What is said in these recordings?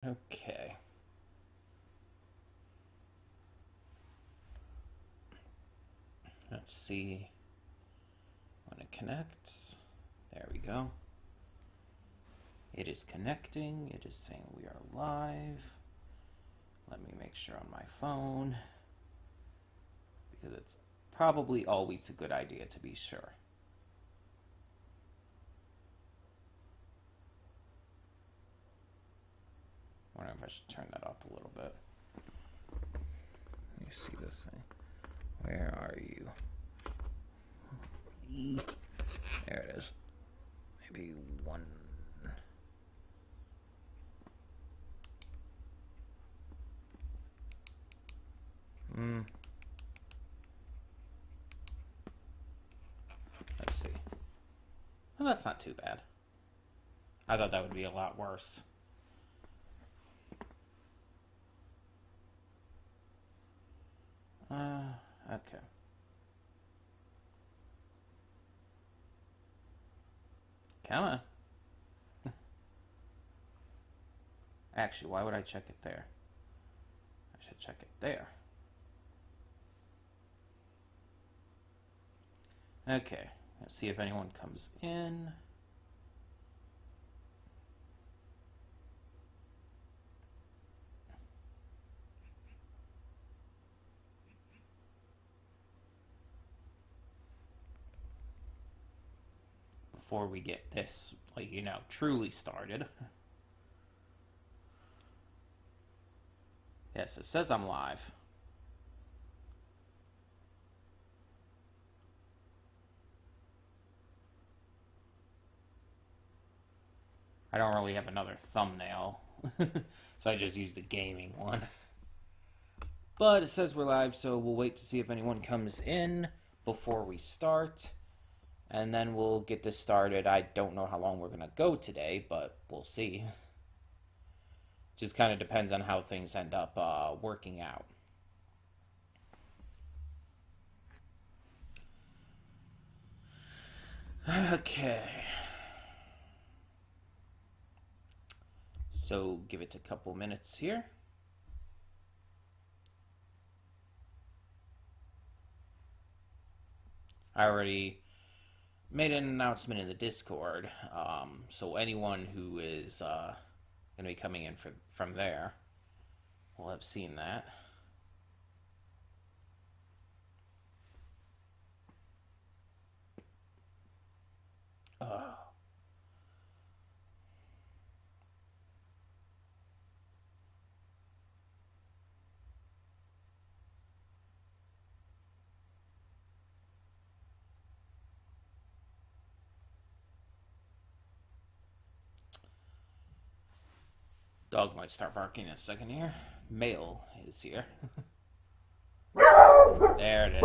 Okay. Let's see when it connects. There we go. It is connecting. It is saying we are live. Let me make sure on my phone, because it's probably always a good idea to be sure. I wonder if I should turn that up a little bit. Let me see this thing. Where are you? There it is. Maybe one. Let's see. Well, that's not too bad. I thought that would be a lot worse. Okay. Come on. Actually, why would I check it there? I should check it there. Okay, let's see if anyone comes in. Before we get this, truly started. Yes, it says I'm live. I don't really have another thumbnail, so I just use the gaming one. But it says we're live, so we'll wait to see if anyone comes in before we start, and then we'll get this started. I don't know how long we're going to go today, but we'll see. Just kind of depends on how things end up working out. Okay. So give it a couple minutes here. I already made an announcement in the Discord, so anyone who is going to be coming in from there will have seen that. Dog might start barking in a second here. Mail is here. There it is.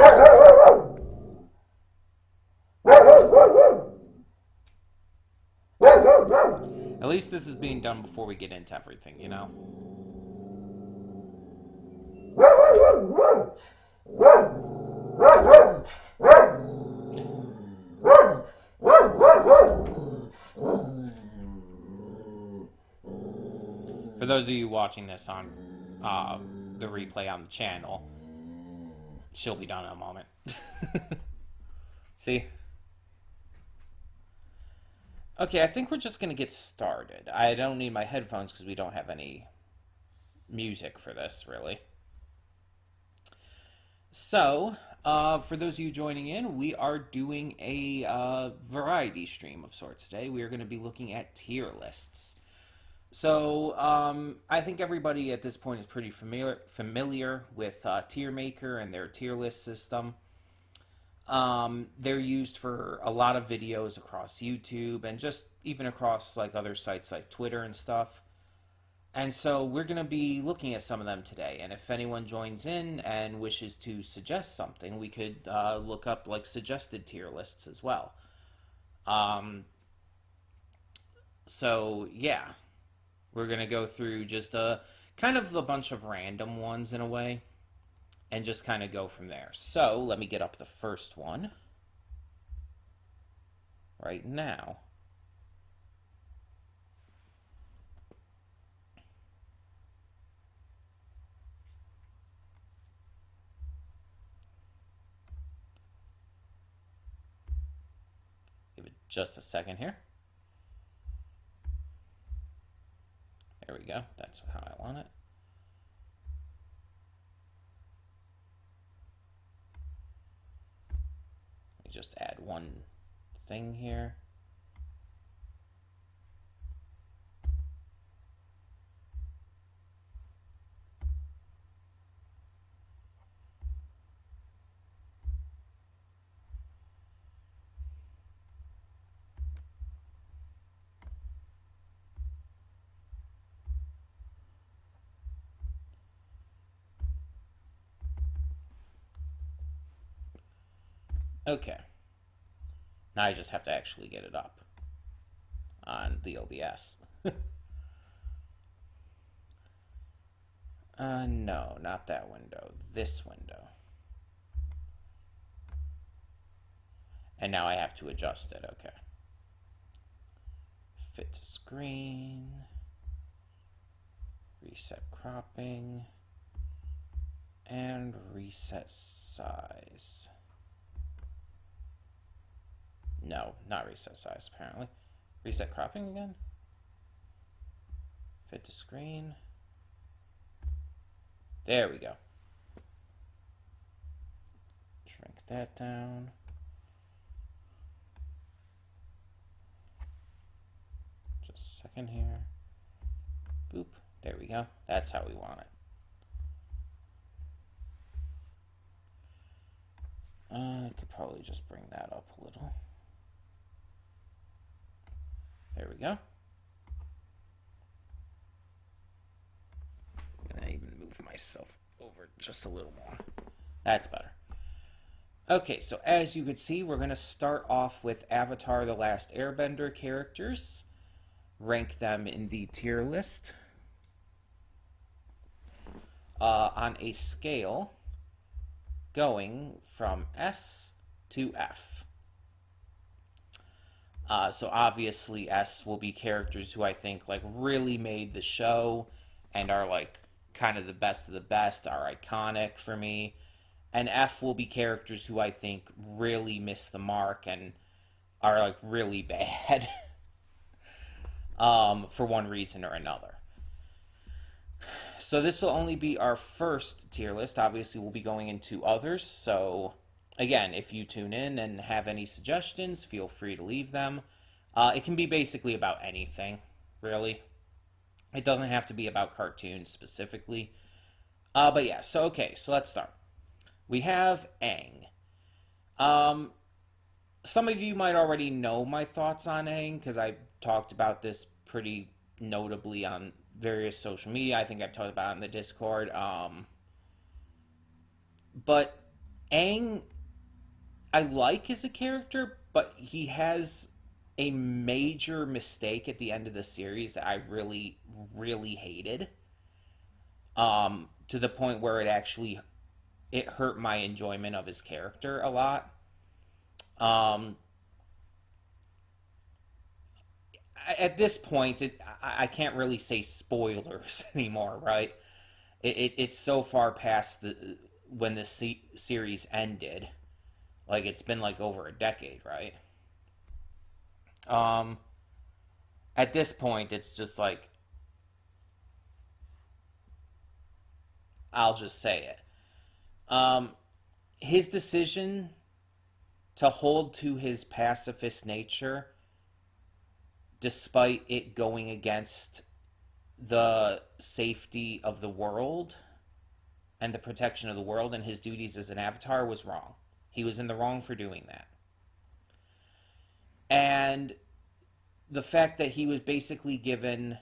At least this is being done before we get into everything, you know? For those of you watching this on the replay on the channel, she'll be done in a moment. See? Okay, I think we're just going to get started. I don't need my headphones because we don't have any music for this, really. So, for those of you joining in, we are doing a variety stream of sorts today. We are going to be looking at tier lists. So, I think everybody at this point is pretty familiar with TierMaker and their tier list system. They're used for a lot of videos across YouTube and just even across like other sites like Twitter and stuff. And so we're going to be looking at some of them today. And if anyone joins in and wishes to suggest something, we could look up like suggested tier lists as well. So yeah, we're going to go through just a kind of a bunch of random ones in a way, and just kind of go from there. So let me get up the first one right now. Just a second here. There we go. That's how I want it. Let me just add one thing here. Okay. Now I just have to actually get it up on the OBS. No, not that window. This window. And now I have to adjust it. Okay. Fit to screen. Reset cropping. And reset size. No, not reset size, apparently. Reset cropping again? Fit to screen. There we go. Shrink that down. Just a second here. Boop. There we go. That's how we want it. I could probably just bring that up a little. There we go. I'm gonna even move myself over just a little more. That's better. Okay, so as you could see, we're gonna start off with Avatar: The Last Airbender characters. Rank them in the tier list on a scale going from S to F. So obviously S will be characters who I think like really made the show and are like kind of the best of the best, are iconic for me. And F will be characters who I think really miss the mark and are like really bad for one reason or another. So this will only be our first tier list. Obviously, we'll be going into others. So again, if you tune in and have any suggestions, feel free to leave them. It can be basically about anything, really. It doesn't have to be about cartoons specifically. But yeah, so okay, so let's start. We have Aang. Some of you might already know my thoughts on Aang because I talked about this pretty notably on various social media. I think I've talked about it in the Discord. But Aang, I like as a character, but he has a major mistake at the end of the series that I really, really hated. To the point where it hurt my enjoyment of his character a lot. At this point, I can't really say spoilers anymore, right? It's so far past when the series ended. Like it's been like over a decade, right? Um, at this point, it's just like I'll just say it. Um, his decision to hold to his pacifist nature, despite it going against the safety of the world and the protection of the world and his duties as an avatar, was wrong. He was in the wrong for doing that. And the fact that he was basically given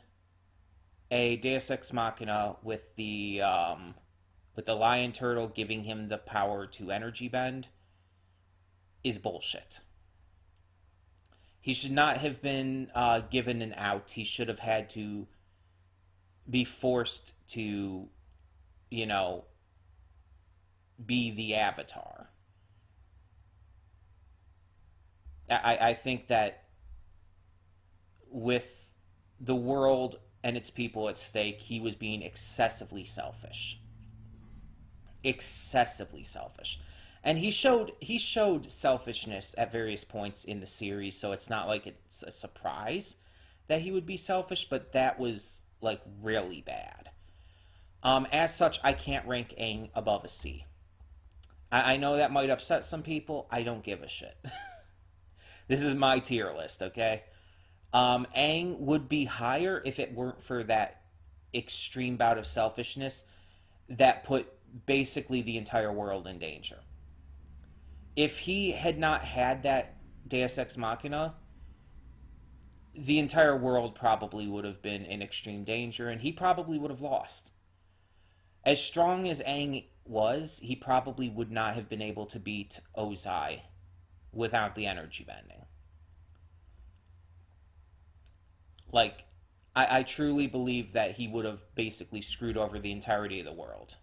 a Deus Ex Machina with the lion turtle giving him the power to energy bend is bullshit. He should not have been given an out. He should have had to be forced to, you know, be the avatar. I think that with the world and its people at stake, he was being excessively selfish. Excessively selfish. And he showed selfishness at various points in the series, so it's not like it's a surprise that he would be selfish, but that was like really bad. As such, I can't rank Aang above a C. I know that might upset some people. I don't give a shit. This is my tier list, okay? Aang would be higher if it weren't for that extreme bout of selfishness that put basically the entire world in danger. If he had not had that Deus Ex Machina, the entire world probably would have been in extreme danger and he probably would have lost. As strong as Aang was, he probably would not have been able to beat Ozai without the energy bending. Like, I truly believe that he would have basically screwed over the entirety of the world.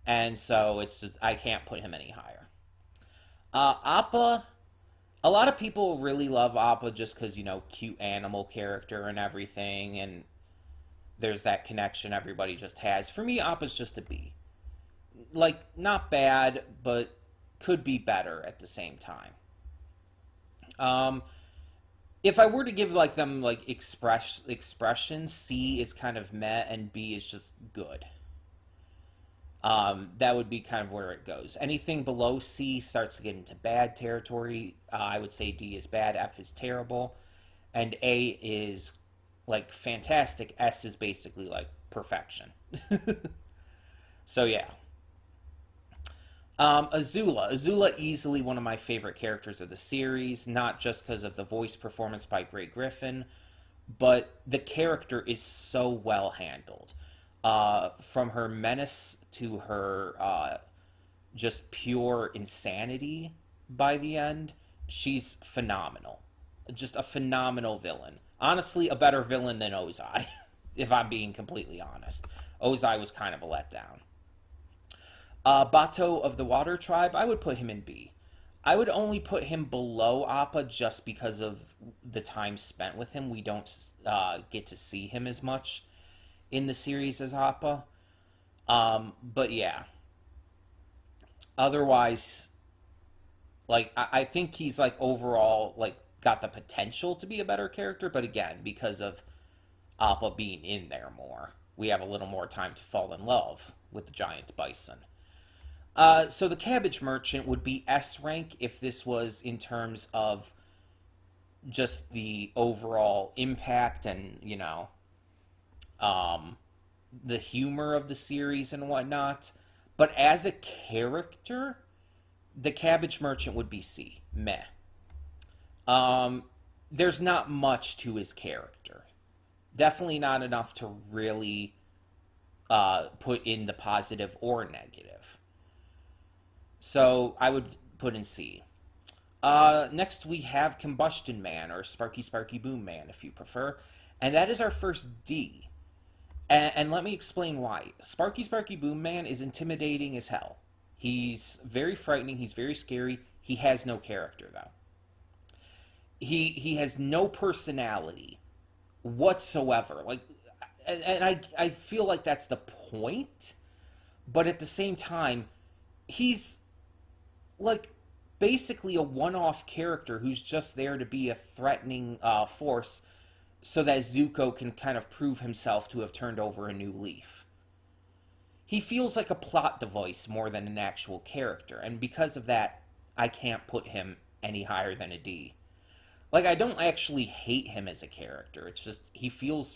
And so it's just, I can't put him any higher. Appa, a lot of people really love Appa just because, cute animal character and everything, and there's that connection everybody just has. For me, Appa's just a B. Like, not bad, but could be better at the same time. Um, if I were to give like them like expressions, C is kind of meh and B is just good. That would be kind of where it goes. Anything below C starts to get into bad territory. I would say D is bad, F is terrible, and A is like fantastic. S is basically like perfection. So yeah. Azula easily one of my favorite characters of the series, not just because of the voice performance by Grey Griffin, but the character is so well handled. From her menace to her just pure insanity by the end, she's phenomenal. Just a phenomenal villain. Honestly, a better villain than Ozai, if I'm being completely honest. Ozai was kind of a letdown. Bato of the Water Tribe, I would put him in B. I would only put him below Appa just because of the time spent with him. We don't get to see him as much in the series as Appa. But yeah. Otherwise, like, I think he's, like, overall, like, got the potential to be a better character. But again, because of Appa being in there more, we have a little more time to fall in love with the giant bison. So the Cabbage Merchant would be S rank if this was in terms of just the overall impact and, um, the humor of the series and whatnot. But as a character, the Cabbage Merchant would be C. Meh. Um, there's not much to his character. Definitely not enough to really put in the positive or negative. So I would put in C. Next we have Combustion Man, or Sparky Sparky Boom Man, if you prefer. And that is our first D. And let me explain why. Sparky Sparky Boom Man is intimidating as hell. He's very frightening. He's very scary. He has no character, though. He has no personality whatsoever. Like, and I feel like that's the point. But at the same time, he's like basically a one-off character who's just there to be a threatening force so that Zuko can kind of prove himself to have turned over a new leaf. He feels like a plot device more than an actual character, and because of that, I can't put him any higher than a D. Like, I don't actually hate him as a character, it's just he feels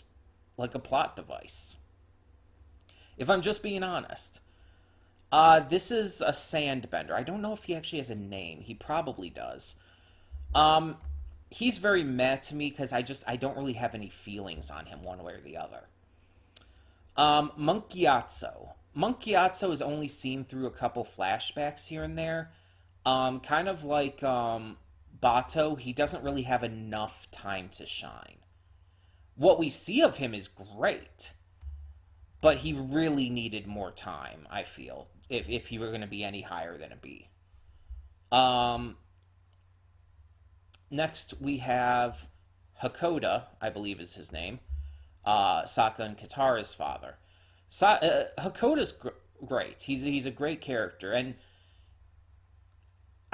like a plot device. If I'm just being honest. This is a sandbender. I don't know if he actually has a name. He probably does. Um, he's very meh to me because I don't really have any feelings on him one way or the other. Monkiatso. Monkiatso is only seen through a couple flashbacks here and there. Kind of like Bato, he doesn't really have enough time to shine. What we see of him is great, but he really needed more time, I feel, if he were going to be any higher than a B. Um, Next, we have Hakoda, I believe is his name, Sokka and Katara's father. Hakoda's great. He's a great character, and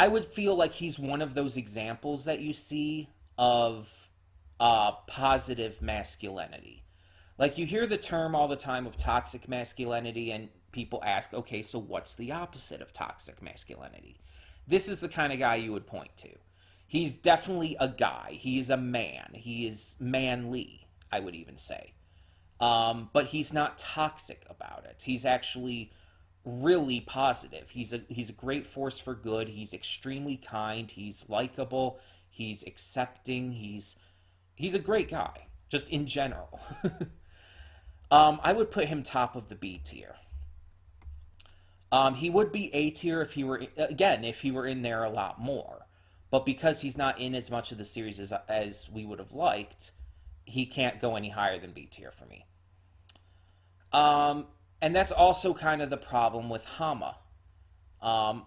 I would feel like he's one of those examples that you see of positive masculinity. Like you hear the term all the time of toxic masculinity, and people ask, okay, so what's the opposite of toxic masculinity? This is the kind of guy you would point to. He's definitely a guy. He is a man. He is manly, I would even say. But he's not toxic about it. He's actually really positive. He's a great force for good. He's extremely kind. He's likable. He's accepting. He's a great guy, just in general. I would put him top of the B tier. He would be A tier if he were again if he were in there a lot more, but because he's not in as much of the series as we would have liked, he can't go any higher than B tier for me. Um, and that's also kind of the problem with Hama. Um,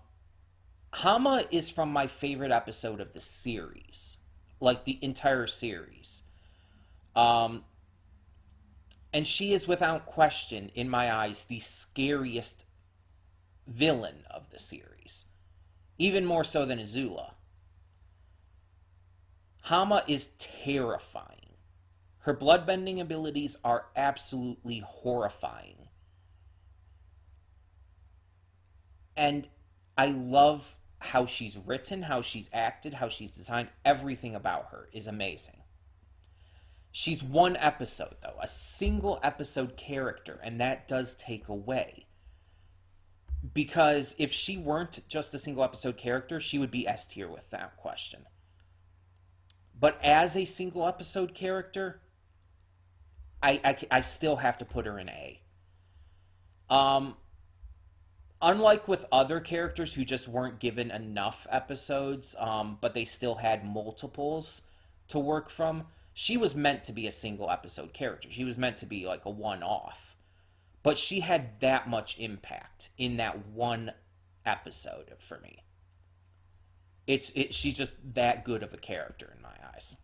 Hama is from my favorite episode of the series, like the entire series. Um, and she is without question, in my eyes, the scariest villain of the series, even more so than Azula. Hama is terrifying. Her bloodbending abilities are absolutely horrifying. And I love how she's written, how she's acted, how she's designed. Everything about her is amazing. She's one episode, though, a single episode character, and that does take away. Because if she weren't just a single episode character, she would be S tier without question. But as a single episode character, I still have to put her in A. Um, Unlike with other characters who just weren't given enough episodes, but they still had multiples to work from, she was meant to be a single episode character. She was meant to be like a one off. But she had that much impact in that one episode for me. She's just that good of a character in my eyes.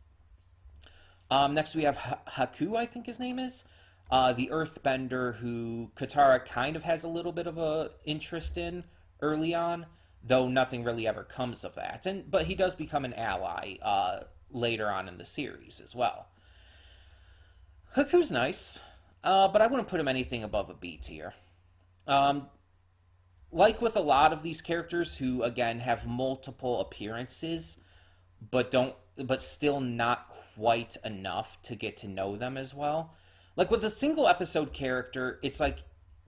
Next we have Haku, I think his name is. The Earthbender who Katara kind of has a little bit of a interest in early on, though nothing really ever comes of that. But he does become an ally later on in the series as well. Haku's nice, but I wouldn't put him anything above a B tier. Um, like with a lot of these characters who again have multiple appearances, but still not quite enough to get to know them as well. Like with a single episode character, it's like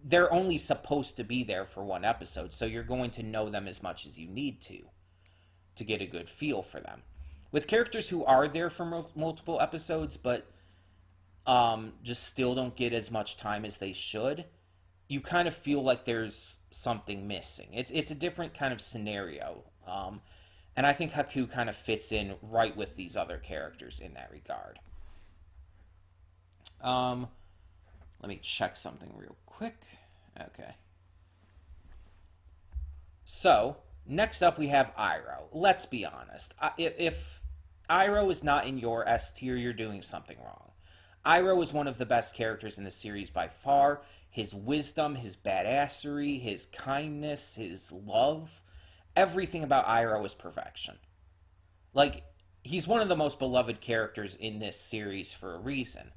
they're only supposed to be there for one episode, so you're going to know them as much as you need to get a good feel for them. With characters who are there for multiple episodes, but just still don't get as much time as they should, you kind of feel like there's something missing. It's a different kind of scenario, and I think Haku kind of fits in right with these other characters in that regard. Um, Let me check something real quick. Okay. So, next up we have Iroh. Let's be honest. If Iroh is not in your S tier, you're doing something wrong. Iroh is one of the best characters in the series by far. His wisdom, his badassery, his kindness, his love, everything about Iroh is perfection. Like, he's one of the most beloved characters in this series for a reason.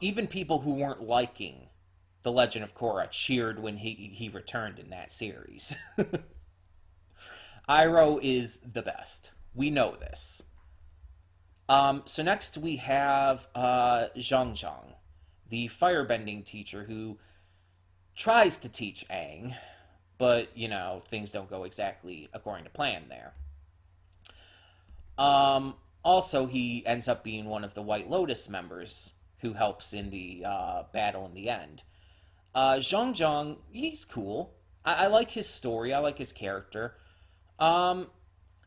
Even people who weren't liking The Legend of Korra cheered when he returned in that series. Iroh is the best. We know this. So next we have Zhang Zhang, the firebending teacher who tries to teach Aang, but, things don't go exactly according to plan there. Also, he ends up being one of the White Lotus members who helps in the battle in the end. Zhang Zhang, he's cool. I like his story. I like his character. Um,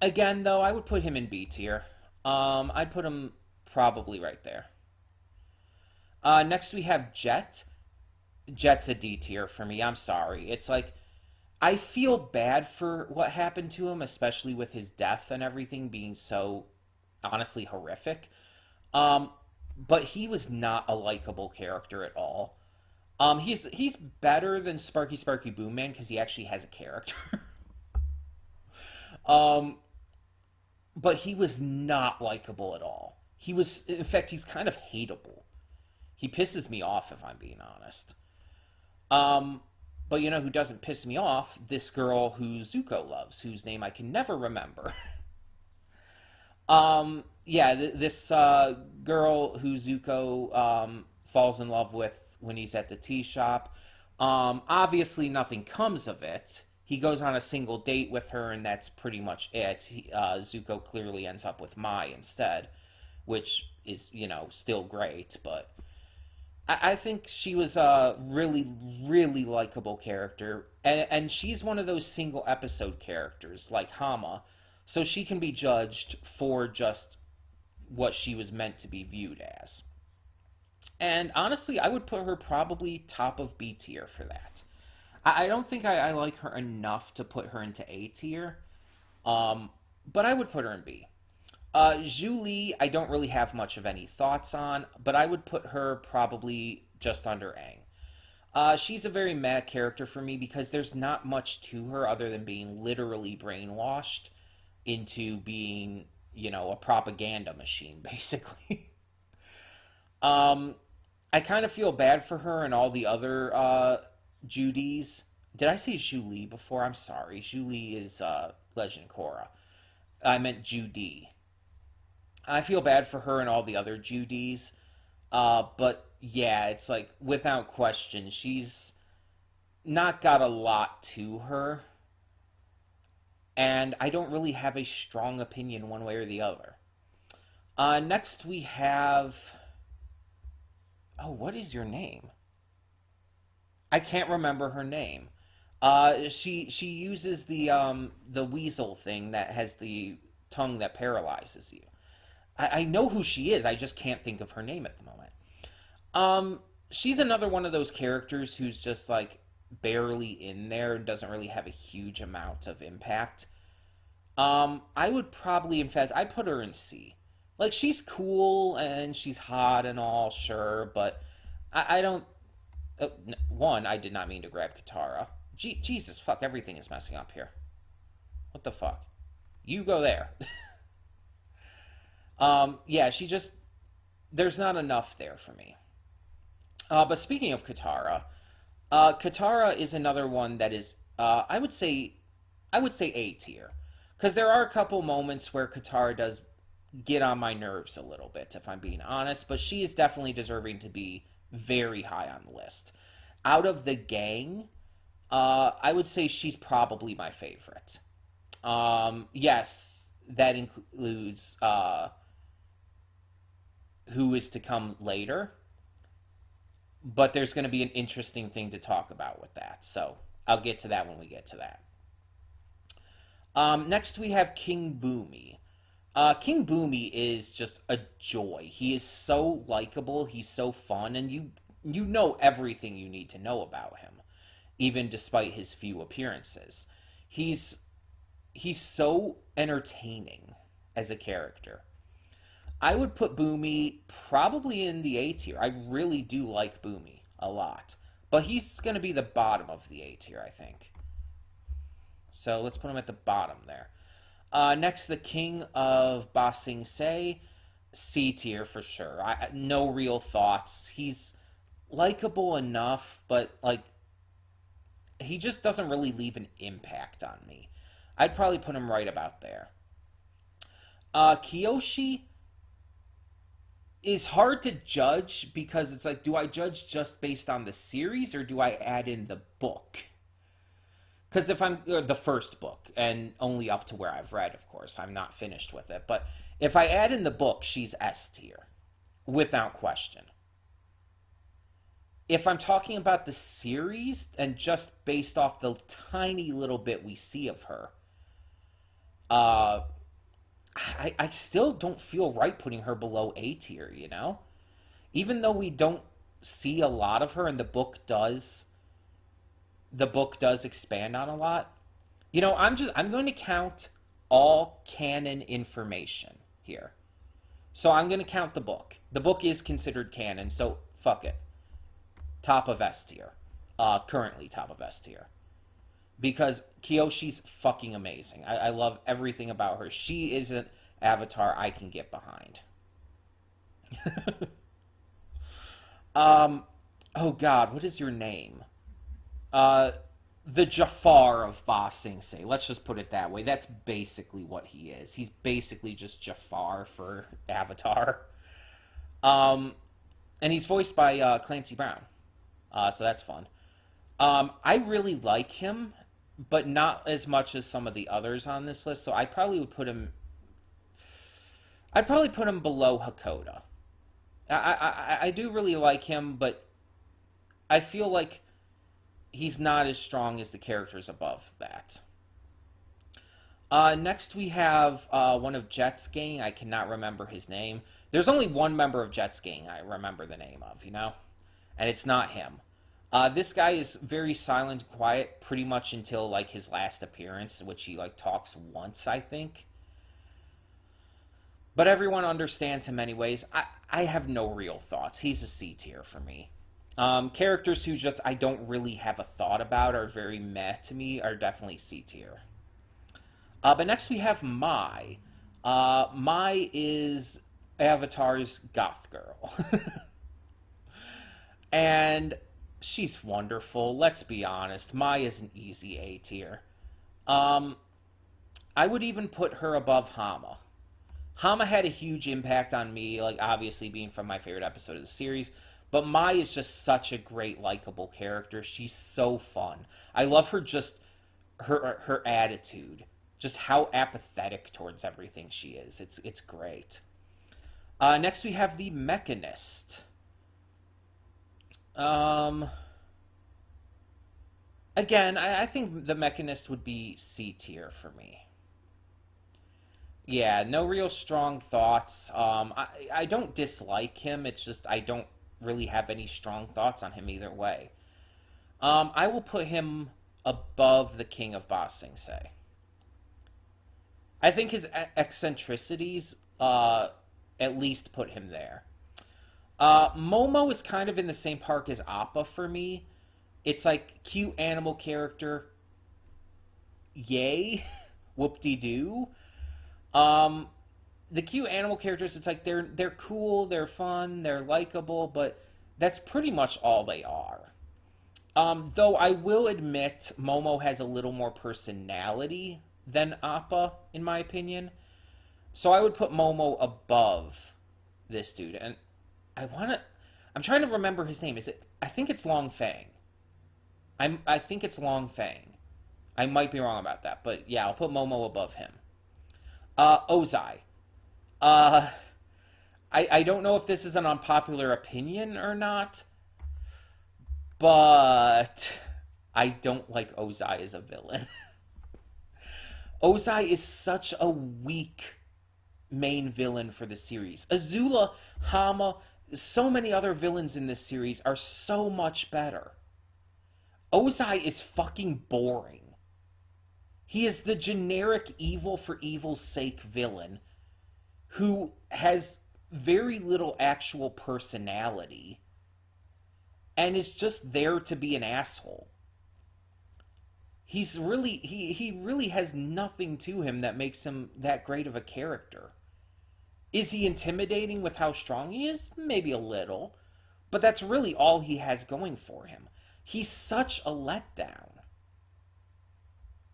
Again, though, I would put him in B tier. I'd put him probably right there. Next we have Jet. Jet's a D tier for me. I'm sorry. It's like I feel bad for what happened to him, especially with his death and everything being so honestly horrific. Um, but he was not a likable character at all. He's better than Sparky Sparky Boom Man because he actually has a character. Um, but he was not likable at all. He was, in fact, he's kind of hateable. He pisses me off if I'm being honest. Um, but you know who doesn't piss me off? This girl who Zuko loves, whose name I can never remember. Yeah, this girl who Zuko falls in love with when he's at the tea shop. Obviously, nothing comes of it. He goes on a single date with her, and that's pretty much it. Zuko clearly ends up with Mai instead, which is, still great, but I think she was a really, really likable character. And she's one of those single episode characters, like Hama, so she can be judged for just what she was meant to be viewed as. And honestly, I would put her probably top of B tier for that. I don't think I like her enough to put her into A tier, um, but I would put her in B. Julie, I don't really have much of any thoughts on, but I would put her probably just under Aang. She's a very meh character for me because there's not much to her other than being literally brainwashed into being, a propaganda machine, basically. um, I kind of feel bad for her and all the other Judies. Did I say Julie before? I'm sorry. Julie is Legend Korra. I meant Judy. I feel bad for her and all the other Judies. But yeah, it's like, without question, she's not got a lot to her. And I don't really have a strong opinion one way or the other. Next we have. Oh, what is your name? I can't remember her name. She uses the weasel thing that has the tongue that paralyzes you. I know who she is. I just can't think of her name at the moment. She's another one of those characters who's just like barely in there and doesn't really have a huge amount of impact. I would probably, in fact, I'd put her in C. Like, she's cool and she's hot and all, sure, but I don't. One, I did not mean to grab Katara. Jesus, fuck, everything is messing up here. What the fuck? You go there. Yeah, she just. There's not enough there for me. But speaking of Katara, Katara is another one that is, I would say A tier, because there are a couple moments where Katara does get on my nerves a little bit, if I'm being honest. But she is definitely deserving to be very high on the list. Out of the gang, I would say she's probably my favorite. Yes, that includes who is to come later, but there's going to be an interesting thing to talk about with that. So I'll get to that when we get to that. Next, we have King Boomy. King Boomy is just a joy. He is so likable. He's so fun, and you know everything you need to know about him, even despite his few appearances. He's he's so entertaining as a character. I would put Boomy probably in the A tier. I really do like Boomy a lot, but he's going to be the bottom of the A tier, I think. So let's put him at the bottom there. Next, the King of Ba Sing Se, C tier for sure. No real thoughts. He's likable enough, but like he just doesn't really leave an impact on me. I'd probably put him right about there. Kyoshi is hard to judge because it's like, do I judge just based on the series or do I add in the book? Because if I'm the first book and only up to where I've read, of course, I'm not finished with it. But if I add in the book, she's S tier, without question. If I'm talking about the series and just based off the tiny little bit we see of her, uh, I still don't feel right putting her below A tier, you know? Even though we don't see a lot of her and the book does expand on a lot. I'm going to count all canon information here. So I'm going to count the book. The book is considered canon, so fuck it. Top of S tier. Currently top of S tier. because Kyoshi's fucking amazing. I love everything about her. She is an avatar I can get behind. Um, oh God, what is your name? Uh, the Jafar of Ba Sing Se. Let's just put it that way. That's basically what he is. He's basically just Jafar for Avatar. Um, and he's voiced by Clancy Brown. So that's fun. I really like him, but not as much as some of the others on this list. So I probably would put him. I'd probably put him below Hakoda. I do really like him, but I feel like he's not as strong as the characters above that. Next, we have one of Jet's gang. I cannot remember his name. There's only one member of Jet's gang I remember the name of, you know? And it's not him. This guy is very silent and quiet pretty much until, like, his last appearance, which he, like, talks once, I think. But everyone understands him anyways. I have no real thoughts. He's a C tier for me. Characters who just I don't really have a thought about are very meh to me are definitely C tier. But next we have Mai. Mai is Avatar's goth girl. And she's wonderful. Let's be honest. Mai is an easy A tier. Um, I would even put her above Hama. Hama had a huge impact on me, like obviously being from my favorite episode of the series. But Mai is just such a great, likable character. She's so fun. I love her just her attitude, just how apathetic towards everything she is. It's great. Next we have the Mechanist. Um, Again, I think the Mechanist would be C tier for me. Yeah, no real strong thoughts. I don't dislike him. It's just I don't really have any strong thoughts on him either way. I will put him above the King of Ba Sing Se. I think his eccentricities at least put him there. Momo is kind of in the same park as Appa for me. It's like cute animal character. Yay. Whoop-de-doo. Um, the cute animal characters, it's like they're cool, they're fun, they're likable, but that's pretty much all they are. Though I will admit Momo has a little more personality than Appa, in my opinion. So I would put Momo above this dude. And I'm trying to remember his name. Is it I think it's Long Fang. I think it's Long Fang. I might be wrong about that, but yeah, I'll put Momo above him. Ozai. Uh, I don't know if this is an unpopular opinion or not, but I don't like Ozai as a villain. Ozai is such a weak main villain for the series. Azula, Hama, so many other villains in this series are so much better. Ozai is fucking boring. He is the generic evil for evil's sake villain who has very little actual personality and is just there to be an asshole. He really has nothing to him that makes him that great of a character. Is he intimidating with how strong he is? Maybe a little, but that's really all he has going for him. He's such a letdown.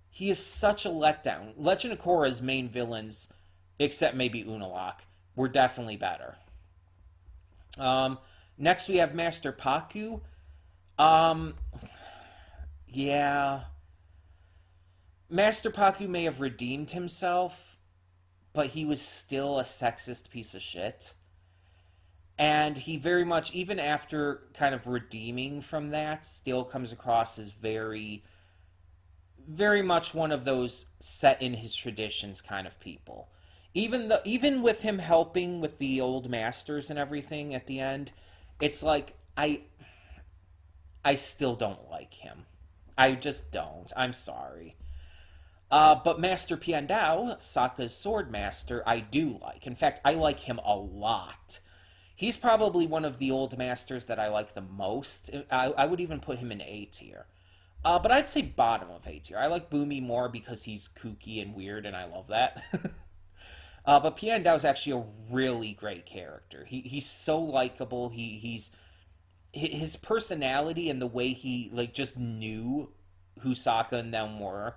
He is such a letdown. Legend of Korra's main villains, except maybe Unalaq, were definitely better. Next we have Master Paku. Um, yeah. Master Paku may have redeemed himself, but he was still a sexist piece of shit. And he very much, even after kind of redeeming from that, still comes across as very much one of those set in his traditions kind of people. Even with him helping with the old masters and everything at the end, it's like I still don't like him. I just don't. I'm sorry. But Master Piandao, Sokka's sword master, I do like. In fact, I like him a lot. He's probably one of the old masters that I like the most. I would even put him in A tier. But I'd say bottom of A tier. I like Boomy more because he's kooky and weird, and I love that. But Piandao is actually a really great character. He's so likable. He's his personality and the way he like just knew who Sokka and them were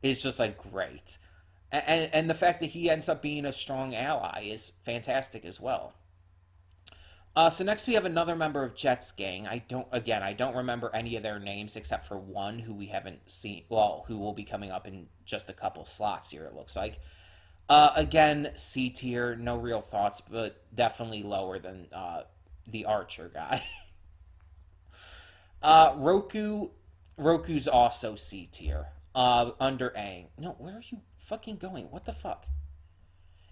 is just like great. And the fact that he ends up being a strong ally is fantastic as well. So next we have another member of Jet's gang. I don't remember any of their names except for one who we haven't seen. Well, who will be coming up in just a couple slots here. It looks like. Again, C tier. No real thoughts, but definitely lower than the Archer guy. Roku. Roku's also C tier. Under Aang. No, where are you fucking going? What the fuck?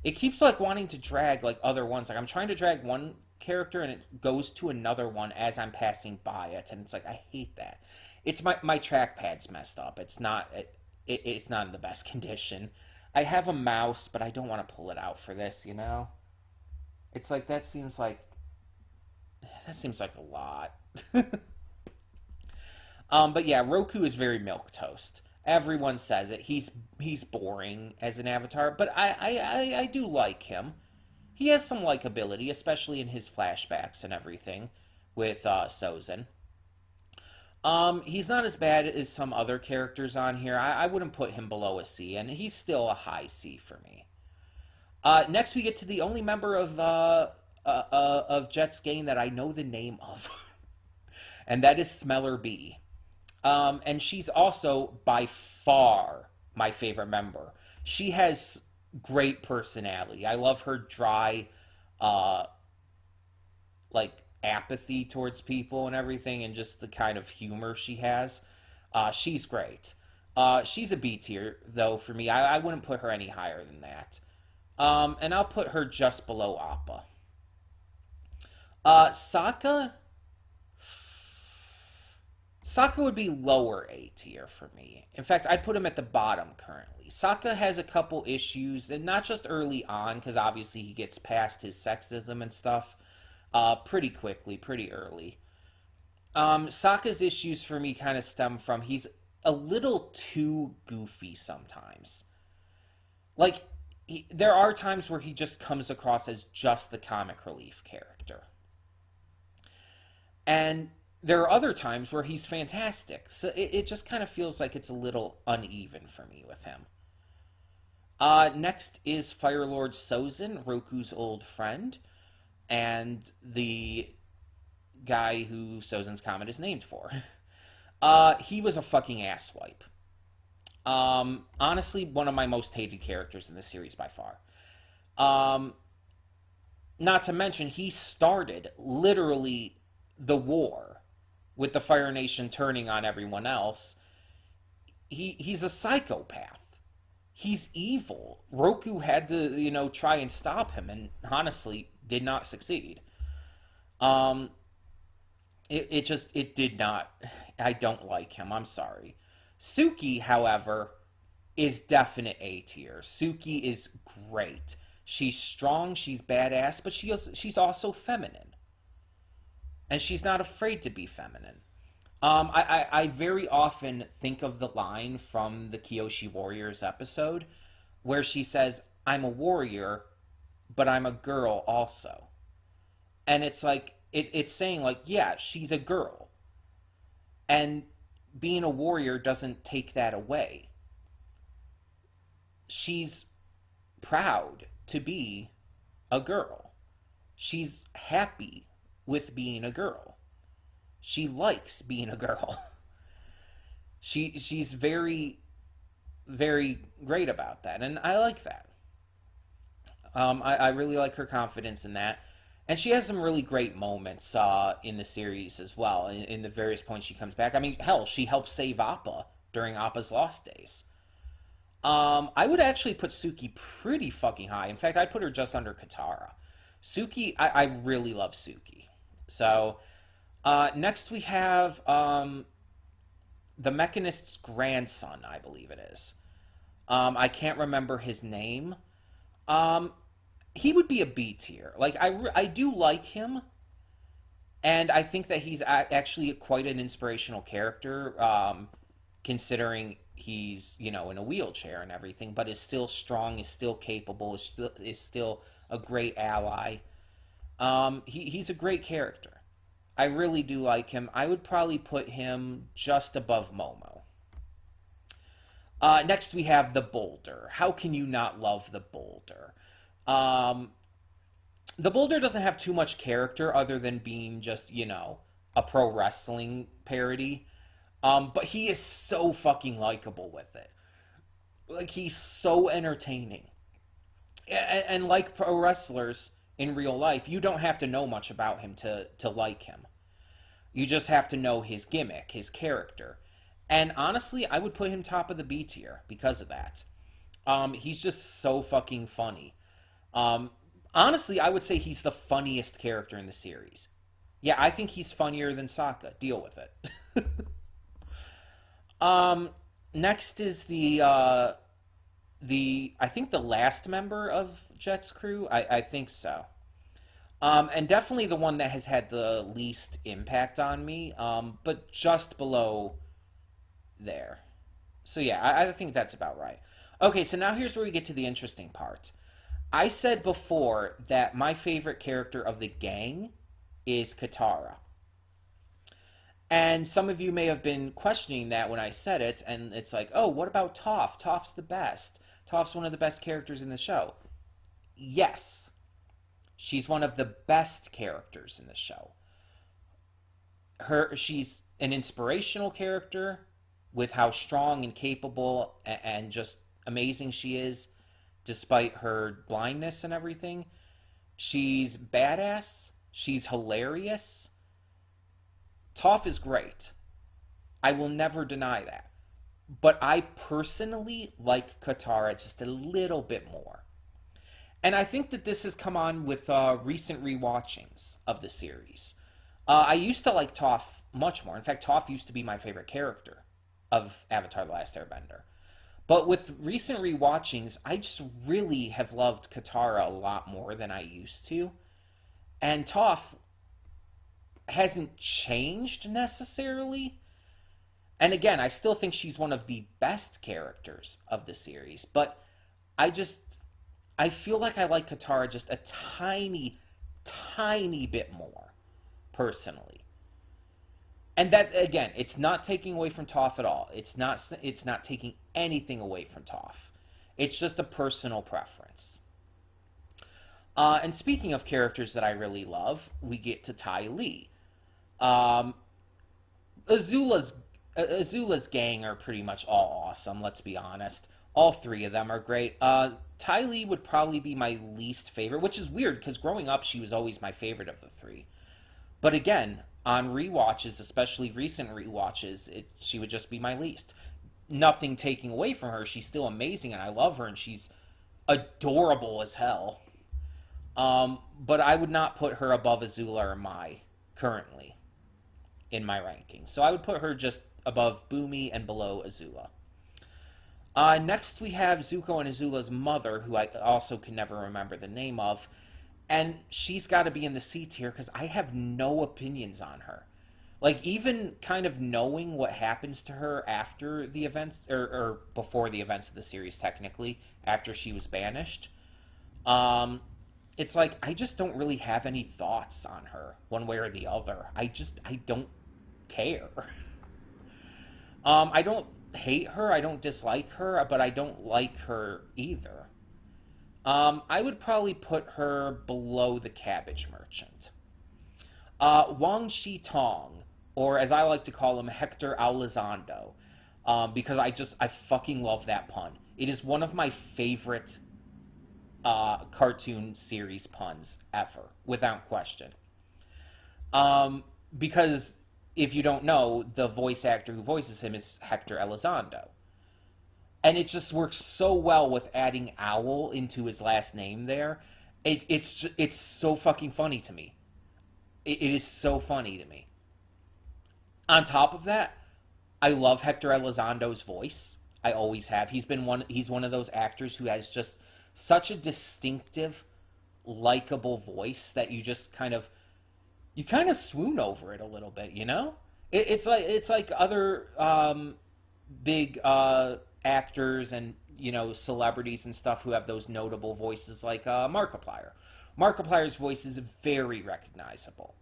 It keeps like wanting to drag like other ones. Like I'm trying to drag one character and it goes to another one as I'm passing by it, and it's like I hate that. It's my trackpad's messed up. It's not in the best condition. I have a mouse, but I don't want to pull it out for this. You know, it's like that seems like a lot. But yeah, Roku is very milk toast. Everyone says it. He's boring as an avatar, but I do like him. He has some likability, especially in his flashbacks and everything with Sozin. He's not as bad as some other characters on here. I wouldn't put him below a C, and he's still a high C for me. Next, we get to the only member of Jet's gang that I know the name of, and that is Smeller B. And she's also by far my favorite member. She has great personality. I love her dry, uh, like apathy towards people and everything, and just the kind of humor she has. She's great. She's a B tier though for me. I wouldn't put her any higher than that. And I'll put her just below Appa. Sokka. Sokka would be lower A tier for me. In fact, I'd put him at the bottom currently. Sokka has a couple issues, and not just early on, because obviously he gets past his sexism and stuff pretty quickly, pretty early. Sokka's issues for me kind of stem from he's a little too goofy sometimes. Like, there are times where he just comes across as just the comic relief character. And there are other times where he's fantastic. So it just kind of feels like it's a little uneven for me with him. Next is Fire Lord Sozin, Roku's old friend, and the guy who Sozin's comet is named for. He was a fucking asswipe. Honestly, one of my most hated characters in the series by far. Not to mention, he started literally the war with the Fire Nation turning on everyone else. He's a psychopath. He's evil. Roku had to, try and stop him, and honestly, did not succeed. It did not. I don't like him. I'm sorry. Suki, however, is definite A tier. Suki is great. She's strong. She's badass, but she's also feminine, and she's not afraid to be feminine. I very often think of the line from the Kyoshi Warriors episode where she says, I'm a warrior, but I'm a girl also. And it's like, it's saying, like, yeah, she's a girl. And being a warrior doesn't take that away. She's proud to be a girl. She's happy with being a girl. She likes being a girl. She's very, very great about that, and I like that. I really like her confidence in that, and she has some really great moments in the series as well. In the various points she comes back. I mean, hell, she helped save Appa during Appa's lost days. I would actually put Suki pretty fucking high. In fact, I'd put her just under Katara. Suki, I really love Suki. So. Next we have the Mechanist's grandson, I believe it is. I can't remember his name. He would be a B tier. Like, I do like him, and I think that he's actually quite an inspirational character. considering he's, in a wheelchair and everything, but is still strong, is still capable, is still a great ally. He's a great character. I really do like him. I would probably put him just above Momo. Next, we have the Boulder. How can you not love the Boulder? Um, the Boulder doesn't have too much character other than being just, a pro wrestling parody. But he is so fucking likable with it. Like, he's so entertaining. And like pro wrestlers in real life, you don't have to know much about him to like him. You just have to know his gimmick, his character. And honestly, I would put him top of the B tier because of that. He's just so fucking funny. Um, Honestly, I would say he's the funniest character in the series. Yeah, I think he's funnier than Sokka. Deal with it. um, Next is the I think the last member of Jet's crew. I think so. And definitely the one that has had the least impact on me. But just below there. So yeah, I think that's about right. Okay, so now here's where we get to the interesting part. I said before that my favorite character of the gang is Katara. And some of you may have been questioning that when I said it, and it's like, oh, what about Toph? Toph's the best. Toph's one of the best characters in the show. Yes, she's one of the best characters in the show. She's an inspirational character with how strong and capable and just amazing she is, despite her blindness and everything. She's badass. She's hilarious. Toph is great. I will never deny that. But I personally like Katara just a little bit more. And I think that this has come on with recent rewatchings of the series. I used to like Toph much more. In fact, Toph used to be my favorite character of Avatar The Last Airbender. But with recent rewatchings, I just really have loved Katara a lot more than I used to. And Toph hasn't changed necessarily. And again, I still think she's one of the best characters of the series. But I just, I feel like I like Katara just a tiny, tiny bit more, personally. And that, again, it's not taking away from Toph at all. It's not taking anything away from Toph. It's just a personal preference. And speaking of characters that I really love, we get to Ty Lee. Um, Azula's Azula's gang are pretty much all awesome. Let's be honest. All three of them are great. Ty Lee would probably be my least favorite, which is weird because growing up she was always my favorite of the three. But again, on rewatches, especially recent rewatches, she would just be my least. Nothing taking away from her. She's still amazing and I love her and she's adorable as hell. But I would not put her above Azula or Mai currently in my ranking. So I would put her just above Boomy and below Azula. Next, we have Zuko and Azula's mother, who I also can never remember the name of. And she's got to be in the C tier because I have no opinions on her. Like, even kind of knowing what happens to her after the events, or before the events of the series, technically, after she was banished, it's like, I just don't really have any thoughts on her, one way or the other. I don't care. I don't hate her, I don't dislike her, but I don't like her either. I would probably put her below the Cabbage Merchant. Wang Shi Tong, or as I like to call him, Hector Elizondo, because I fucking love that pun. It is one of my favorite cartoon series puns ever, without question. Because if you don't know, the voice actor who voices him is Hector Elizondo. And it just works so well with adding owl into his last name there. It's so fucking funny to me. It is so funny to me. On top of that, I love Hector Elizondo's voice. I always have. He's one of those actors who has just such a distinctive, likable voice that you kind of swoon over it a little bit, you know? It's like other big actors and celebrities and stuff who have those notable voices like Markiplier. Markiplier's voice is very recognizable,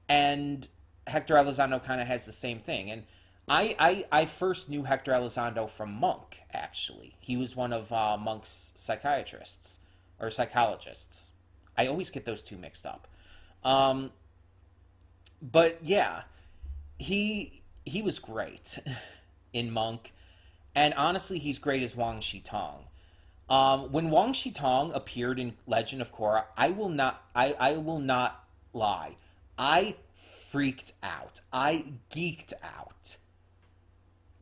and Hector Elizondo kind of has the same thing. And I first knew Hector Elizondo from Monk. Actually, he was one of Monk's psychiatrists or psychologists. I always get those two mixed up. Um, but yeah, he was great in Monk, and honestly, he's great as Wang Shitong. When Wang Shitong appeared in Legend of Korra, I will not lie. I freaked out. I geeked out.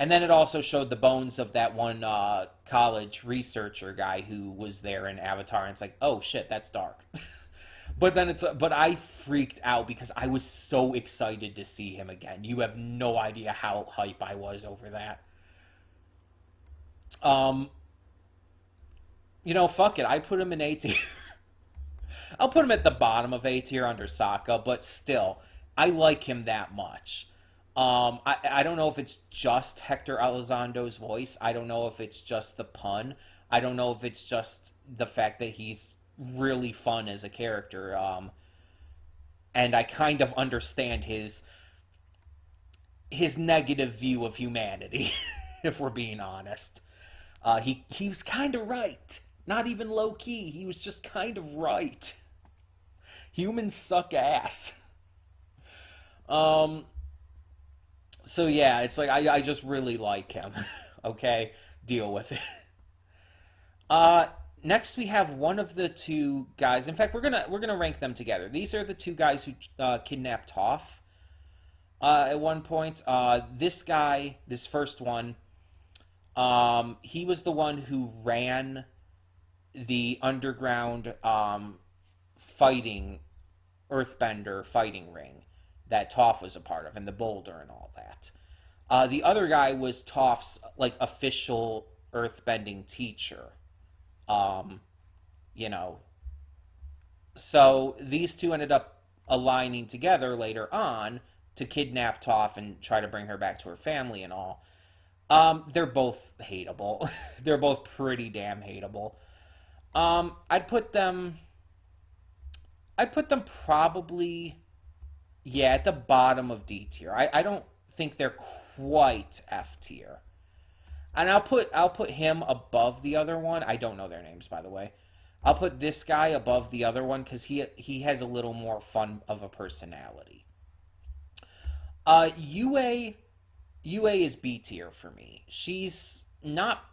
And then it also showed the bones of that one college researcher guy who was there in Avatar, and it's like, oh shit, that's dark. But I freaked out because I was so excited to see him again. You have no idea how hype I was over that. Um, fuck it. I put him in A tier. I'll put him at the bottom of A tier under Sokka, but still, I like him that much. I don't know if it's just Hector Elizondo's voice. I don't know if it's just the pun. I don't know if it's just the fact that he's really fun as a character. And I kind of understand his negative view of humanity, if we're being honest. He was kind of right. Not even low key. He was just kind of right. Humans suck ass. Um, so yeah, it's like I just really like him. Okay, deal with it. Uh, Next we have one of the two guys. In fact, we're gonna rank them together. These are the two guys who kidnapped Toph at one point. This guy, this first one, he was the one who ran the underground fighting earthbender fighting ring that Toph was a part of, and the boulder and all that. The other guy was Toph's like official earthbending teacher. Um, you know, so these two ended up aligning together later on to kidnap Toph and try to bring her back to her family and all. They're both hateable. They're both pretty damn hateable. Um, I'd put them. I'd put them probably, yeah, at the bottom of D tier. I don't think they're quite F tier. And I'll put him above the other one. I don't know their names, by the way. I'll put this guy above the other one because he has a little more fun of a personality. UA is B tier for me. She's not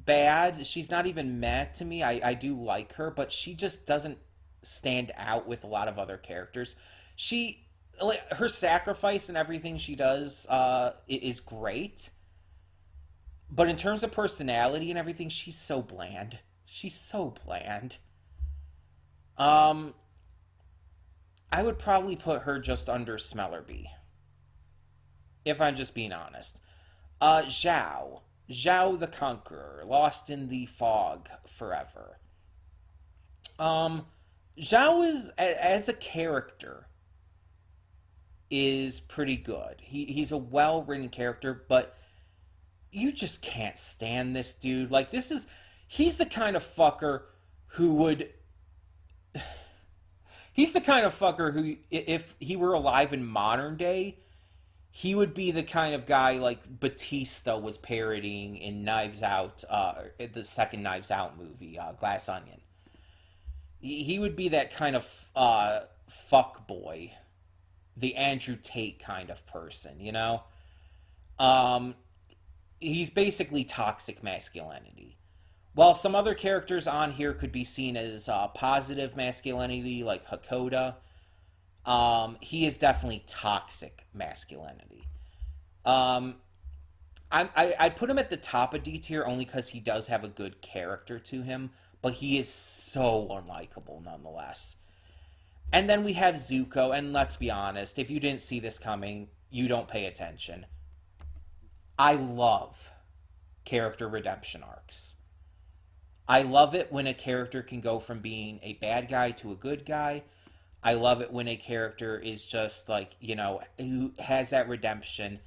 bad. She's not even mad to me. I do like her, but she just doesn't stand out with a lot of other characters. She like her sacrifice and everything she does is great, but in terms of personality and everything, she's so bland. She's so bland. Um, I would probably put her just under Smellerby, if I'm just being honest. Zhao. Zhao the Conqueror, lost in the fog forever. Um, Zhao is, as a character, is pretty good. He's a well written character, but you just can't stand this dude. Like, he's the kind of fucker who would. He's the kind of fucker who, if he were alive in modern day, he would be the kind of guy like Batista was parodying in Knives Out, the second Knives Out movie, Glass Onion. He would be that kind of fuck boy, the Andrew Tate kind of person, you know? Um, he's basically toxic masculinity. While some other characters on here could be seen as positive masculinity, like Hakoda, he is definitely toxic masculinity. Um, I'd put him at the top of D tier only because he does have a good character to him, but he is so unlikable nonetheless. And then we have Zuko, and let's be honest, if you didn't see this coming, you don't pay attention. I love character redemption arcs. I love it when a character can go from being a bad guy to a good guy. I love it when a character is just like, who has that redemption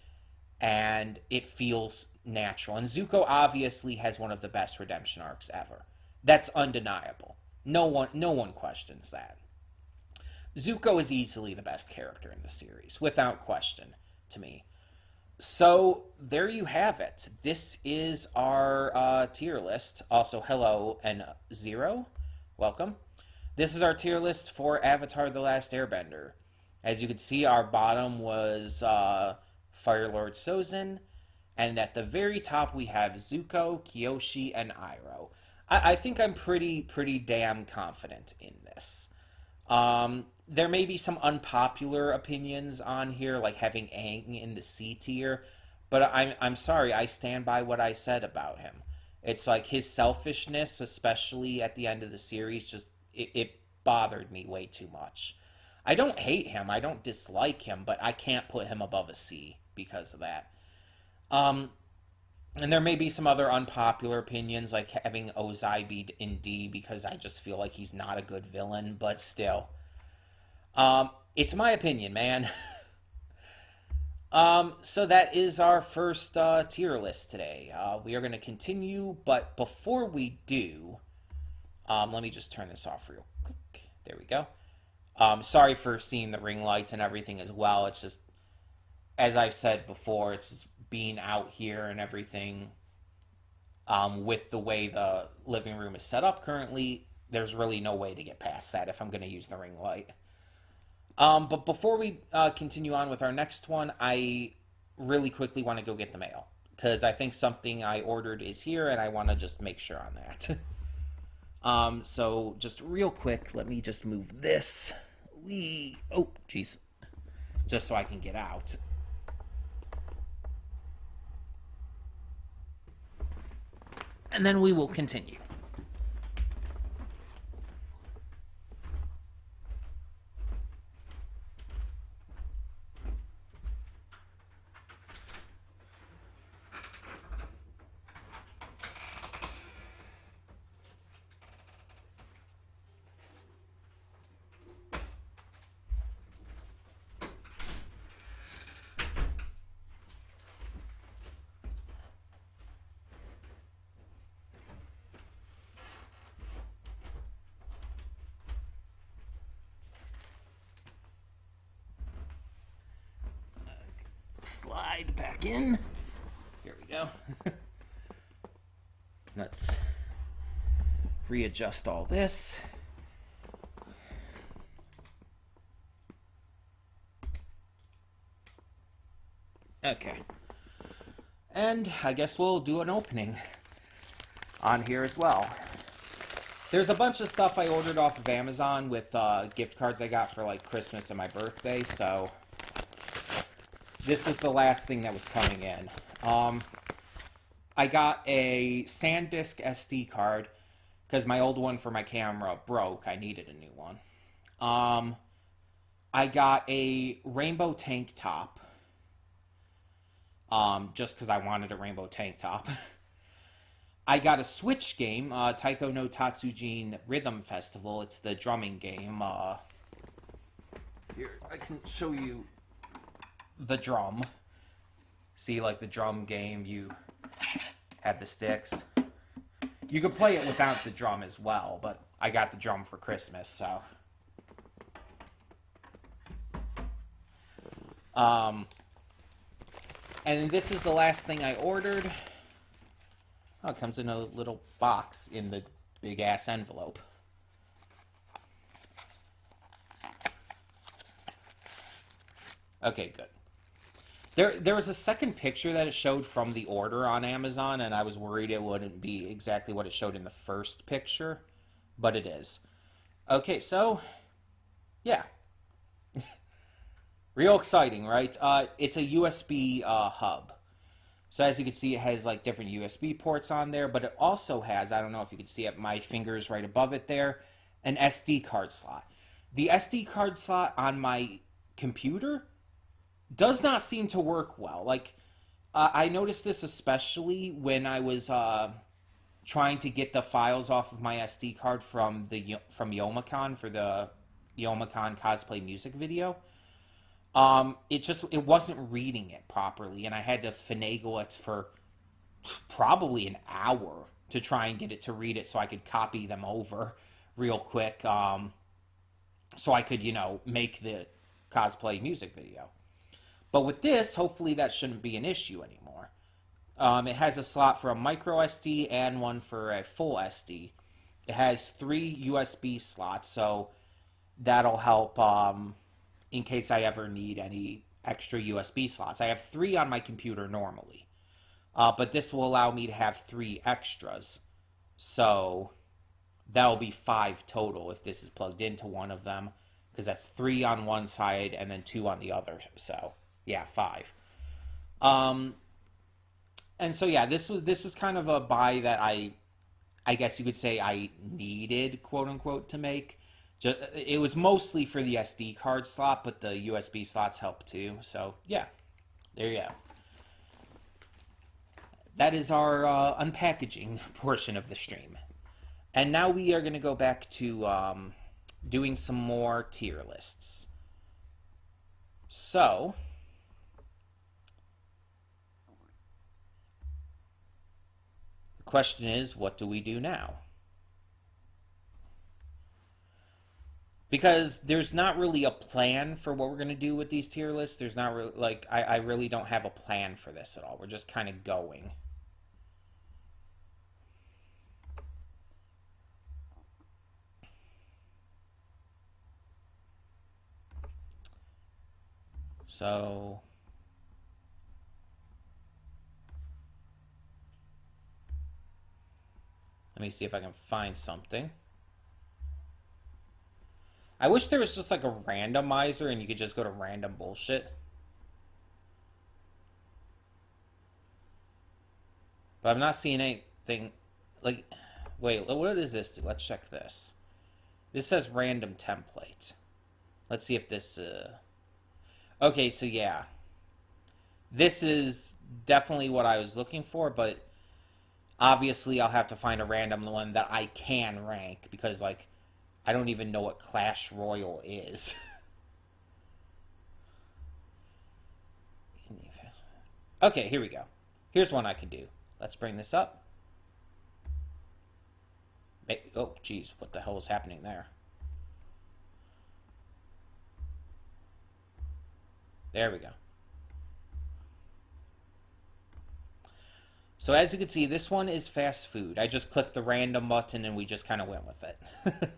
and it feels natural. And Zuko obviously has one of the best redemption arcs ever. That's undeniable. No one questions that. Zuko is easily the best character in the series, without question, to me. So there you have it. This is our tier list. Also, hello and Zero, welcome. This is our tier list for Avatar: The Last Airbender. As you can see, our bottom was Fire Lord Sozin, and at the very top we have Zuko, Kyoshi, and Iroh. I think I'm pretty damn confident in this. There may be some unpopular opinions on here, like having Aang in the C tier, but I'm sorry, I stand by what I said about him. It's like his selfishness, especially at the end of the series, just it bothered me way too much. I don't hate him, I don't dislike him, but I can't put him above a C because of that. Um, and there may be some other unpopular opinions, like having Ozai be in D because I just feel like he's not a good villain, but still. It's my opinion, man. So that is our first tier list today. We are going to continue, but before we do, let me just turn this off real quick. There we go. Sorry for seeing the ring lights and everything as well. It's just, as I've said before, it's just being out here and everything. With the way the living room is set up currently, there's really no way to get past that if I'm going to use the ring light. But before we continue on with our next one, I really quickly want to go get the mail. Because I think something I ordered is here, and I want to just make sure on that. So just real quick, let me just move this. Oh, jeez. Just so I can get out. And then we will continue. Slide back in. Here we go. Let's readjust all this. Okay. And I guess we'll do an opening on here as well. There's a bunch of stuff I ordered off of Amazon with gift cards I got for like Christmas and my birthday, so this is the last thing that was coming in. I got a SanDisk SD card because my old one for my camera broke. I needed a new one. I got a rainbow tank top just because I wanted a rainbow tank top. I got a Switch game, Taiko no Tatsujin Rhythm Festival. It's the drumming game. Here, I can show you the drum. See, like the drum game, you have the sticks. You could play it without the drum as well, but I got the drum for Christmas, so. And this is the last thing I ordered. Oh, it comes in a little box in the big-ass envelope. Okay, good. There was a second picture that it showed from the order on Amazon, and I was worried it wouldn't be exactly what it showed in the first picture, but it is. Okay, so, yeah. Real exciting, right? It's a USB hub. So as you can see, it has like different USB ports on there, but it also has, I don't know if you can see it, my finger's right above it there, an SD card slot. The SD card slot on my computer does not seem to work well. Like, I noticed this especially when I was trying to get the files off of my SD card from Youmacon for the Youmacon cosplay music video. it wasn't reading it properly, and I had to finagle it for probably an hour to try and get it to read it so I could copy them over real quick, so I could, make the cosplay music video. But with this, hopefully that shouldn't be an issue anymore. It has a slot for a micro SD and one for a full SD. It has 3 USB slots, so that'll help in case I ever need any extra USB slots. I have 3 on my computer normally, but this will allow me to have 3 extras. So that'll be 5 total if this is plugged into one of them, because that's 3 on one side and then 2 on the other. So yeah, 5. Um, and so yeah, this was kind of a buy that I guess you could say I needed, quote unquote, to make. Just, it was mostly for the SD card slot, but the USB slots help too. So yeah, there you go. That is our unpackaging portion of the stream. And now we are going to go back to doing some more tier lists. So, the question is, what do we do now? Because there's not really a plan for what we're going to do with these tier lists. There's not really, like, I really don't have a plan for this at all. We're just kind of going. So, let me see if I can find something. I wish there was just like a randomizer and you could just go to random bullshit. But I'm not seeing anything like. Wait, what is this? Let's check this. This says random template. Let's see if this. Okay, so yeah. This is definitely what I was looking for, but obviously I'll have to find a random one that I can rank because, like, I don't even know what Clash Royale is. Okay, here we go. Here's one I can do. Let's bring this up. Oh, geez, what the hell is happening there? There we go. So as you can see, this one is fast food. I just clicked the random button and we just kind of went with it.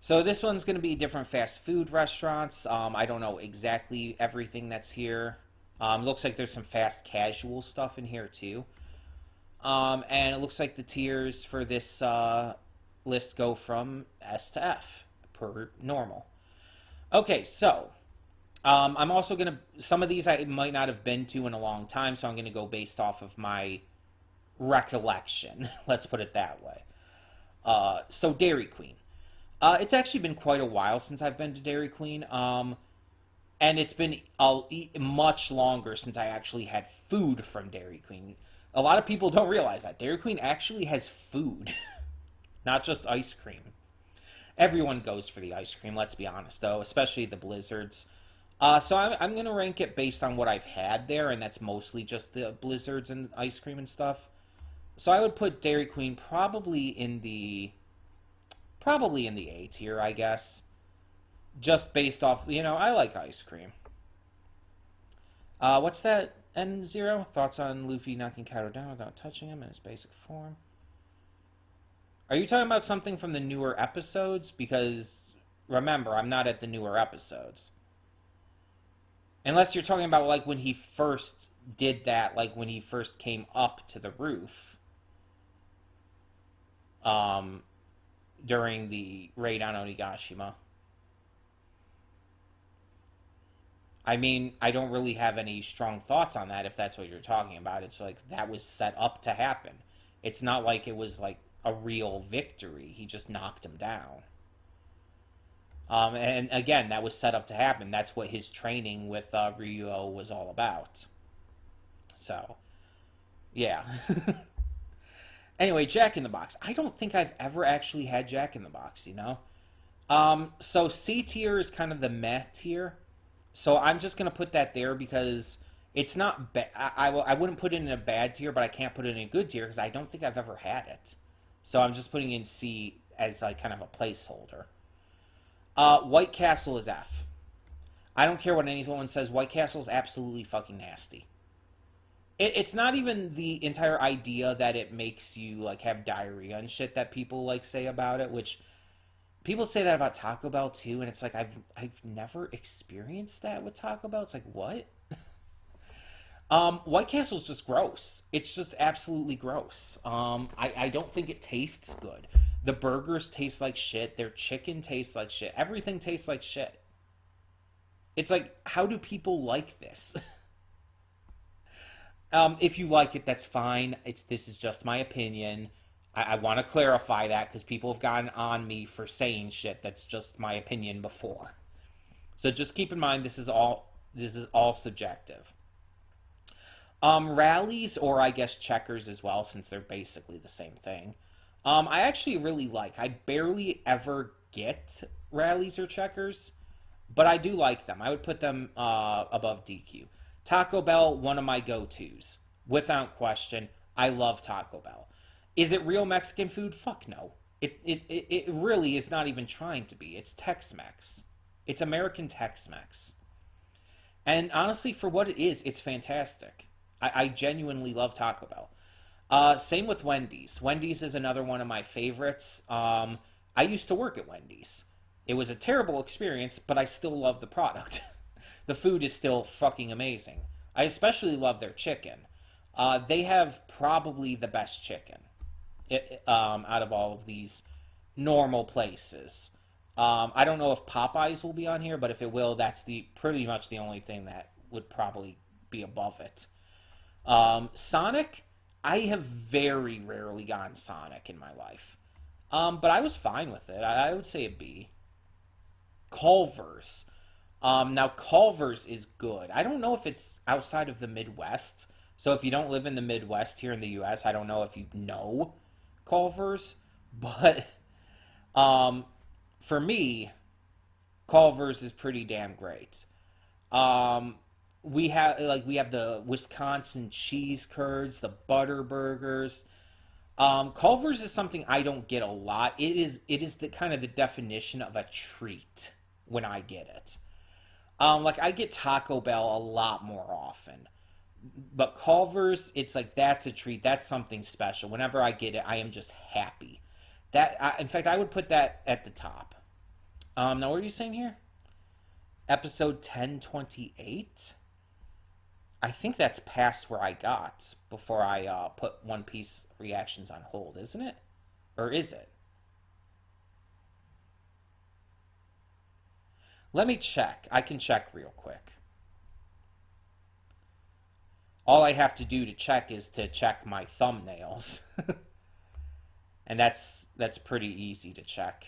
So this one's going to be different fast food restaurants. I don't know exactly everything that's here. Looks like there's some fast casual stuff in here too. And it looks like the tiers for this list go from S to F per normal. Okay, so I'm also going to, some of these I might not have been to in a long time, so I'm going to go based off of my recollection. Let's put it that way. So Dairy Queen. It's actually been quite a while since I've been to Dairy Queen. And it's been much longer since I actually had food from Dairy Queen. A lot of people don't realize that. Dairy Queen actually has food, not just ice cream. Everyone goes for the ice cream, let's be honest, though, especially the Blizzards. So I'm going to rank it based on what I've had there, and that's mostly just the Blizzards and ice cream and stuff. So I would put Dairy Queen probably in the A tier, I guess. Just based off, I like ice cream. What's that? N0? Thoughts on Luffy knocking Kaido down without touching him in his basic form? Are you talking about something from the newer episodes? Because, remember, I'm not at the newer episodes. Unless you're talking about, like, when he first did that, like, when he first came up to the roof. During the raid on Onigashima. I mean, I don't really have any strong thoughts on that if that's what you're talking about. It's like that was set up to happen. It's not like it was like a real victory. He just knocked him down. And again, that was set up to happen. That's what his training with Ryuo was all about. So, yeah. Anyway, Jack in the Box. I don't think I've ever actually had Jack in the Box, So C tier is kind of the meh tier. So I'm just gonna put that there because it's not bad. I wouldn't put it in a bad tier, but I can't put it in a good tier because I don't think I've ever had it. So I'm just putting in C as like kind of a placeholder. White Castle is F. I don't care what anyone says. White Castle is absolutely fucking nasty. It's not even the entire idea that it makes you like have diarrhea and shit that people like say about it, which people say that about Taco Bell too, and it's like I've never experienced that with Taco Bell. It's like what? White Castle's just gross. It's just absolutely gross. I don't think it tastes good. The burgers taste like shit. Their chicken tastes like shit. Everything tastes like shit. It's like, how do people like this? If you like it, that's fine. This is just my opinion. I want to clarify that because people have gotten on me for saying shit that's just my opinion before. So just keep in mind this is all subjective. Rallies, or I guess checkers as well, since they're basically the same thing. I actually really like. I barely ever get rallies or checkers, but I do like them. I would put them above DQ. Taco Bell, one of my go-tos, without question. I love Taco Bell. Is it real Mexican food? Fuck no. It really is not even trying to be. It's Tex-Mex. It's American Tex-Mex. And honestly, for what it is, it's fantastic. I genuinely love Taco Bell. Same with Wendy's. Wendy's is another one of my favorites. I used to work at Wendy's. It was a terrible experience, but I still love the product. The food is still fucking amazing. I especially love their chicken. They have probably the best chicken out of all of these normal places. I don't know if Popeyes will be on here, but if it will, that's the pretty much the only thing that would probably be above it. Sonic, I have very rarely gotten Sonic in my life. But I was fine with it. I would say a B. Culver's. Now, Culver's is good. I don't know if it's outside of the Midwest. So if you don't live in the Midwest here in the U.S., I don't know if you know Culver's. But for me, Culver's is pretty damn great. Um, we have the Wisconsin cheese curds, the butter burgers. Culver's is something I don't get a lot. It is the kind of the definition of a treat when I get it. Like I get Taco Bell a lot more often, but Culver's, it's like that's a treat. That's something special. Whenever I get it, I am just happy. In fact, I would put that at the top. Now what are you saying here? Episode 1028. I think that's past where I got before I put One Piece reactions on hold, isn't it? Or is it? Let me check. I can check real quick. All I have to do to check is to check my thumbnails. And that's pretty easy to check.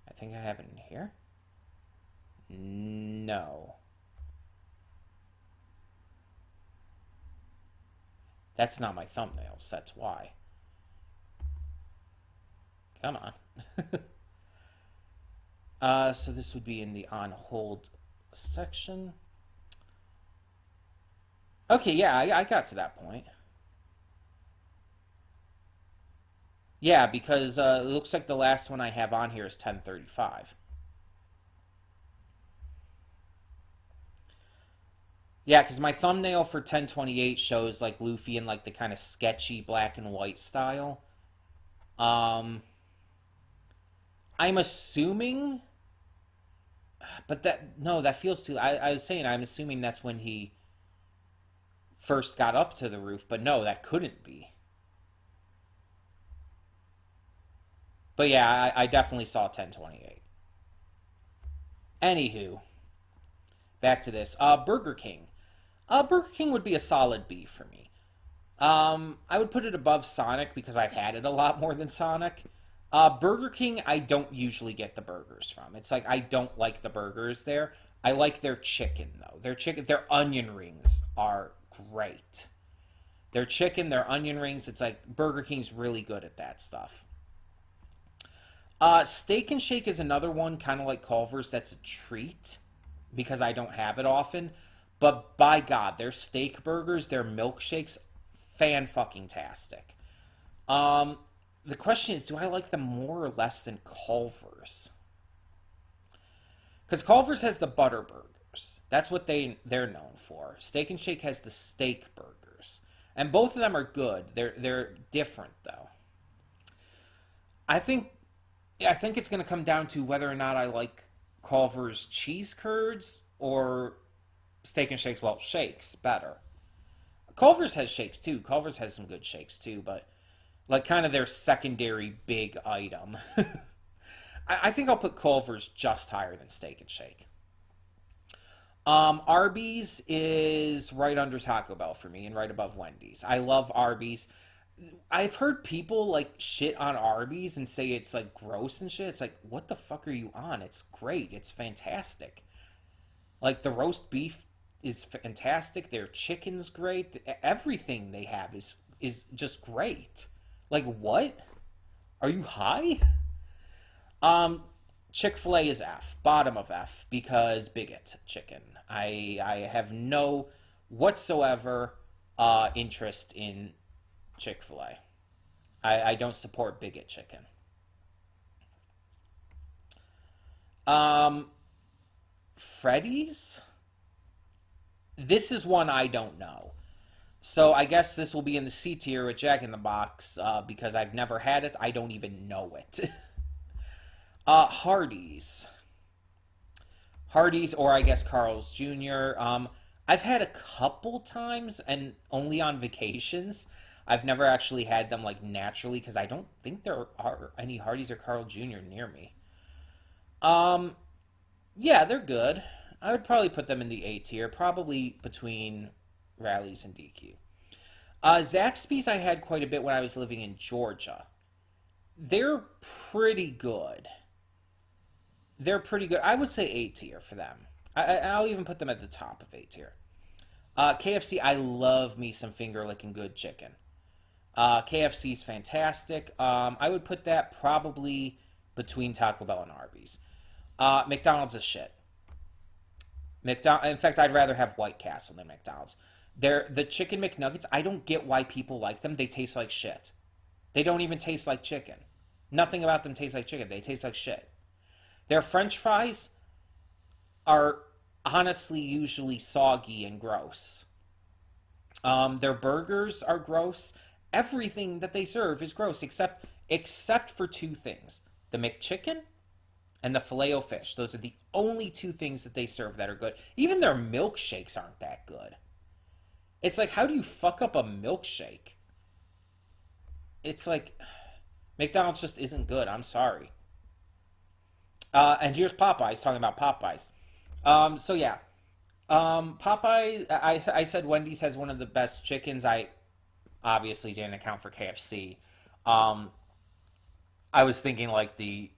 I think I have it in here. No. That's not my thumbnails. That's why. Come on. So this would be in the on hold section. Okay, yeah, I got to that point. Yeah, because it looks like the last one I have on here is 1035. Yeah, because my thumbnail for 1028 shows like Luffy in like the kind of sketchy black and white style. Um, I'm assuming, but that no, that feels too. I was saying I'm assuming that's when he first got up to the roof, but no, that couldn't be. But yeah, I definitely saw 1028. Anywho, back to this. Burger King. Burger King would be a solid B for me. I would put it above Sonic because I've had it a lot more than Sonic. Burger King, I don't usually get the burgers from. It's like I don't like the burgers there. I like their chicken though. Their onion rings are great. Their chicken, their onion rings. It's like Burger King's really good at that stuff. Steak and Shake is another one, kind of like Culver's, that's a treat because I don't have it often. But by God, their steak burgers, their milkshakes, fan fucking tastic. Um, the question is, do I like them more or less than Culver's? Because Culver's has the butter burgers. That's what they're known for. Steak and Shake has the steak burgers, and both of them are good. They're different though. I think I think it's going to come down to whether or not I like Culver's cheese curds or Steak and Shakes. Well, shakes better. Culver's has shakes too. Culver's has some good shakes too, but like kind of their secondary big item. I think I'll put Culver's just higher than Steak and Shake. Arby's is right under Taco Bell for me and right above Wendy's. I love Arby's. I've heard people like shit on Arby's and say it's like gross and shit. It's like, what the fuck are you on? It's great. It's fantastic. Like the roast beef is fantastic. Their chicken's great. Everything they have is just great. Like what? Are you high? Um, Chick-fil-A is F, bottom of F, because bigot chicken. I have no whatsoever interest in Chick-fil-A. I don't support bigot chicken. Um, Freddy's? This is one I don't know. So I guess this will be in the C tier at Jack in the Box because I've never had it. I don't even know it. Hardee's. Hardee's, or I guess Carl's Jr. I've had a couple times and only on vacations. I've never actually had them like naturally because I don't think there are any Hardee's or Carl Jr. near me. Um, yeah, they're good. I would probably put them in the A tier, probably between Rallies and DQ. Zaxby's I had quite a bit when I was living in Georgia. They're pretty good. They're pretty good. I would say A tier for them. I'll even put them at the top of A tier. KFC, I love me some finger licking good chicken. KFC's fantastic. I would put that probably between Taco Bell and Arby's. McDonald's is shit. In fact, I'd rather have White Castle than McDonald's. The chicken McNuggets, I don't get why people like them. They taste like shit. They don't even taste like chicken. Nothing about them tastes like chicken. They taste like shit. Their French fries are honestly usually soggy and gross. Their burgers are gross. Everything that they serve is gross except for two things: the McChicken and the Filet-O-Fish. Those are the only two things that they serve that are good. Even their milkshakes aren't that good. It's like, how do you fuck up a milkshake? It's like McDonald's just isn't good. I'm sorry. And here's Popeyes talking about Popeyes. So yeah, Popeye. I said Wendy's has one of the best chickens. I obviously didn't account for KFC. Um, I was thinking like the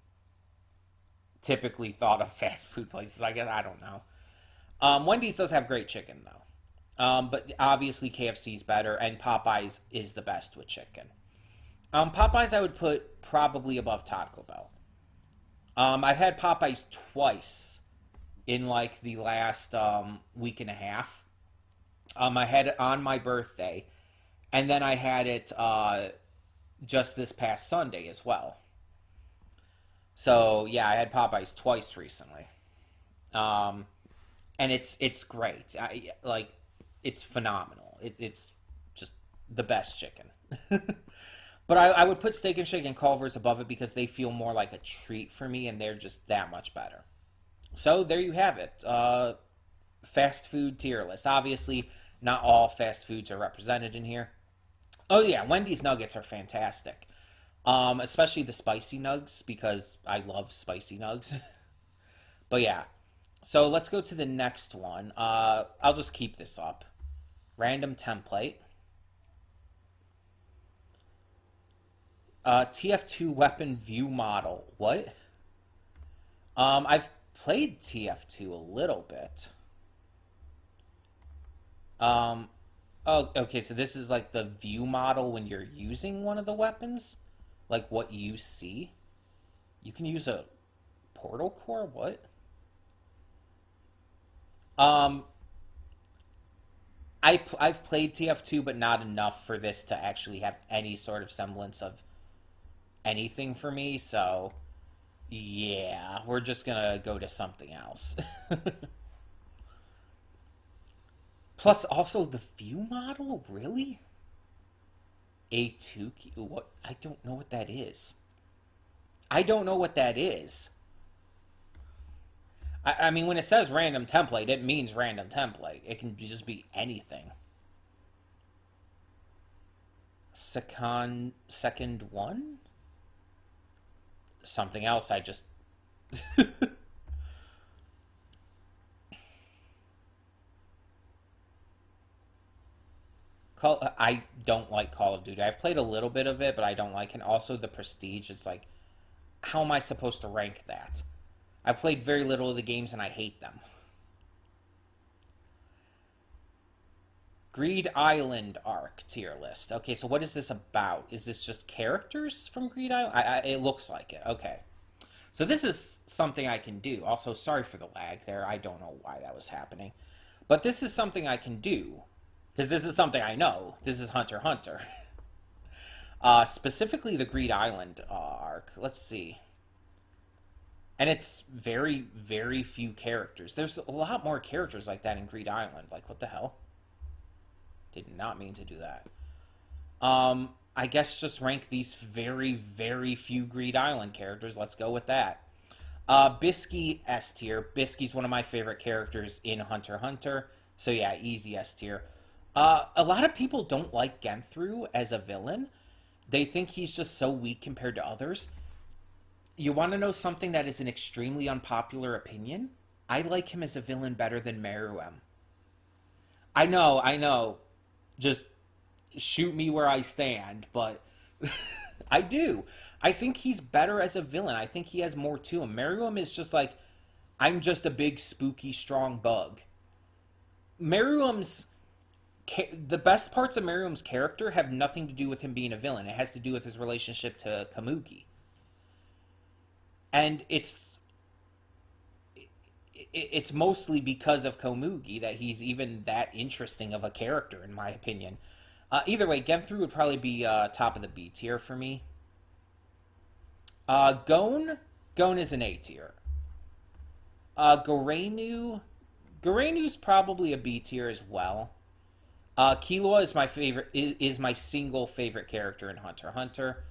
typically thought of fast food places. I guess I don't know. Wendy's does have great chicken though, but obviously KFC's better, and Popeyes is the best with chicken. Popeyes I would put probably above Taco Bell. I've had Popeyes twice in like the last week and a half. I had it on my birthday, and then I had it just this past Sunday as well. So yeah, I had Popeyes twice recently, um, and it's great. It's phenomenal. It's just the best chicken. But I would put Steak and Shake and Culver's above it because they feel more like a treat for me, and they're just that much better. So there you have it. Fast food tier list. Obviously, not all fast foods are represented in here. Oh yeah, Wendy's nuggets are fantastic. Especially the spicy nugs because I love spicy nugs. But yeah, so let's go to the next one. I'll just keep this up. Random template. TF2 weapon view model. What? I've played TF2 a little bit. Um, oh, okay, so this is like the view model when you're using one of the weapons? Like what you see? You can use a portal core? What? Um, I've played TF2, but not enough for this to actually have any sort of semblance of anything for me. So yeah, we're just gonna go to something else. Plus, also the view model, really? A2 key? What? I don't know what that is. I don't know what that is. I mean, when it says random template, it means random template. It can just be anything. Second one? Something else I just. I don't like Call of Duty. I've played a little bit of it, but I don't like it. And also, the Prestige. It's like, how am I supposed to rank that? I've played very little of the games and I hate them. Greed Island arc tier list. Okay, so what is this about? Is this just characters from Greed Island? It looks like it. Okay. So this is something I can do. Also, sorry for the lag there. I don't know why that was happening. But this is something I can do. Because this is something I know. This is Hunter x Hunter. Specifically the Greed Island arc. Let's see. And it's very, very few characters. There's a lot more characters like that in Greed Island. Like, what the hell? Did not mean to do that. I guess just rank these very, very few Greed Island characters. Let's go with that. Bisky S tier. Bisky's one of my favorite characters in Hunter x Hunter. So yeah, easy S tier. A lot of people don't like Genthru as a villain. They think he's just so weak compared to others. You want to know something that is an extremely unpopular opinion? I like him as a villain better than Meruem. I know. Just shoot me where I stand, but I do. I think he's better as a villain. I think he has more to him. Meruem is just like, I'm just a big, spooky, strong bug. Meruem's the best parts of Meruem's character have nothing to do with him being a villain. It has to do with his relationship to Kamugi, and it's mostly because of Komugi that he's even that interesting of a character, in my opinion. Either way, Genthru would probably be top of the B tier for me. Gon is an A tier. Gorenu, Gorenu's probably a B tier as well. Killua is my favorite. Is my single favorite character in Hunter x Hunter.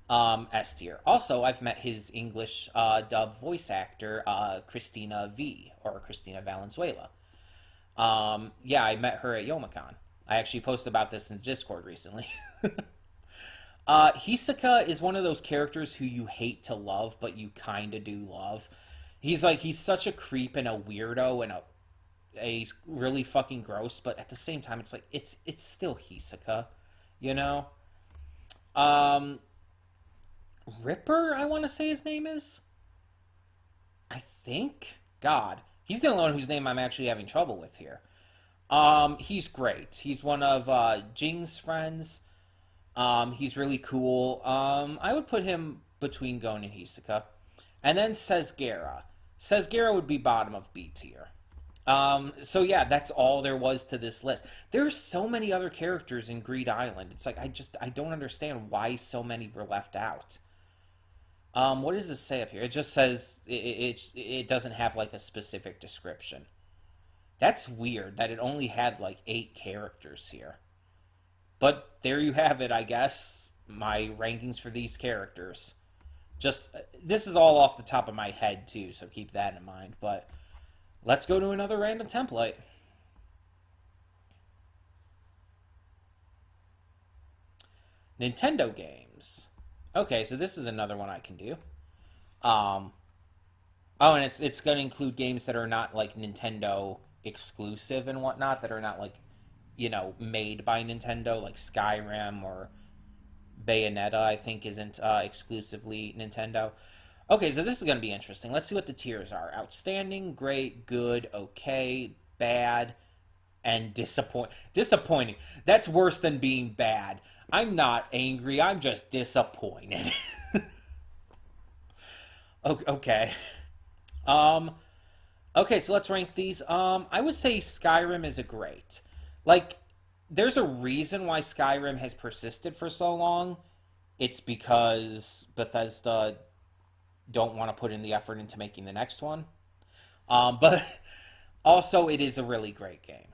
S tier. Also, I've met his English dub voice actor, Christina V, or Christina Valenzuela. Yeah, I met her at Youmacon. I actually posted about this in Discord recently. Hisoka is one of those characters who you hate to love, but you kind of do love. He's such a creep and a weirdo and he's really fucking gross, but at the same time, it's like it's still Hisoka, you know. Um, Ripper, I want to say his name is. I think. God, he's the only one whose name I'm actually having trouble with here. He's great. He's one of Jing's friends. He's really cool. I would put him between Gon and Hisoka. And then Sesgera. Sesgera would be bottom of B tier. So yeah, that's all there was to this list. There's so many other characters in Greed Island. It's like I don't understand why so many were left out. What does this say up here? It just says it doesn't have like a specific description. That's weird that it only had like 8 characters here. But there you have it, I guess. My rankings for these characters. Just this is all off the top of my head too, so keep that in mind. But let's go to another random template. Nintendo games. Okay, so this is another one I can do. Um, oh, and it's going to include games that are not like Nintendo exclusive and whatnot, that are not like made by Nintendo, like Skyrim or Bayonetta. I think isn't exclusively Nintendo. Okay, so this is going to be interesting. Let's see what the tiers are: outstanding, great, good, okay, bad, and disappointing. That's worse than being bad. I'm not angry. I'm just disappointed. Okay. Um, okay, so let's rank these. I would say Skyrim is a great. Like, there's a reason why Skyrim has persisted for so long. It's because Bethesda don't want to put in the effort into making the next one. But also, it is a really great game.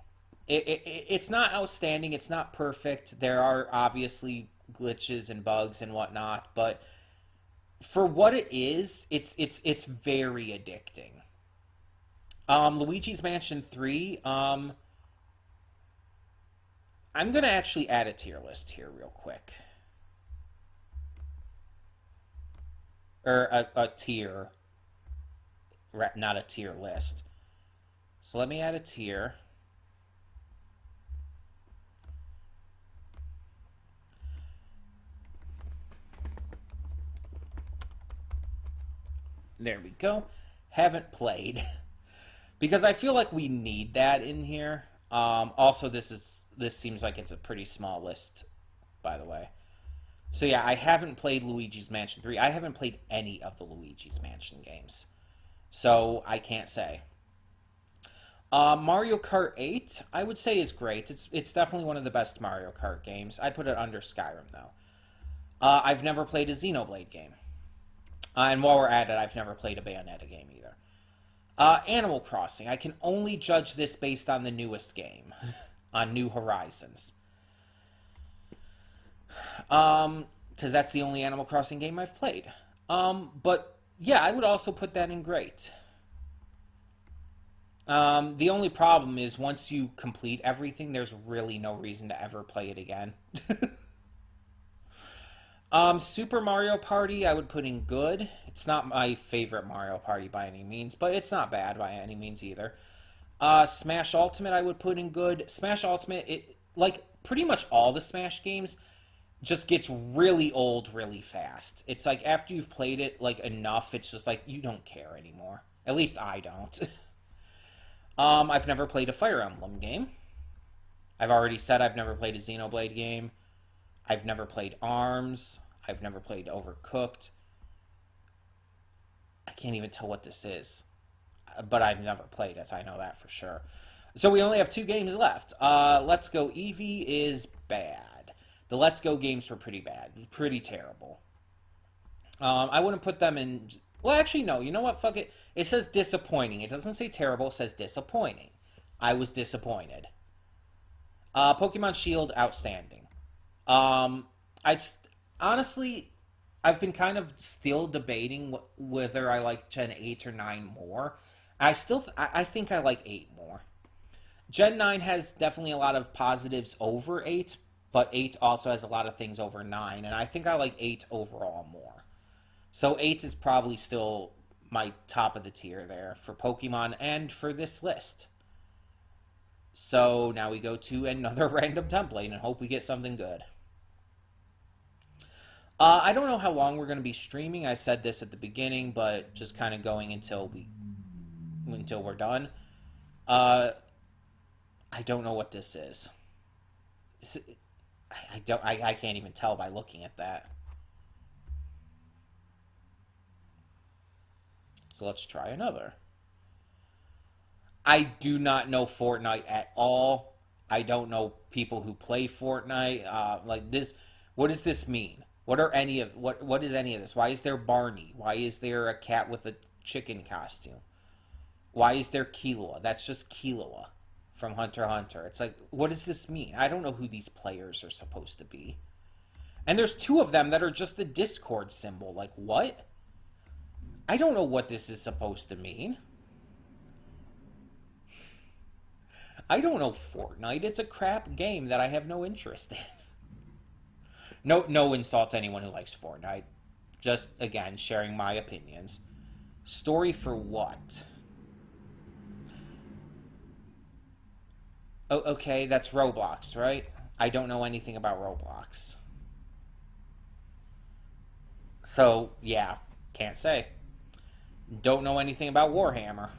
It's not outstanding. It's not perfect. There are obviously glitches and bugs and whatnot, but for what it is, it's very addicting. Luigi's Mansion 3. I'm gonna actually add a tier list here real quick, or a tier, not a tier list. So let me add a tier. There we go. Haven't played because I feel like we need that in here. Also, this seems like it's a pretty small list, by the way. So yeah, I haven't played Luigi's Mansion 3. I haven't played any of the Luigi's Mansion games. So I can't say. Mario Kart 8, I would say is great. It's definitely one of the best Mario Kart games. I'd put it under Skyrim though. I've never played a Xenoblade game. And while we're at it, I've never played a Bayonetta game either. Animal Crossing. I can only judge this based on the newest game, on New Horizons. Because that's the only Animal Crossing game I've played. But yeah, I would also put that in great. The only problem is once you complete everything, there's really no reason to ever play it again. Super Mario Party, I would put in good. It's not my favorite Mario Party by any means, but it's not bad by any means either. Smash Ultimate, I would put in good. Smash Ultimate, it like pretty much all the Smash games just gets really old really fast. It's like after you've played it like enough, it's just like you don't care anymore. At least I don't. I've never played a Fire Emblem game. I've already said I've never played a Xenoblade game. I've never played ARMS. I've never played Overcooked. I can't even tell what this is, but I've never played it. I know that for sure. So we only have two games left. Let's Go Eevee is bad. The Let's Go games were pretty bad, pretty terrible. I wouldn't put them in. Well, actually, no. You know what? Fuck it. It says disappointing. It doesn't say terrible. It says disappointing. I was disappointed. Pokemon Shield, outstanding. Um, I honestly, I've been kind of still debating whether I like Gen 8 or 9 more. I think I like 8 more. Gen 9 has definitely a lot of positives over 8, but 8 also has a lot of things over 9, and I think I like 8 overall more. So 8 is probably still my top of the tier there for Pokemon and for this list. So now we go to another random template and hope we get something good. I don't know how long we're going to be streaming. I said this at the beginning, but just kind of going until we're done. Uh, I don't know what this is. I don't. I can't even tell by looking at that. So let's try another. I do not know Fortnite at all. I don't know people who play Fortnite. Like this, what does this mean? What are any of what is any of this? Why is there Barney? Why is there a cat with a chicken costume? Why is there Killua? That's just Killua from Hunter x Hunter. It's like, what does this mean? I don't know who these players are supposed to be. And there's two of them that are just the Discord symbol. Like, what? I don't know what this is supposed to mean. I don't know Fortnite. It's a crap game that I have no interest in. No insult to anyone who likes Fortnite. Just, again, sharing my opinions. Story for what? Oh, okay, that's Roblox, right? I don't know anything about Roblox. So, yeah, can't say. Don't know anything about Warhammer.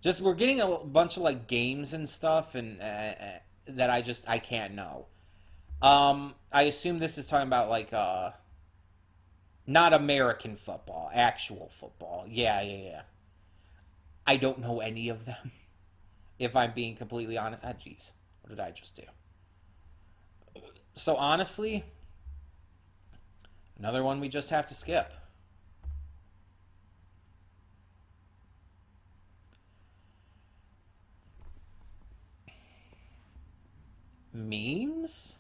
Just we're getting a bunch of like games and stuff, and that I can't know. I assume this is talking about like not American football, actual football. Yeah, yeah, yeah. I don't know any of them. If I'm being completely honest. Ah, jeez. What did I just do? So honestly, another one we just have to skip. Memes?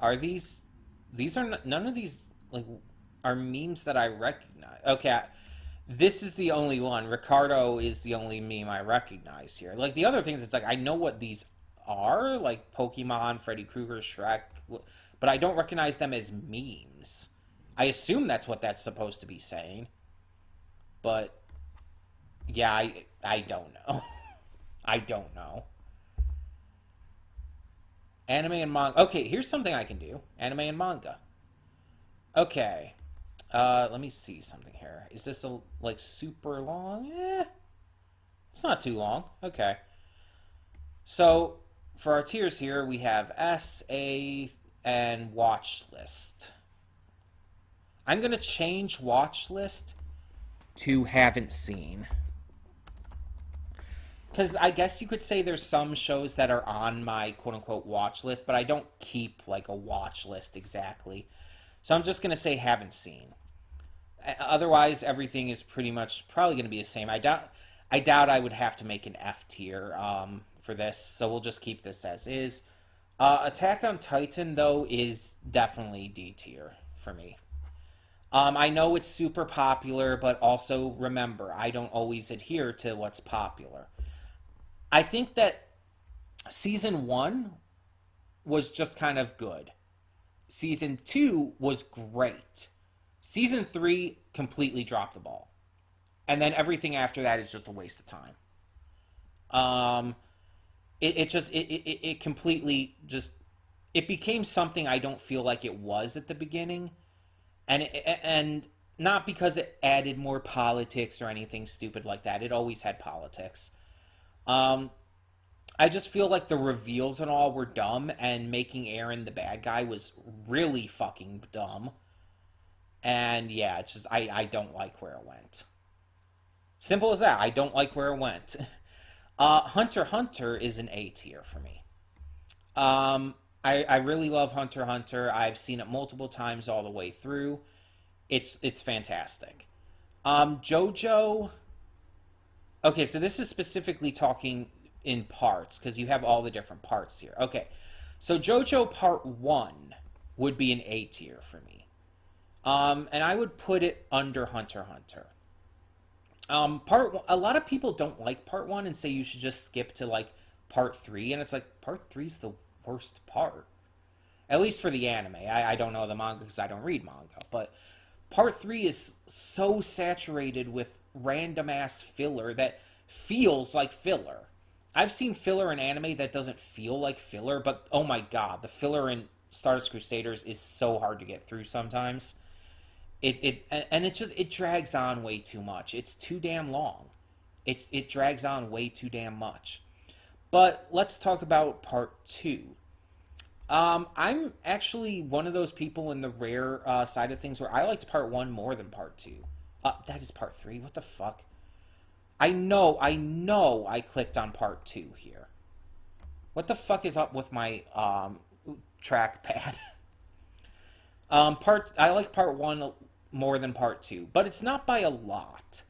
Are these are none of these like are memes that I recognize. Okay, this is the only one. Ricardo is the only meme I recognize here. Like the other things, it's like I know what these are, like Pokemon, Freddy Krueger, Shrek, but I don't recognize them as memes. I assume that's what that's supposed to be saying, but yeah, I don't know. I don't know. Anime and manga. Okay, here's something I can do. Anime and manga. Okay. Let me see something here. Is this a like super long? It's not too long. Okay. So for our tiers here, we have S, A, and watch list. I'm gonna change watch list to haven't seen. Because I guess you could say there's some shows that are on my quote unquote watch list, but I don't keep like a watch list exactly. So I'm just gonna say haven't seen. Otherwise, everything is pretty much probably gonna be the same. I doubt I would have to make an F tier for this, so we'll just keep this as is. Attack on Titan though is definitely D tier for me. I know it's super popular, but also remember, I don't always adhere to what's popular. I think that season one was just kind of good. Season two was great. Season three completely dropped the ball, and then everything after that is just a waste of time. Um, it completely just it became something I don't feel like it was at the beginning, and not because it added more politics or anything stupid like that. It always had politics. Um, I just feel like the reveals and all were dumb, and making Aaron the bad guy was really fucking dumb. And yeah, it's just I don't like where it went. Simple as that. I don't like where it went. Hunter x Hunter is an A tier for me. I really love Hunter x Hunter. I've seen it multiple times all the way through. It's fantastic. JoJo. Okay, so this is specifically talking in parts because you have all the different parts here. Okay, so JoJo Part One would be an A tier for me. And I would put it under Hunter x Hunter. A lot of people don't like part one and say you should just skip to like part three, and it's like part three's the worst part, at least for the anime. I don't know the manga because I don't read manga, but part three is so saturated with random ass filler that feels like filler. I've seen filler in anime that doesn't feel like filler, but oh my god, the filler in Stardust Crusaders is so hard to get through sometimes. It just it drags on way too much. It's too damn long. It drags on way too damn much. But let's talk about part two. I'm actually one of those people in the rare side of things where I liked part one more than part two. That is part three. What the fuck? I clicked on part two here. What the fuck is up with my trackpad? I like part one more than part two, but it's not by a lot.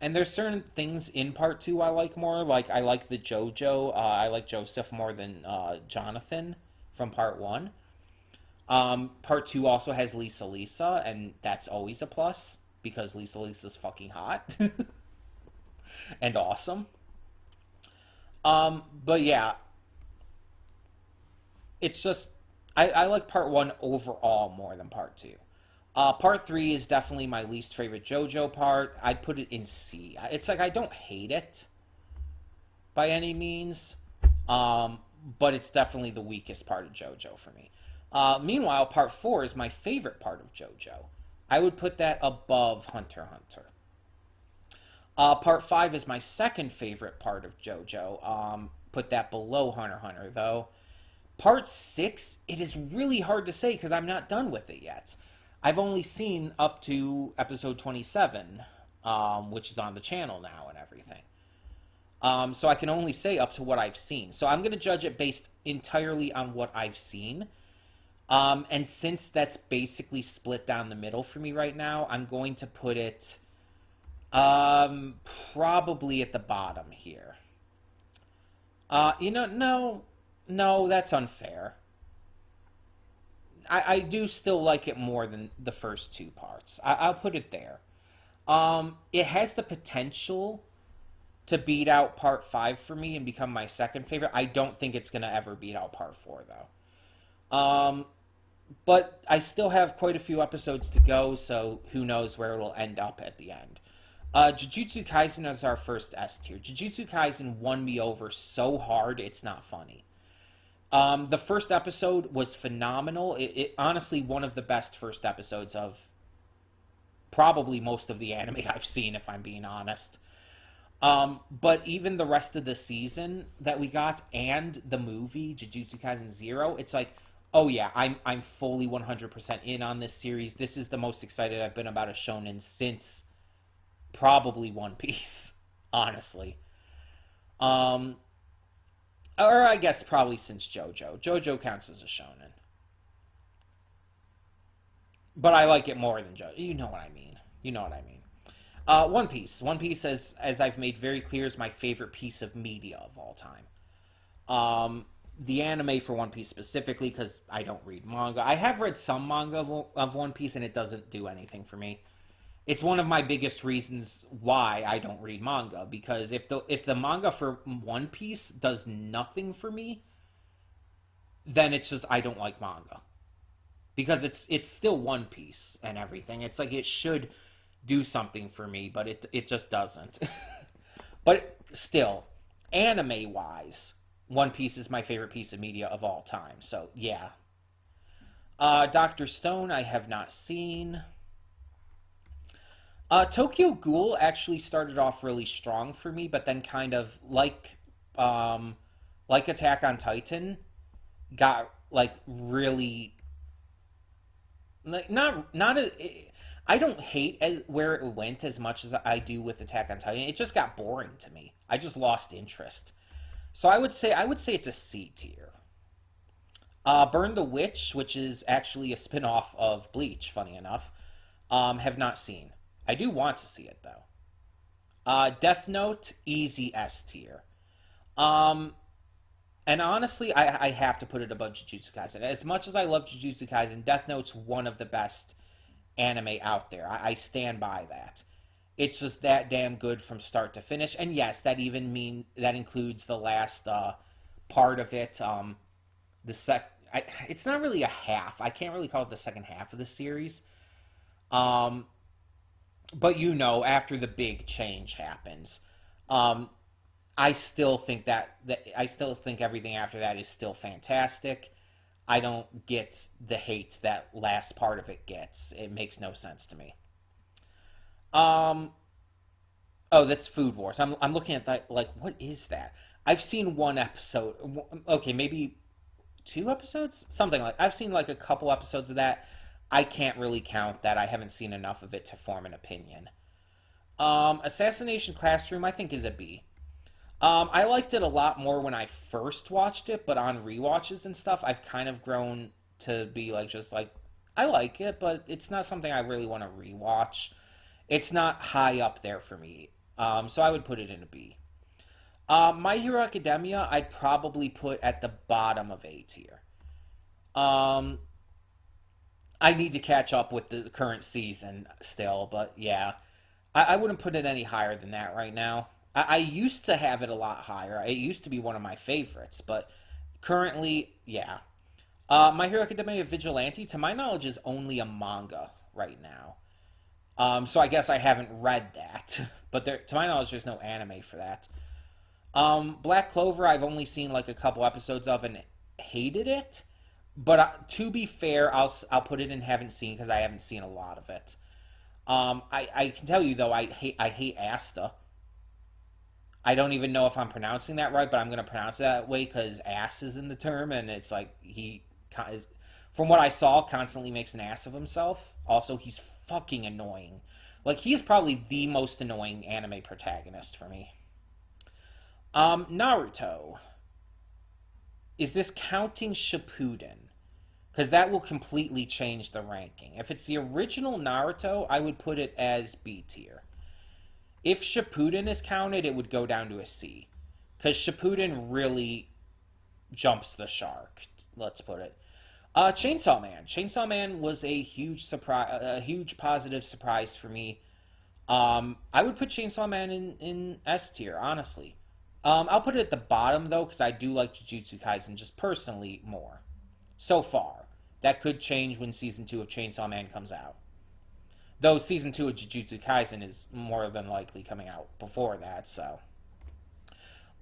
And there's certain things in part two I like more. Like I like the JoJo. I like Joseph more than Jonathan from part one. Part two also has Lisa, and that's always a plus because Lisa's fucking hot and awesome. But yeah, it's just I like part one overall more than part two. Part three is definitely my least favorite JoJo part. I'd put it in C. It's like I don't hate it by any means, um, but it's definitely the weakest part of JoJo for me. Meanwhile, part four is my favorite part of JoJo. I would put that above Hunter x Hunter. Part five is my second favorite part of JoJo. put that below Hunter x Hunter, though. Part 6, it is really hard to say because I'm not done with it yet. I've only seen up to episode 27, which is on the channel now and everything. So I can only say up to what I've seen. So I'm going to judge it based entirely on what I've seen. And since that's basically split down the middle for me right now, I'm going to put it probably at the bottom here. No, that's unfair. I do still like it more than the first two parts. I'll put it there. It has the potential to beat out part 5 for me and become my second favorite. I don't think it's going to ever beat out part 4, though. But I still have quite a few episodes to go, so who knows where it'll end up at the end. Jujutsu Kaisen is our first S tier. Jujutsu Kaisen won me over so hard, it's not funny. The first episode was phenomenal. It honestly one of the best first episodes of probably most of the anime I've seen, if I'm being honest. But even the rest of the season that we got and the movie Jujutsu Kaisen Zero, it's like, oh yeah, I'm fully 100% in on this series. This is the most excited I've been about a shonen since probably One Piece, honestly. Um, or I guess probably since JoJo. JoJo counts as a shonen, but I like it more than JoJo. You know what I mean. You know what I mean. One Piece. One Piece, as I've made very clear, is my favorite piece of media of all time. The anime for One Piece specifically, because I don't read manga. I have read some manga of One Piece, and it doesn't do anything for me. It's one of my biggest reasons why I don't read manga, because if the manga for One Piece does nothing for me, then it's just I don't like manga, because it's still One Piece and everything. It's like it should do something for me, but it just doesn't. But still, anime wise, One Piece is my favorite piece of media of all time. So yeah. Doctor Stone I have not seen. Tokyo Ghoul actually started off really strong for me, but then kind of like Attack on Titan got like really like not a, I don't hate where it went as much as I do with Attack on Titan. It just got boring to me. I just lost interest. So I would say it's a C tier. Burn the Witch, which is actually a spin-off of Bleach, funny enough, have not seen. I do want to see it though. Death Note, easy S tier. Um, and honestly, I have to put it above Jujutsu Kaisen. As much as I love Jujutsu Kaisen, Death Note's one of the best anime out there. I stand by that. It's just that damn good from start to finish. And yes, that includes the last part of it. The sec, it's not really a half. I can't really call it the second half of the series. Um, but after the big change happens, um, I still think that everything after that is still fantastic. I don't get the hate that last part of it gets. It makes no sense to me. Um, oh, that's Food Wars. I'm looking at that like what is that? I've seen one episode. Okay, maybe two episodes, something like. I've seen like a couple episodes of that. I can't really count that. I haven't seen enough of it to form an opinion. Assassination Classroom, I think, is a B. I liked it a lot more when I first watched it, but on rewatches and stuff, I've kind of grown to be like, just like, I like it, but it's not something I really want to rewatch. It's not high up there for me. So I would put it in a B. My Hero Academia, I'd probably put at the bottom of A tier. Um, I need to catch up with the current season still, but yeah. I wouldn't put it any higher than that right now. I used to have it a lot higher. It used to be one of my favorites, but currently, yeah. My Hero Academia Vigilante, to my knowledge, is only a manga right now. So I guess I haven't read that, but to my knowledge, there's no anime for that. Black Clover, I've only seen like a couple episodes of and hated it. But to be fair, I'll put it in haven't seen because I haven't seen a lot of it. I can tell you though, I hate Asta. I don't even know if I'm pronouncing that right, but I'm going to pronounce it that way because ass is in the term, and it's like from what I saw, constantly makes an ass of himself. Also, he's fucking annoying. Like, he's probably the most annoying anime protagonist for me. Naruto. Is this counting Shippuden? Because that will completely change the ranking. If it's the original Naruto, I would put it as B tier. If Shippuden is counted, it would go down to a C. Because Shippuden really jumps the shark, let's put it. Chainsaw Man. Chainsaw Man was a huge surprise, a huge positive surprise for me. I would put Chainsaw Man in S tier, honestly. I'll put it at the bottom though, because I do like Jujutsu Kaisen just personally more. So far, that could change when season 2 of Chainsaw Man comes out. Though season 2 of Jujutsu Kaisen is more than likely coming out before that, so.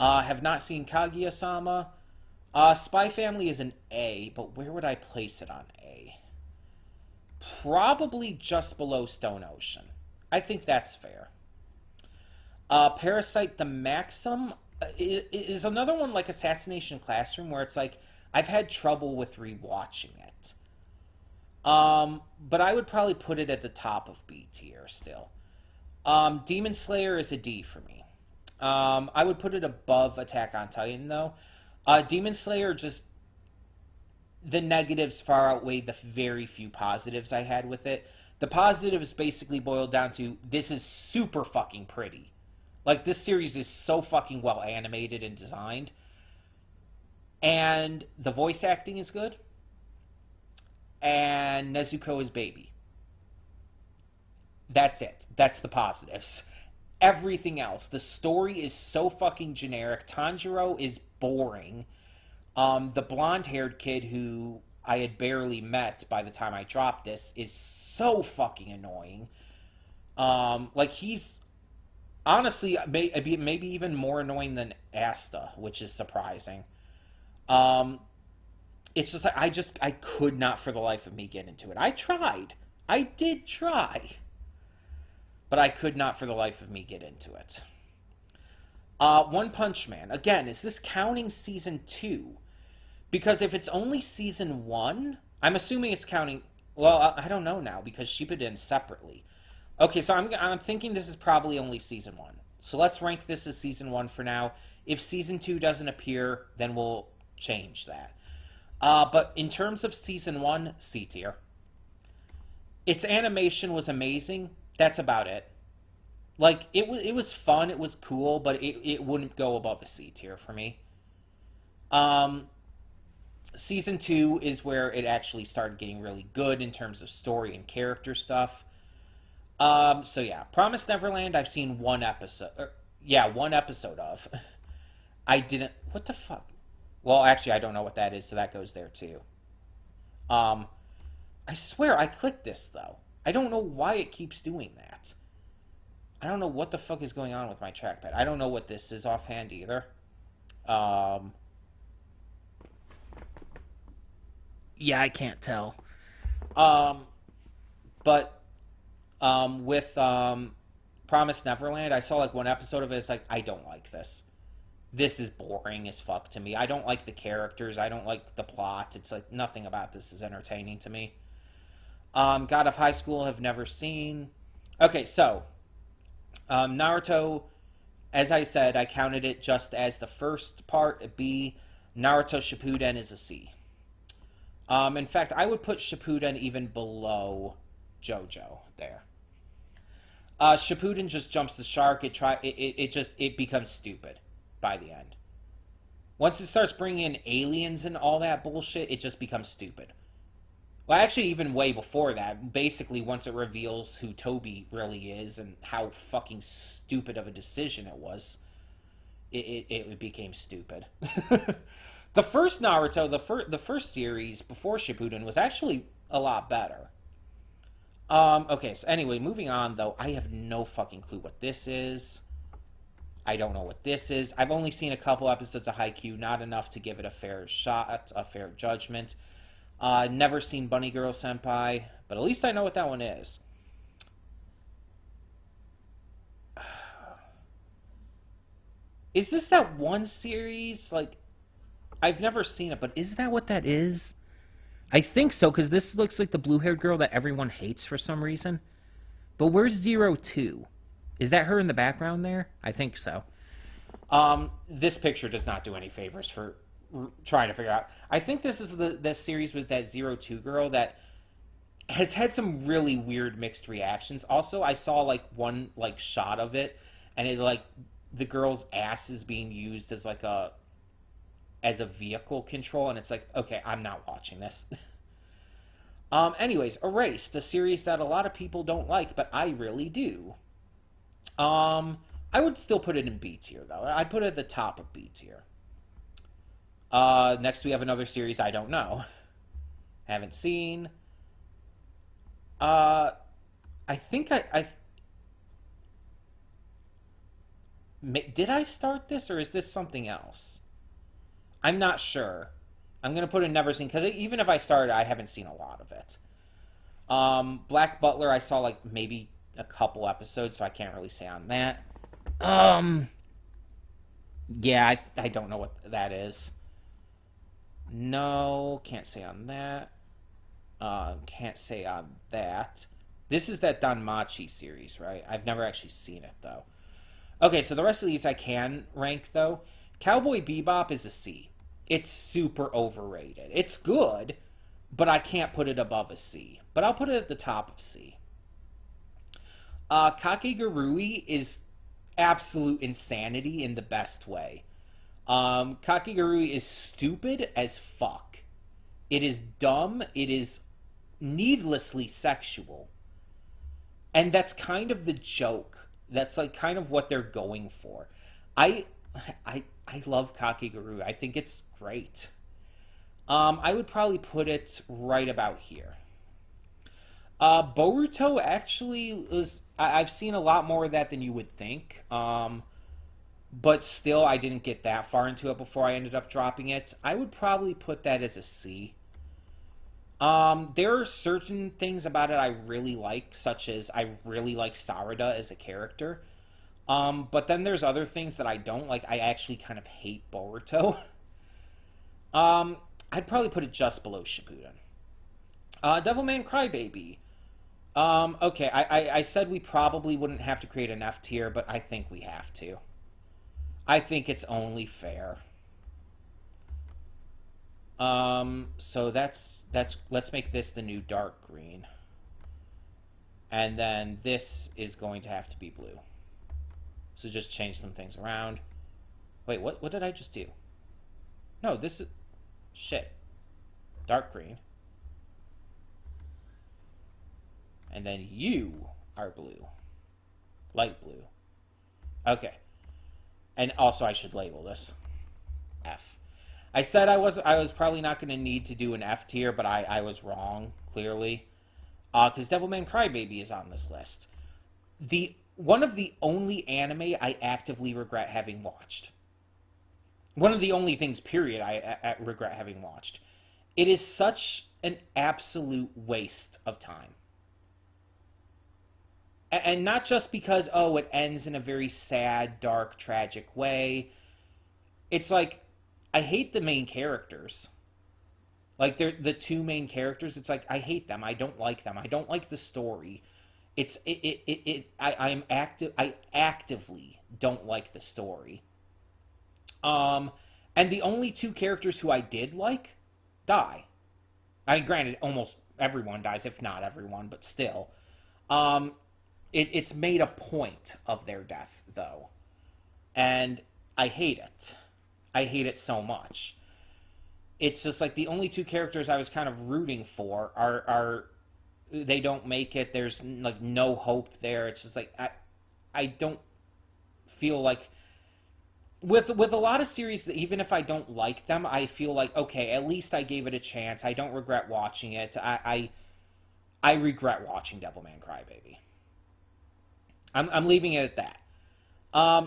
Have not seen Kaguya-sama. Spy Family is an A, but where would I place it on A? Probably just below Stone Ocean. I think that's fair. Parasite the Maxim is another one like Assassination Classroom where it's like I've had trouble with rewatching it. But I would probably put it at the top of B tier still. Demon Slayer is a D for me. I would put it above Attack on Titan though. Demon Slayer just the negatives far outweigh the very few positives I had with it. The positives basically boiled down to this is super fucking pretty. Like, this series is so fucking well animated and designed. And the voice acting is good. And Nezuko is baby. That's it. That's the positives. Everything else. The story is so fucking generic. Tanjiro is boring. The blonde-haired kid who I had barely met by the time I dropped this is so fucking annoying. Like, he's honestly maybe even more annoying than Asta, which is surprising. It's just like I could not for the life of me get into it. I tried. I did try. But I could not for the life of me get into it. One Punch Man. Again, is this counting season 2? Because if it's only season 1, I'm assuming it's counting. Well, I don't know now because Shippuden separately. Okay, so I'm thinking this is probably only season 1. So let's rank this as season 1 for now. If season 2 doesn't appear, then we'll change that. But in terms of season 1, C tier. Its animation was amazing. That's about it. Like, it was fun, it was cool, but it wouldn't go above a C tier for me. Season 2 is where it actually started getting really good in terms of story and character stuff. So yeah, Promised Neverland, I've seen one episode. One episode of. I didn't. What the fuck? Well, actually, I don't know what that is, so that goes there too. I swear I clicked this though. I don't know why it keeps doing that. I don't know what the fuck is going on with my trackpad. I don't know what this is offhand either. Yeah, I can't tell. But with Promised Neverland, I saw like one episode of it. It's like I don't like this. This is boring as fuck to me. I don't like the characters. I don't like the plot. It's like nothing about this is entertaining to me. God of High School have never seen. Okay, so Naruto, as I said, I counted it just as the first part, a B. Naruto Shippuden is a C. In fact, I would put Shippuden even below JoJo there. Shippuden just jumps the shark. It becomes stupid by the end. Once it starts bringing in aliens and all that bullshit, it just becomes stupid. Well, actually, even way before that, basically once it reveals who Toby really is and how fucking stupid of a decision it was, it became stupid. The first Naruto, the first series before Shippuden was actually a lot better. Okay, so anyway, moving on though, I have no fucking clue what this is. I don't know what this is. I've only seen a couple episodes of Haikyuu, not enough to give it a fair shot, a fair judgment. Never seen Bunny Girl Senpai, but at least I know what that one is. Is this that one series? Like, I've never seen it, but is that what that is? I think so, because this looks like the blue haired girl that everyone hates for some reason. But where's Zero Two? Is that her in the background there? I think so. This picture does not do any favors for trying to figure out. I think this is the series with that Zero Two girl that has had some really weird mixed reactions. Also, I saw like one like shot of it, and it like the girl's ass is being used as like a vehicle control, and it's like, okay, I'm not watching this. Anyways, Erased, a series that a lot of people don't like, but I really do. I would still put it in B tier though. I'd put it at the top of B tier. Next we have another series I don't know, haven't seen. Uh, I think I did I start this or is this something else? I'm not sure. I'm gonna put in never seen because even if I started, I haven't seen a lot of it. Black Butler, I saw like maybe a couple episodes, so I can't really say on that. Um, yeah, I don't know what that is. No, can't say on that. Can't say on that. This is that Don Machi series, right? I've never actually seen it though. Okay, so the rest of these I can rank though. Cowboy Bebop is a C. It's super overrated. It's good, but I can't put it above a C. But I'll put it at the top of C. Kakegurui is absolute insanity in the best way. Kakegurui is stupid as fuck. It is dumb. It is needlessly sexual. And that's kind of the joke. That's like kind of what they're going for. I I love Kakegurui. I think it's great. I would probably put it right about here. Boruto actually was. I've seen a lot more of that than you would think. But still, I didn't get that far into it before I ended up dropping it. I would probably put that as a C. There are certain things about it I really like, such as I really like Sarada as a character. But then there's other things that I don't like. I actually kind of hate Boruto. I'd probably put it just below Shippuden. Devilman Crybaby. Okay, I said we probably wouldn't have to create an F tier, but I think we have to. I think it's only fair. So let's make this the new dark green. And then this is going to have to be blue. So just change some things around. Wait, what did I just do? No, this is shit. Dark green. And then you are blue. Light blue. Okay. And also I should label this F. I said I was probably not going to need to do an F tier, but I was wrong, clearly. Because Devilman Crybaby is on this list. One of the only anime I actively regret having watched. One of the only things, period, I regret having watched. It is such an absolute waste of time. And not just because, oh, it ends in a very sad, dark, tragic way. It's like, I hate the main characters. Like, they're the two main characters. It's like, I hate them. I don't like them. I don't like the story. I actively don't like the story. And the only two characters who I did like die. I mean, granted, almost everyone dies, if not everyone, but still. It's made a point of their death, though. And I hate it. I hate it so much. It's just like the only two characters I was kind of rooting for are they don't make it. There's like no hope there. It's just like I don't feel like with a lot of series that even if I don't like them, I feel like okay, at least I gave it a chance. I don't regret watching it. I regret watching Devilman Crybaby. I'm leaving it at that.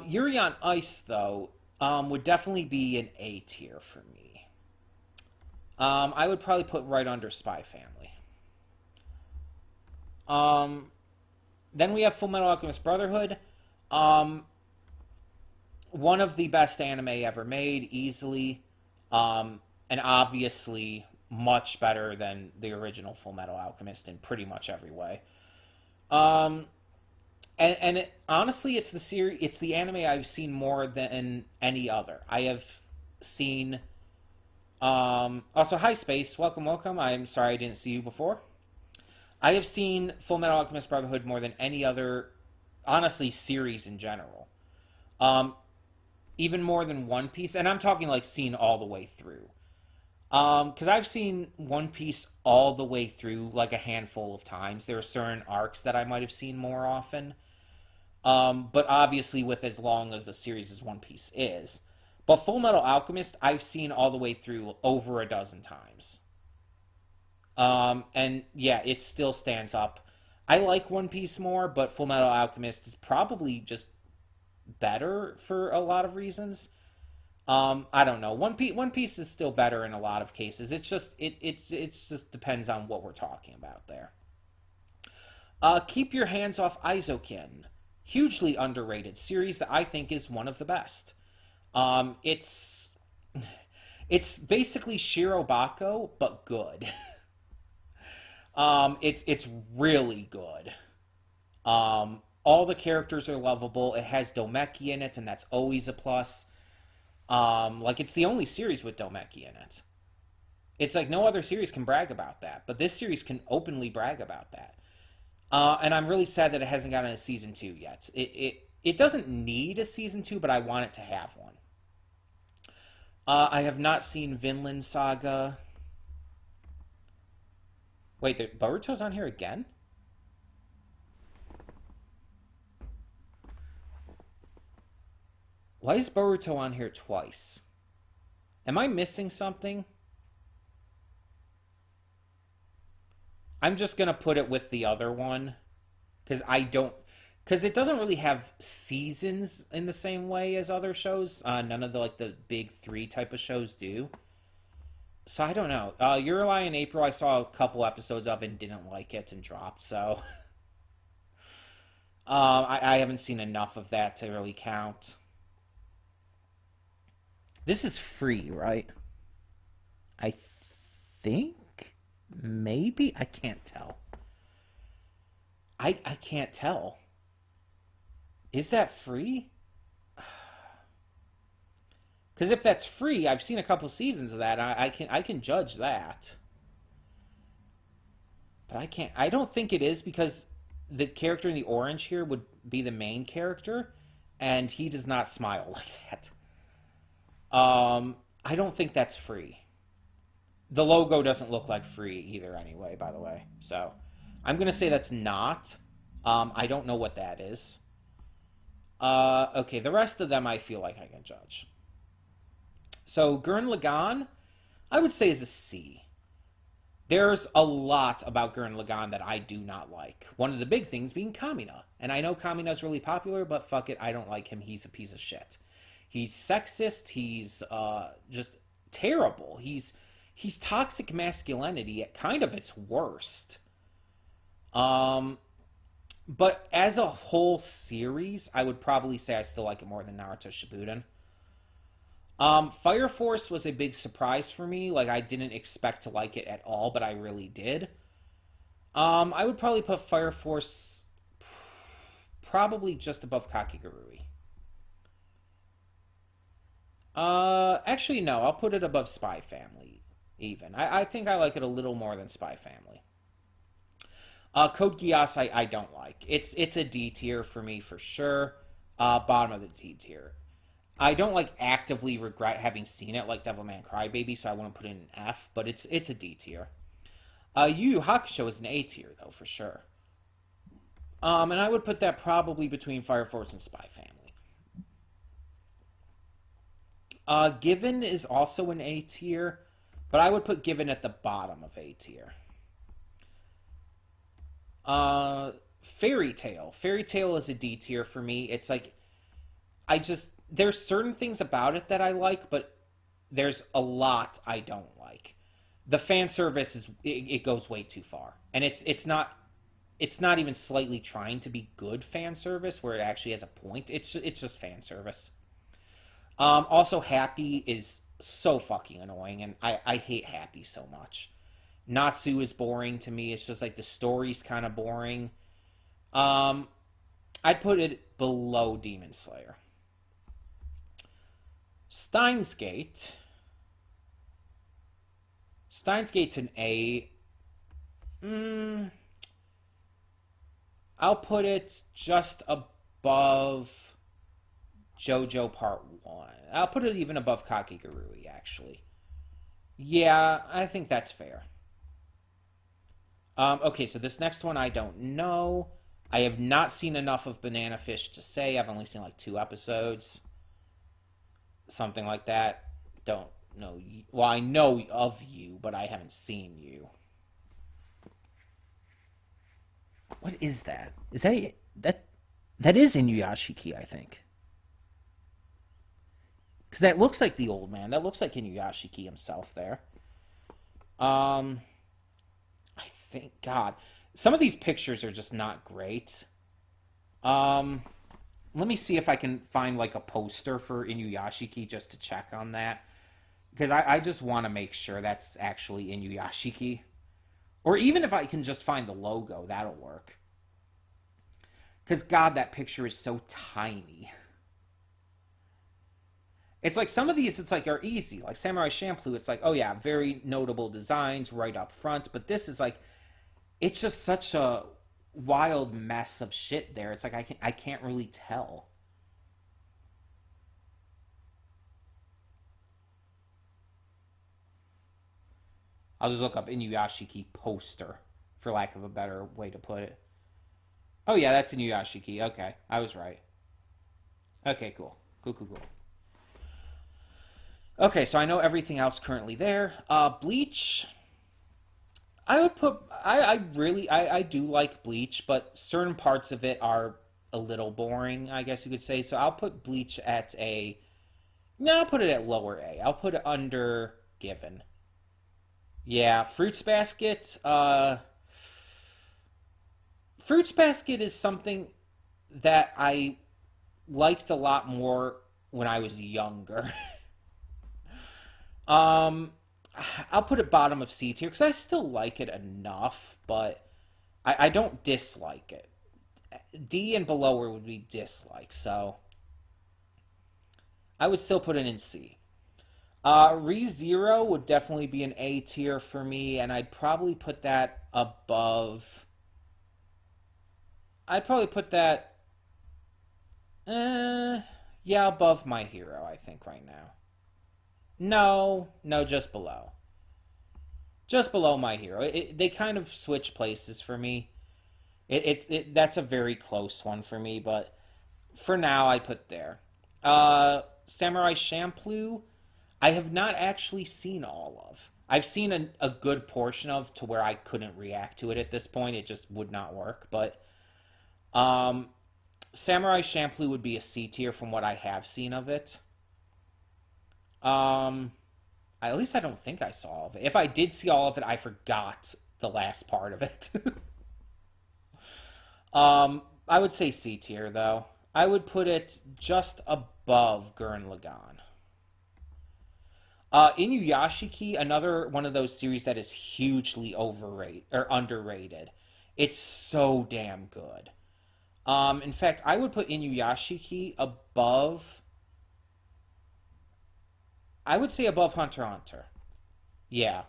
Yuri on Ice though would definitely be an A tier for me. I would probably put right under Spy Family. Then we have Full Metal Alchemist Brotherhood. one of the best anime ever made, easily, and obviously much better than the original Full Metal Alchemist in pretty much every way. Um, honestly, it's the anime I've seen more than any other. I have seen. Also, hi Space, welcome, welcome. I'm sorry I didn't see you before. I have seen Full Metal Alchemist Brotherhood more than any other, honestly, series in general. Um, Even more than One Piece, and I'm talking like seen all the way through. Because I've seen One Piece all the way through like a handful of times. There are certain arcs that I might have seen more often. But obviously, with as long of a series as One Piece is. But Full Metal Alchemist, I've seen all the way through over a dozen times. And yeah, it still stands up. I like One Piece more, but Full Metal Alchemist is probably just better for a lot of reasons. I don't know. One Piece is still better in a lot of cases. It's just depends on what we're talking about there. Keep Your Hands Off Aizokin. Hugely underrated series that I think is one of the best. It's it's basically Shirobako but good. It's really good. All the characters are lovable. It has Domeki in it, and that's always a plus. Like it's the only series with Domeki in it. It's like no other series can brag about that, but this series can openly brag about that. And I'm really sad that it hasn't gotten a season two yet. It doesn't need a season two, but I want it to have one. I have not seen Vinland Saga. Wait, Boruto's on here again? Why is Boruto on here twice? Am I missing something? I'm just gonna put it with the other one because I don't because it doesn't really have seasons in the same way as other shows. None of the like the big three type of shows do. So I don't know. Your Lie in April, I saw a couple episodes of and didn't like it and dropped. So I haven't seen enough of that to really count. This is free, right? I think maybe I can't tell. I can't tell. Is that free? Because if that's free, I've seen a couple seasons of that. I can judge that, but I can't. I don't think it is because the character in the orange here would be the main character, and he does not smile like that. I don't think that's free. The logo doesn't look like free either, anyway. By the way, so I'm gonna say that's not. I don't know what that is. Okay, the rest of them I feel like I can judge. So Gurren Lagann, I would say is a C. There's a lot about Gurren Lagann that I do not like. One of the big things being Kamina. And I know Kamina's really popular, but fuck it, I don't like him. He's a piece of shit. He's sexist. He's just terrible. He's toxic masculinity at kind of its worst. Um, but as a whole series, I would probably say I still like it more than Naruto Shippuden. Fire Force was a big surprise for me. Like I didn't expect to like it at all, but I really did. I would probably put Fire Force probably just above Kakigurui. Actually, no, I'll put it above Spy Family. Even I think I like it a little more than Spy Family. Code Geass, I don't like. It's a D tier for me for sure. Bottom of the D tier. I don't like actively regret having seen it like Devilman Crybaby, so I wouldn't put it in an F, but it's a D tier. Yu Yu Hakusho is an A tier though for sure. And I would put that probably between Fire Force and Spy Family. Given is also an A tier, but I would put Given at the bottom of A tier. Fairy Tail. Fairy Tail is a D tier for me. It's like I just there's certain things about it that I like, but there's a lot I don't like. The fan service it goes way too far, and it's not even slightly trying to be good fan service where it actually has a point. It's just fan service. Also, Happy is so fucking annoying, and I hate Happy so much. Natsu is boring to me. It's just like the story's kind of boring. Um, I'd put it below Demon Slayer. Steins Gate. Steins Gate's an A. Mm, I'll put it just above JoJo Part 1. I'll put it even above Kakigurui, actually. Yeah, I think that's fair. Okay, so this next one I don't know. I have not seen enough of Banana Fish to say. I've only seen like 2 episodes. Something like that. Don't know. Well, I know of you, but I haven't seen you. What is that? Is that is Inuyashiki? I think because that looks like the old man. That looks like Inuyashiki himself there. Um, I think God, some of these pictures are just not great. Um, Let me see if I can find like a poster for Inuyashiki just to check on that because I just want to make sure that's actually Inuyashiki. Or even if I can just find the logo, that'll work. Because, God, that picture is so tiny. It's like some of these, it's like, are easy. Like Samurai Champloo, it's like, oh yeah, very notable designs right up front. But this is like, it's just such a wild mess of shit there. It's like, I can't really tell. I'll just look up Inuyashiki poster, for lack of a better way to put it. Oh yeah, that's Inuyashiki. Okay, I was right. Okay, cool. Cool, cool, cool. Okay, so I know everything else currently there. Bleach. I would put. I really. I do like Bleach, but certain parts of it are a little boring, I guess you could say. So I'll put Bleach at a. No, I'll put it at lower A. I'll put it under Given. Yeah, Fruits Basket. Fruits Basket is something that I liked a lot more when I was younger. Um, I'll put it bottom of C tier because I still like it enough, but I don't dislike it. D and below would be dislike, so I would still put it in C. ReZero would definitely be an A tier for me, and I'd probably put that above. I'd probably put that, yeah, above My Hero, I think, right now. No, no, just below. Just below My Hero. They kind of switch places for me. That's a very close one for me, but for now I put there. Samurai Champloo, I have not actually seen all of. I've seen a good portion of to where I couldn't react to it at this point. It just would not work. But um, Samurai Champloo would be a C tier from what I have seen of it. Um, at least I don't think I saw all of it. If I did see all of it, I forgot the last part of it. I would say C tier though. I would put it just above Gurren Lagann. Inuyashiki, another one of those series that is hugely overrated or underrated. It's so damn good. In fact, I would put Inuyashiki above. I would say above Hunter x Hunter. Yeah,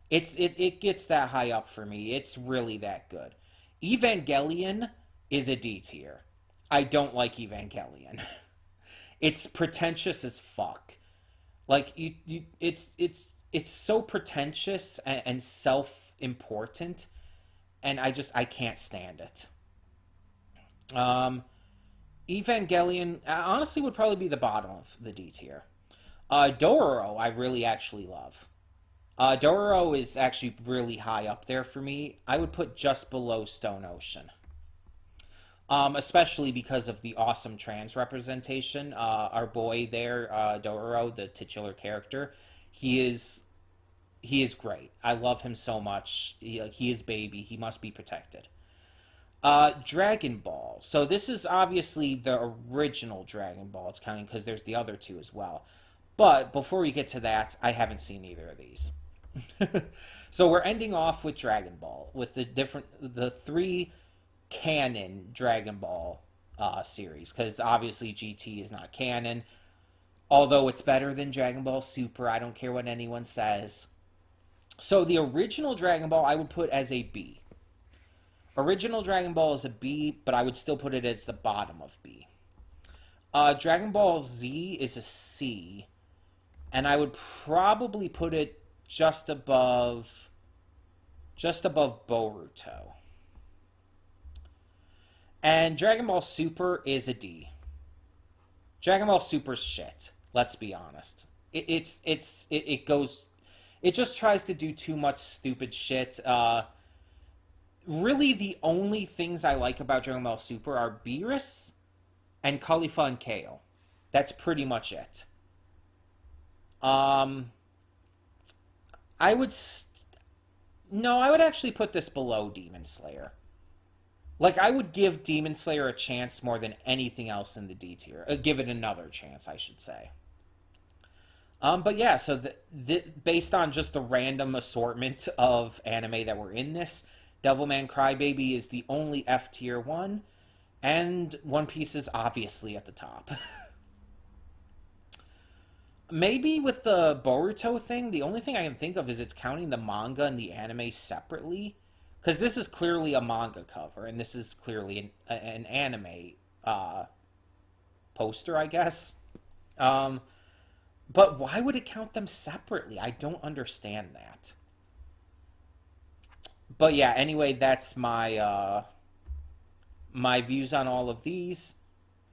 it gets that high up for me. It's really that good. Evangelion is a D tier. I don't like Evangelion. It's pretentious as fuck. Like it's so pretentious and self-important, and I can't stand it. Um, Evangelion honestly would probably be the bottom of the D tier. Dororo, I really actually love. Dororo is actually really high up there for me. I would put just below Stone Ocean. Especially because of the awesome trans representation. Our boy there, Dororo, the titular character, he is he is great. I love him so much. He is baby. He must be protected. Dragon Ball. Ball. So this is obviously the original Dragon Ball. It's counting because there's the other two as well. But before we get to that, I haven't seen either of these. So we're ending off with Dragon Ball with the three canon Dragon Ball series because obviously GT is not canon. Although it's better than Dragon Ball Super, I don't care what anyone says. So the original Dragon Ball I would put as a B. Original Dragon Ball is a B, but I would still put it as the bottom of B. Dragon Ball Z is a C, and I would probably put it just above Boruto. And Dragon Ball Super is a D. Dragon Ball Super's shit. Let's be honest. It goes. It just tries to do too much stupid shit. Really, the only things I like about Dragon Ball Super are Beerus and Khalifa and Kale. That's pretty much it. Um, I would no, I would actually put this below Demon Slayer. Like I would give Demon Slayer a chance more than anything else in the D tier. Give it another chance, I should say. But yeah, so based on just the random assortment of anime that were in this, Devilman Crybaby is the only F tier one, and One Piece is obviously at the top. Maybe with the Boruto thing, the only thing I can think of is it's counting the manga and the anime separately. Because this is clearly a manga cover, and this is clearly an anime uh, poster, I guess. Um, but why would it count them separately? I don't understand that. But yeah, anyway, that's my views on all of these.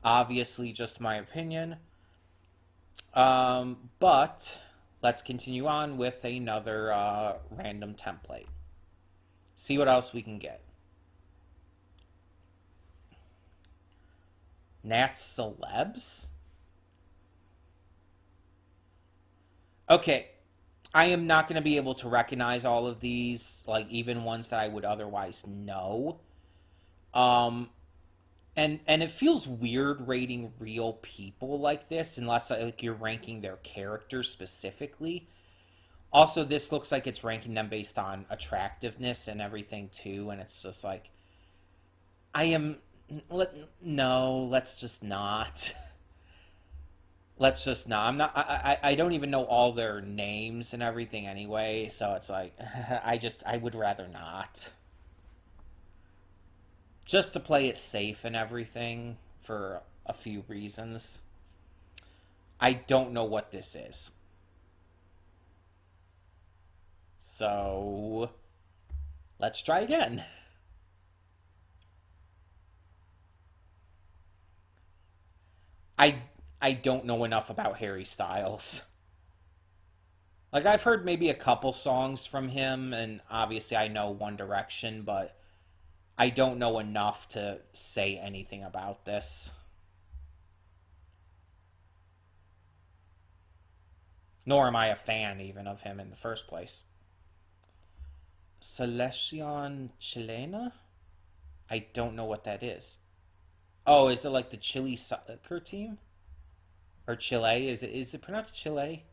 Obviously, just my opinion. But let's continue on with another random template. See what else we can get. Nat's Celebs? Okay, I am not going to be able to recognize all of these, like even ones that I would otherwise know. Um, and it feels weird rating real people like this, unless like you're ranking their characters specifically. Also, this looks like it's ranking them based on attractiveness and everything too, and it's just like I am. No, let's just not. Let's just not. I'm not. I don't even know all their names and everything anyway, so it's like I would rather not. Just to play it safe and everything for a few reasons. I don't know what this is. So let's try again. I I don't know enough about Harry Styles. Like I've heard maybe a couple songs from him and obviously I know One Direction, but I don't know enough to say anything about this. Nor am I a fan even of him in the first place. Selección Chilena? I don't know what that is. Oh, is it like the Chile soccer team? Or Chile? Is it pronounced Chile?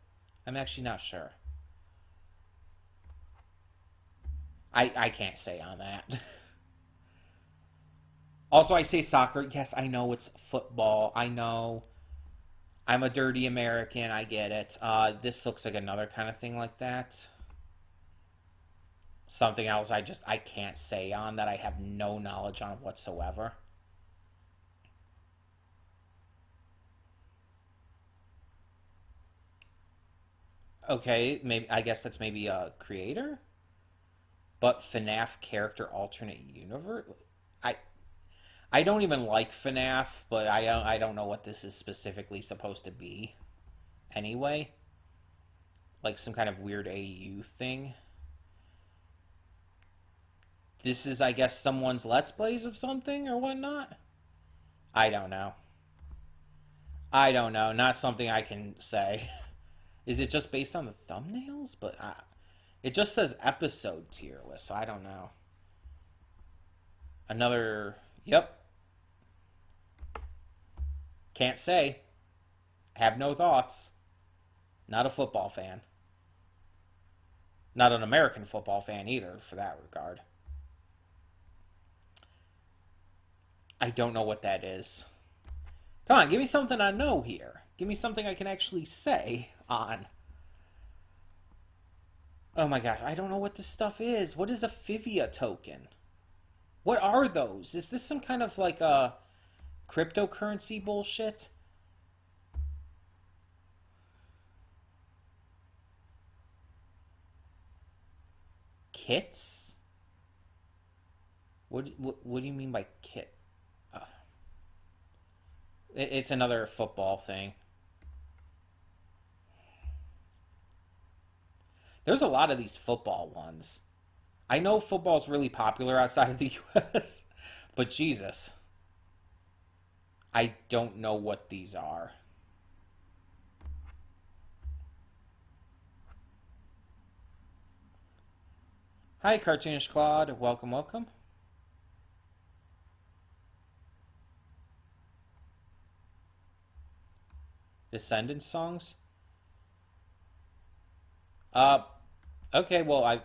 I'm actually not sure. I can't say on that. Also, I say soccer. Yes, I know it's football. I know. I'm a dirty American. I get it. This looks like another kind of thing like that. Something else I can't say on that I have no knowledge on whatsoever. Okay, maybe I guess that's maybe a creator, but FNAF character alternate universe. I I don't even like FNAF, but I don't know what this is specifically supposed to be. Anyway, like some kind of weird AU thing. This is I guess someone's let's plays of something or whatnot. I don't know. I don't know. Not something I can say. Is it just based on the thumbnails? But it just says episode tier list, so I don't know. Another. Yep. Can't say. Have no thoughts. Not a football fan. Not an American football fan either, for that regard. I don't know what that is. Come on, give me something I know here. Give me something I can actually say on. Oh my gosh, I don't know what this stuff is. What is a Fivia token? What are those? Is this some kind of like a cryptocurrency bullshit? Kits? What do you mean by kit? Uh, it's another football thing. There's a lot of these football ones. I know football's really popular outside of the US, but Jesus, I don't know what these are. Hi, Cartoonish Claude. Welcome, welcome. Descendants songs? Uh, okay, well,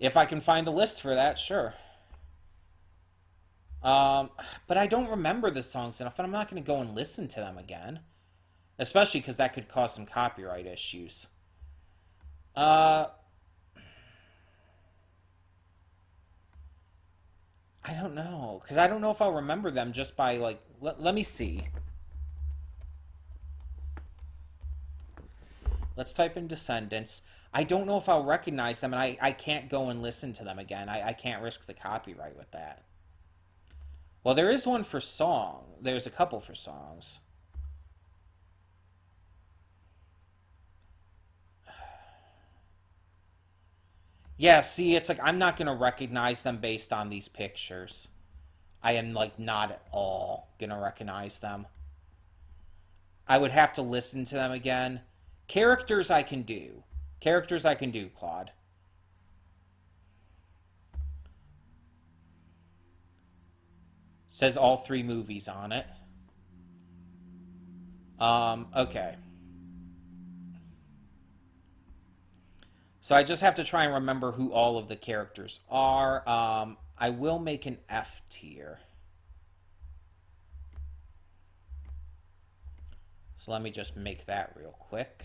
if I can find a list for that, sure. Um, but I don't remember the songs enough, and I'm not going to go and listen to them again. Especially because that could cause some copyright issues. Uh, I don't know. Because I don't know if I'll remember them just by, like, let me see. Let's type in Descendants. I don't know if I'll recognize them, and I can't go and listen to them again. I can't risk the copyright with that. Well, there is one for song. There's a couple for songs. Yeah, see, it's like I'm not going to recognize them based on these pictures. I am, like, not at all going to recognize them. I would have to listen to them again. Characters I can do. Characters I can do, Claude. Says all three movies on it. Okay. So I just have to try and remember who all of the characters are. I will make an F tier. So let me just make that real quick.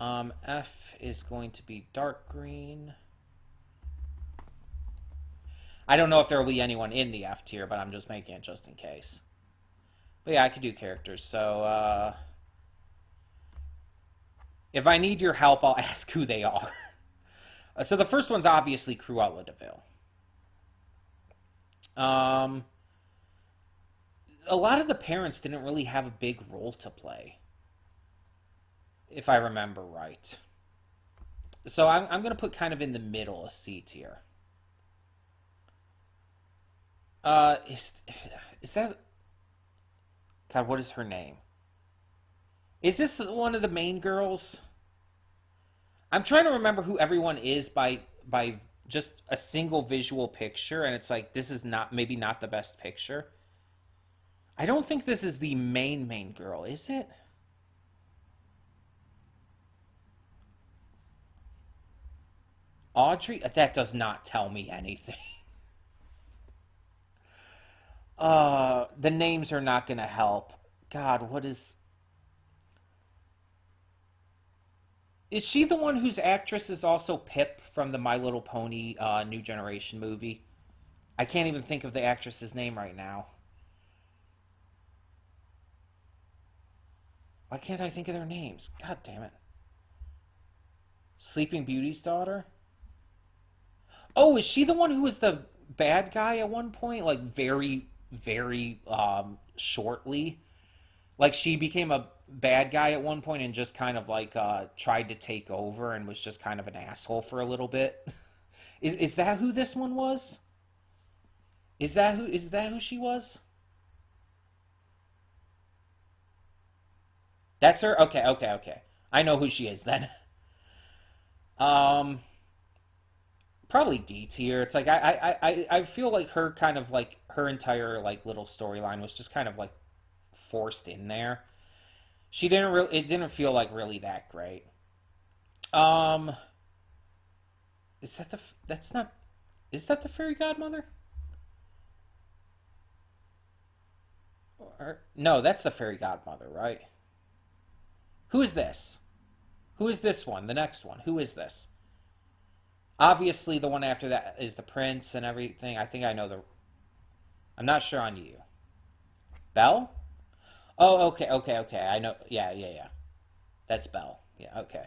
F is going to be dark green. I don't know if there will be anyone in the F tier, but I'm just making it just in case. But yeah, I could do characters. So, if I need your help, I'll ask who they are. So the first one's obviously Cruella de Vil. Um, a lot of the parents didn't really have a big role to play, if I remember right. So I'm going to put kind of in the middle a C tier. Is that... God, what is her name? Is this one of the main girls? I'm trying to remember who everyone is by just a single visual picture, and it's like this is not maybe not the best picture. I don't think this is the main girl, is it? Audrey? That does not tell me anything. The names are not gonna help. God, what is she the one whose actress is also Pip from the My Little Pony New Generation movie? I can't even think of the actress's name right now. Why can't I think of their names? God damn it. Sleeping Beauty's daughter? Oh, is she the one who was the bad guy at one point? Like very shortly? Like she became a bad guy at one point and just kind of like tried to take over and was just kind of an asshole for a little bit. Is that who this one was? Is that who she was? That's her? Okay, okay, okay. I know who she is then. Um Probably D tier. It's like I feel like her kind of like her entire like little storyline was just kind of like forced in there. She didn't really it didn't feel like really that great. Um is that the that's not is that the fairy godmother? No, that's the fairy godmother, right? Who is this? Who is this one? The next one. Who is this? Obviously the one after that is the prince and everything. I think I know the I'm not sure on you. Belle? Oh, okay, okay, okay. I know. Yeah, yeah, yeah. That's Belle. Yeah, okay.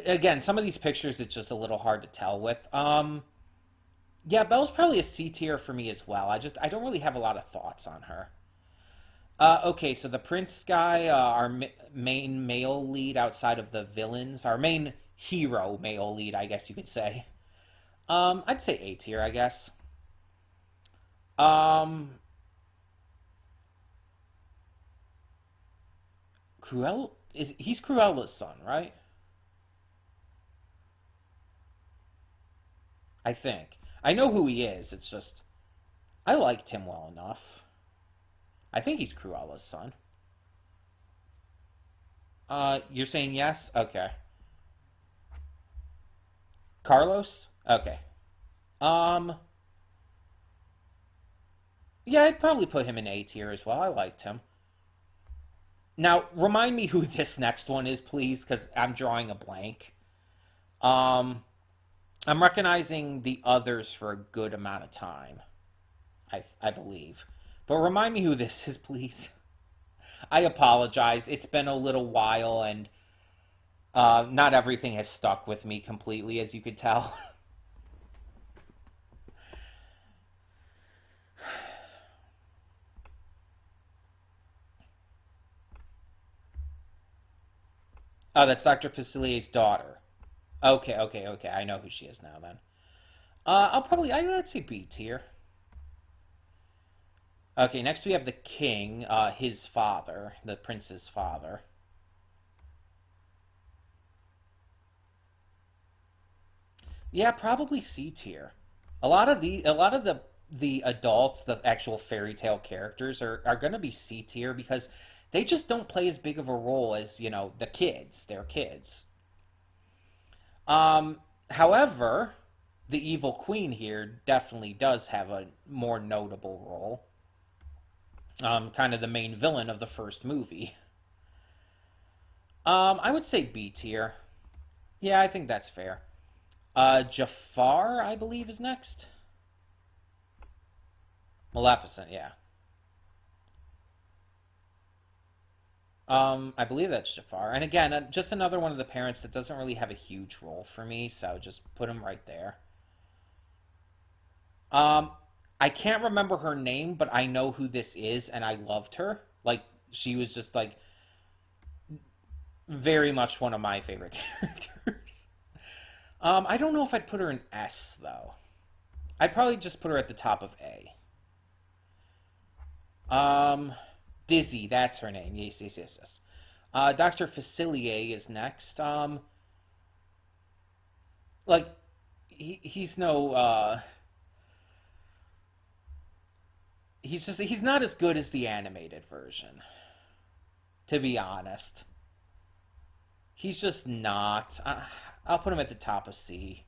Again, some of these pictures it's just a little hard to tell with. Yeah, Belle's probably a C tier for me as well. I don't really have a lot of thoughts on her. Okay, so the Prince guy, our main male lead outside of the villains, our main hero male lead, I guess you could say. I'd say A tier, I guess. Um, he's Cruella's son, right? I think. I know who he is. It's just I liked him well enough. I think he's Cruella's son. You're saying yes? Okay. Carlos? Okay. Um, yeah, I'd probably put him in A tier as well. I liked him. Now, remind me who this next one is, please, because I'm drawing a blank. Um, I'm recognizing the others for a good amount of time, I believe. But remind me who this is, please. I apologize. It's been a little while, and not everything has stuck with me completely, as you could tell. Oh, that's Dr. Facilier's daughter. Okay, okay, okay. I know who she is now, then. Let's say B tier. Okay, next we have the king, his father, the prince's father. Yeah, probably C tier. A lot of the adults, the actual fairy tale characters are going to be C tier because they just don't play as big of a role as, the kids, their kids. However, the evil queen here definitely does have a more notable role. Kind of the main villain of the first movie. I would say B tier. Yeah, I think that's fair. Jafar, I believe, is next. Maleficent, yeah. I believe that's Jafar. And again, just another one of the parents that doesn't really have a huge role for me, so just put him right there. Um, I can't remember her name, but I know who this is, and I loved her. Like, she was just, like, very much one of my favorite characters. I don't know if I'd put her in S, though. I'd probably just put her at the top of A. Um, Dizzy, that's her name. Yes, yes, yes, yes. Dr. Facilier is next. Like, he's no, he's not as good as the animated version, to be honest. He's just not. I'll put him at the top of C.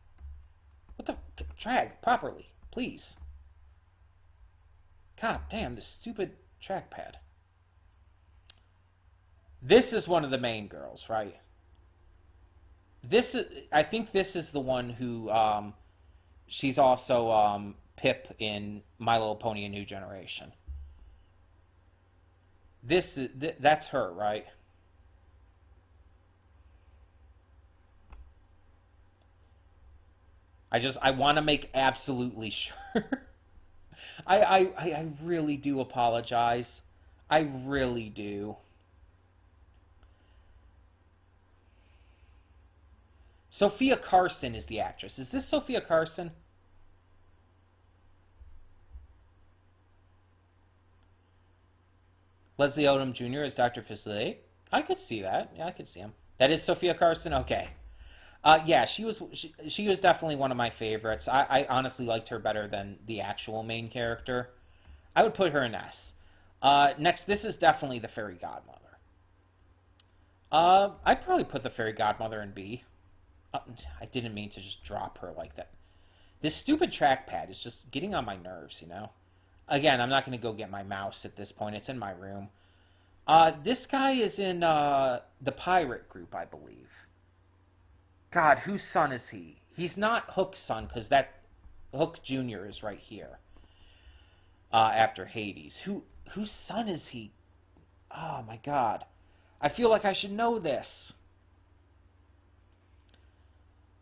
What the? Drag properly, please. God damn, this stupid trackpad. This is one of the main girls, right? I think this is the one who, she's also, Pip in My Little Pony: A New Generation. That's her, right? I want to make absolutely sure. I really do apologize. I really do. Sophia Carson is the actress. Is this Sophia Carson? Leslie Odom Jr. is Dr. Facilier. I could see that. Yeah, I could see him. That is Sophia Carson? Okay. Yeah, she was definitely one of my favorites. I honestly liked her better than the actual main character. I would put her in S. Next, this is definitely the fairy godmother. I'd probably put the fairy godmother in B. Uh, I didn't mean to just drop her like that. This stupid trackpad is just getting on my nerves, you know? Again, I'm not going to go get my mouse at this point. It's in my room. This guy is in the pirate group, I believe. God, whose son is he? He's not Hook's son, because that Hook Jr. is right here after Hades. Whose son is he? Oh my God. I feel like I should know this.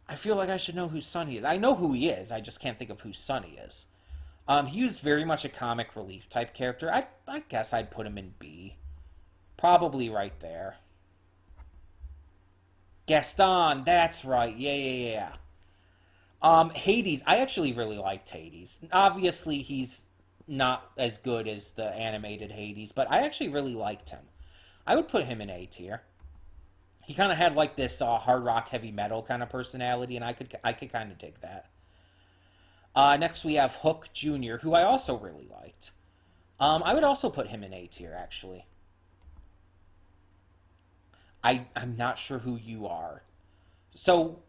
I feel like I should know whose son he is. I know who he is. I just can't think of whose son he is. He was very much a comic relief type character. I guess I'd put him in B. Probably right there. Gaston, that's right. Yeah, yeah, yeah. Hades. I actually really liked Hades. Obviously, he's not as good as the animated Hades, but I actually really liked him. I would put him in A tier. He kind of had like this hard rock heavy metal kind of personality, and I could kind of dig that. Next we have Hook Jr., who I also really liked. I would also put him in A tier actually. I'm not sure who you are. So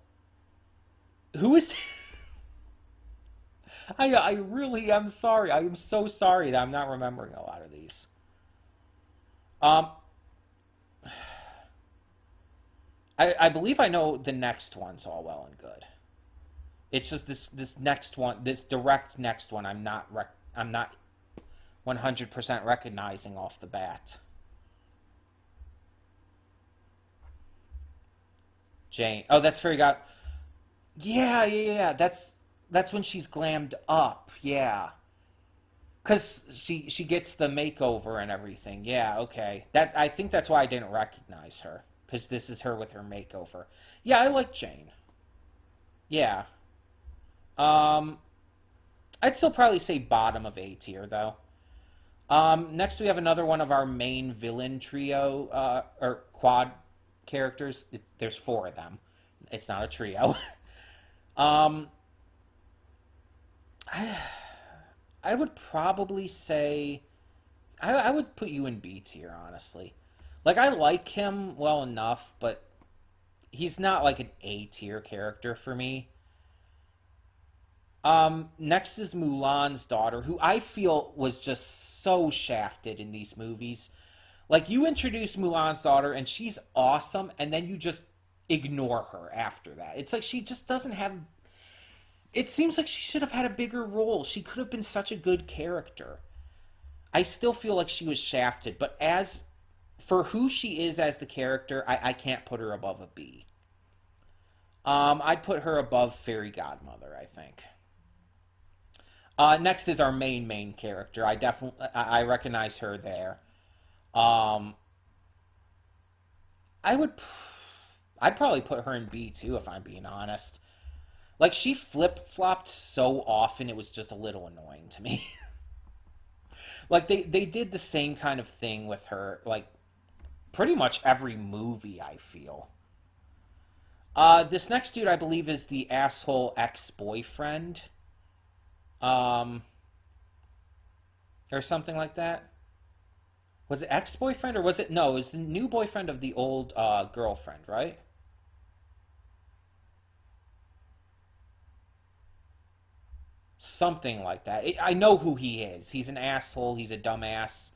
who is? I really am sorry. I am so sorry that I'm not remembering a lot of these. Um, I believe I know the next one's all well and good. It's just this next one, this direct next one. I'm not 100% recognizing off the bat. Jane. Oh, that's Fairy God. Yeah, yeah, yeah. That's when she's glammed up. Yeah, cause she gets the makeover and everything. Yeah, okay. That I think that's why I didn't recognize her, cause this is her with her makeover. Yeah, I like Jane. Yeah. Um, I'd still probably say bottom of A tier though. Next we have another one of our main villain trio or quad characters. There's four of them. It's not a trio. um, I, I would probably say I would put you in B tier, honestly. Like I like him well enough, but he's not like an A tier character for me. Next is Mulan's daughter, who I feel was just so shafted in these movies. Like you introduce Mulan's daughter and she's awesome, and then you just ignore her after that. It's like she just doesn't have. It seems like she should have had a bigger role. She could have been such a good character. I still feel like she was shafted, but as for who she is as the character, I can't put her above a B. I'd put her above Fairy Godmother, I think. Next is our main character. I recognize her there. Um, I would I'd probably put her in B too if I'm being honest. Like she flip flopped so often, it was just a little annoying to me. Like they did the same kind of thing with her, like pretty much every movie. I feel. This next dude, I believe, is the asshole ex boyfriend, um, or something like that. Was it ex boyfriend or was it no? It was the new boyfriend of the old girlfriend, right? Something like that. I know who he is. He's an asshole. He's a dumbass.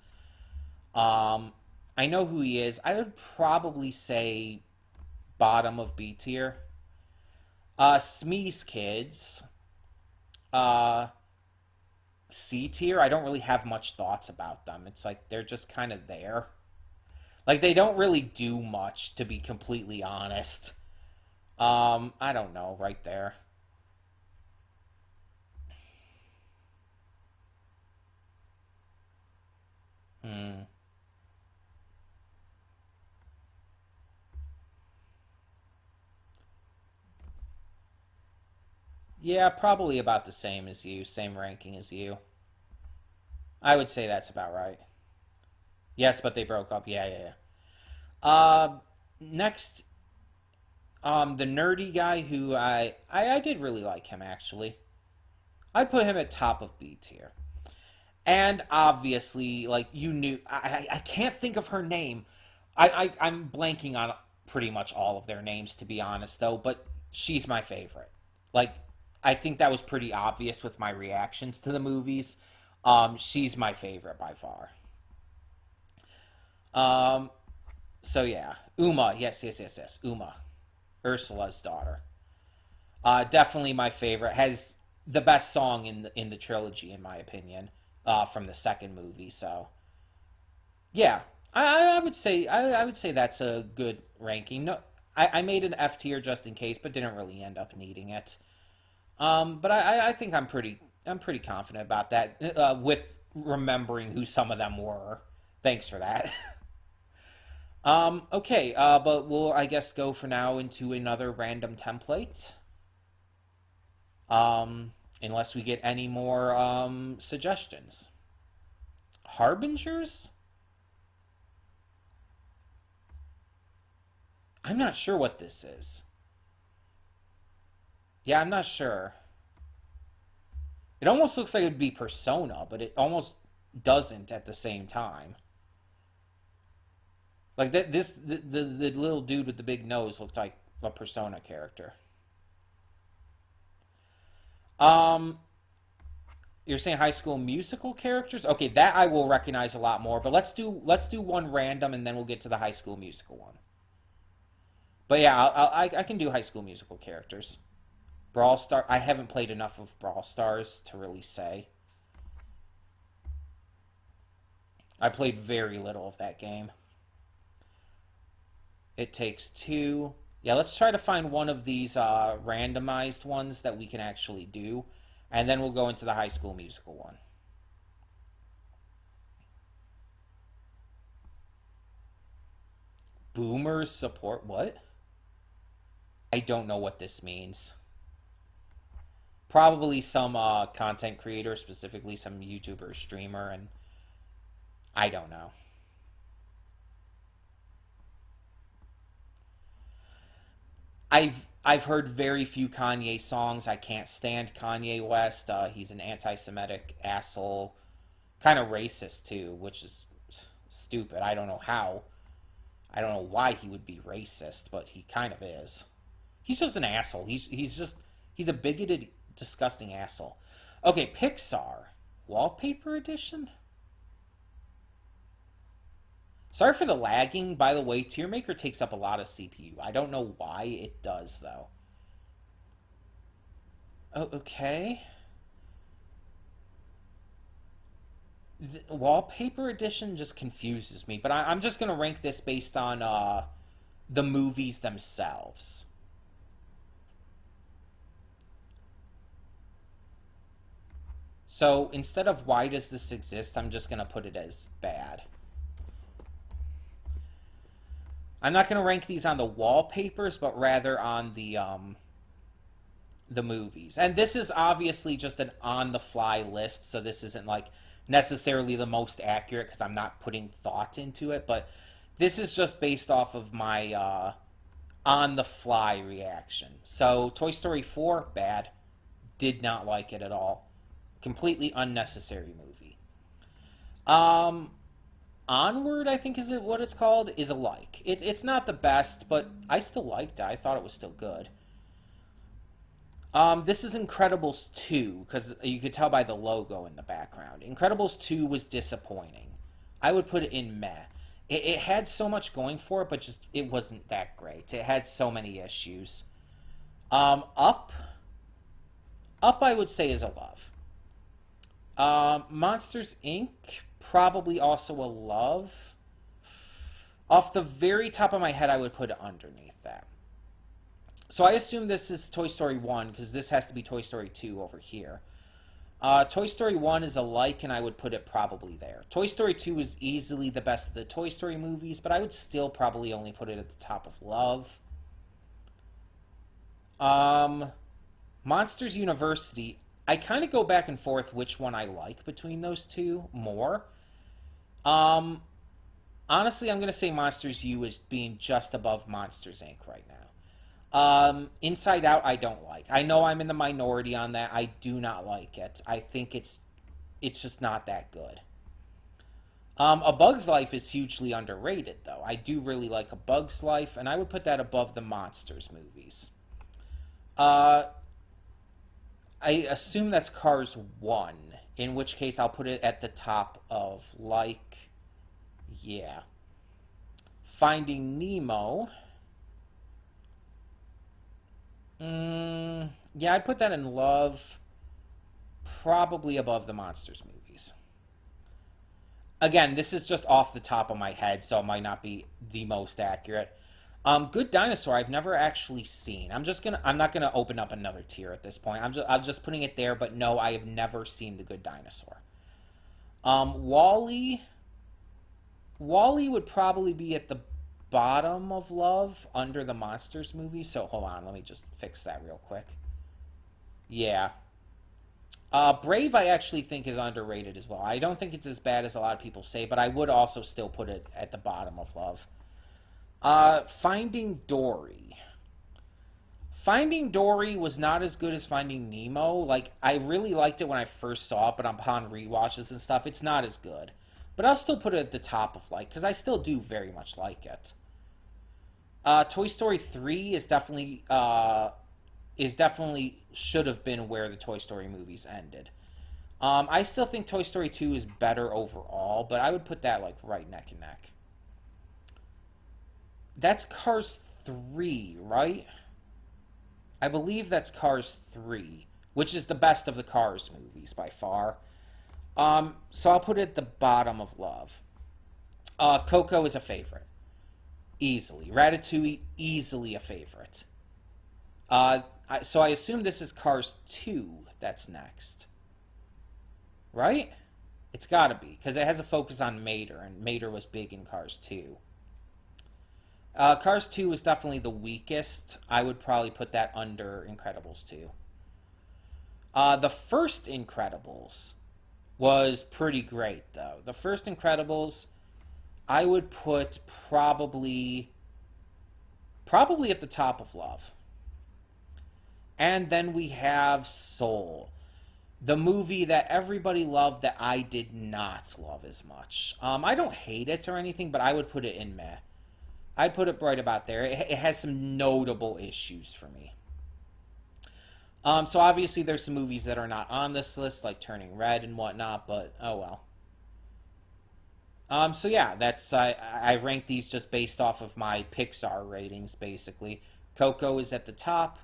Um, I know who he is. I would probably say bottom of B tier. Smee's kids. Uh, C tier. I don't really have much thoughts about them. It's like they're just kind of there. Like they don't really do much, to be completely honest. I don't know. Right there. Hmm. Yeah, probably about the same as you. Same ranking as you. I would say that's about right. Yes, but they broke up. Yeah, yeah, yeah. Next, The nerdy guy who I did really like him actually. I'd put him at top of B tier. And obviously, like you knew, I can't think of her name. I'm blanking on pretty much all of their names to be honest, though. But she's my favorite. Like I think that was pretty obvious with my reactions to the movies. She's my favorite by far. Um, so yeah, Uma, yes, Uma, Ursula's daughter. Definitely my favorite. Has the best song in the trilogy, in my opinion, from the second movie. So yeah, I would say I would say that's a good ranking. No, I made an F tier just in case, but didn't really end up needing it. But I think I'm pretty confident about that with remembering who some of them were. Thanks for that. Okay, but we'll I guess go for now into another random template. Unless we get any more suggestions. Harbingers? I'm not sure what this is. Yeah, I'm not sure. It almost looks like it'd be Persona, but it almost doesn't at the same time. Like that, the little dude with the big nose looked like a Persona character. Um, you're saying High School Musical characters? Okay, that I will recognize a lot more. But let's do one random, and then we'll get to the High School Musical one. But yeah, I can do High School Musical characters. Brawl Star. I haven't played enough of Brawl Stars to really say. I played very little of that game. It Takes Two. Yeah, let's try to find one of these randomized ones that we can actually do, and then we'll go into the High School Musical one. Boomers support what? I don't know what this means. Probably some content creator, specifically some YouTuber or streamer, and I don't know. I've heard very few Kanye songs. I can't stand Kanye West. He's an anti-Semitic asshole, kind of racist too, which is stupid. I don't know how. I don't know why he would be racist, but he kind of is. He's just an asshole. He's a bigoted, disgusting asshole. Okay, Pixar wallpaper edition. Sorry for the lagging. By the way, TierMaker takes up a lot of CPU. I don't know why it does though. Oh, okay. The wallpaper edition just confuses me, but I'm just gonna rank this based on the movies themselves. So instead of why does this exist, I'm just gonna put it as bad. I'm not gonna rank these on the wallpapers, but rather on the movies. And this is obviously just an on the fly list, so this isn't like necessarily the most accurate because I'm not putting thought into it, but this is just based off of my on the fly reaction. So Toy Story 4, bad. Did not like it at all. Completely unnecessary movie. Um Onward, I think is it what it's called, is a like. It's not the best, but I still liked it. I thought it was still good. This is Incredibles 2, because you could tell by the logo in the background. Incredibles 2 was disappointing. I would put it in meh. It had so much going for it, but just it wasn't that great. It had so many issues. Up, I would say is a love. Monsters Inc. probably also a love. Off the very top of my head, I would put it underneath that. So I assume this is Toy Story 1 because this has to be Toy Story 2 over here. Toy Story 1 is a like, and I would put it probably there. Toy Story 2 is easily the best of the Toy Story movies, but I would still probably only put it at the top of love. Um, Monsters University, I kind of go back and forth which one I like between those two more. Um, Honestly, I'm going to say Monsters U is being just above Monsters Inc. right now. Inside Out, I don't like. I know I'm in the minority on that. I do not like it. I think it's just not that good. A Bug's Life is hugely underrated, though. I do really like A Bug's Life, and I would put that above the Monsters movies. Uh, I assume that's Cars 1, in which case I'll put it at the top of, like, yeah. Finding Nemo. Yeah, I'd put that in love, probably above the Monsters movies. Again, this is just off the top of my head, so it might not be the most accurate. Good Dinosaur, I've never actually seen. I'm not gonna open up another tier at this point. I'm just putting it there, but no, I have never seen The Good Dinosaur. Wally, Wally would probably be at the bottom of love under the Monsters movie. So hold on, let me just fix that real quick. Yeah. Brave, I actually think is underrated as well. I don't think it's as bad as a lot of people say, but I would also still put it at the bottom of love. Finding Dory. Finding Dory was not as good as Finding Nemo. Like, I really liked it when I first saw it, but upon rewatches and stuff, it's not as good. But I'll still put it at the top of like, because I still do very much like it. Toy Story 3 is definitely should have been where the Toy Story movies ended. I still think Toy Story 2 is better overall, but I would put that like right neck and neck. That's Cars 3, right? I believe that's Cars 3, which is the best of the Cars movies by far. So I'll put it at the bottom of love. Coco is a favorite. Easily. Ratatouille, easily a favorite. So I assume this is Cars 2 that's next. Right? It's gotta be, because it has a focus on Mater, and Mater was big in Cars 2. Cars 2 is definitely the weakest. I would probably put that under Incredibles 2. The first Incredibles was pretty great, though. The first Incredibles, I would put probably at the top of love. And then we have Soul, the movie that everybody loved that I did not love as much. I don't hate it or anything, but I would put it in meh. I'd put it right about there. It has some notable issues for me. So obviously there's some movies that are not on this list, like Turning Red and whatnot, but oh well. So yeah, that's I rank these just based off of my Pixar ratings, basically. Coco is at the top,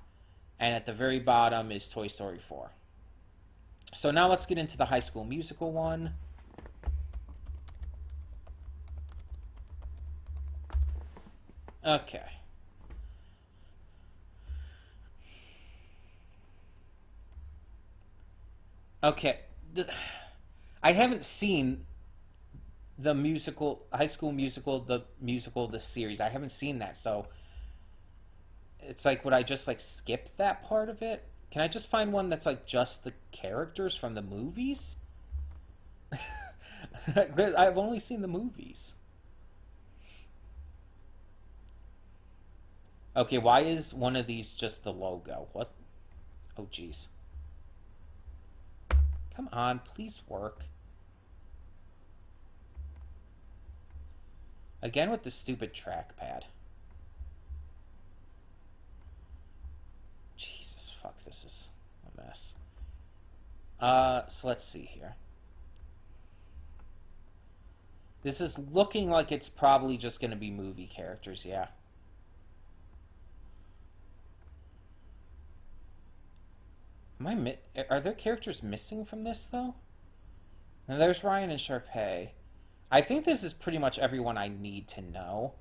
and at the very bottom is Toy Story 4. So now let's get into the High School Musical one. Okay. Okay. I haven't seen the musical, High School Musical, the musical, the series. I haven't seen that, so it's like, would I just like skip that part of it? Can I just find one that's like just the characters from the movies? I've only seen the movies. Okay, why is one of these just the logo? What? Oh, jeez. Come on, please work. Again with the stupid trackpad. Jesus, fuck, this is a mess. So let's see here. This is looking like it's probably just going to be movie characters, yeah. Are there characters missing from this, though? Now, there's Ryan and Sharpay. I think this is pretty much everyone I need to know.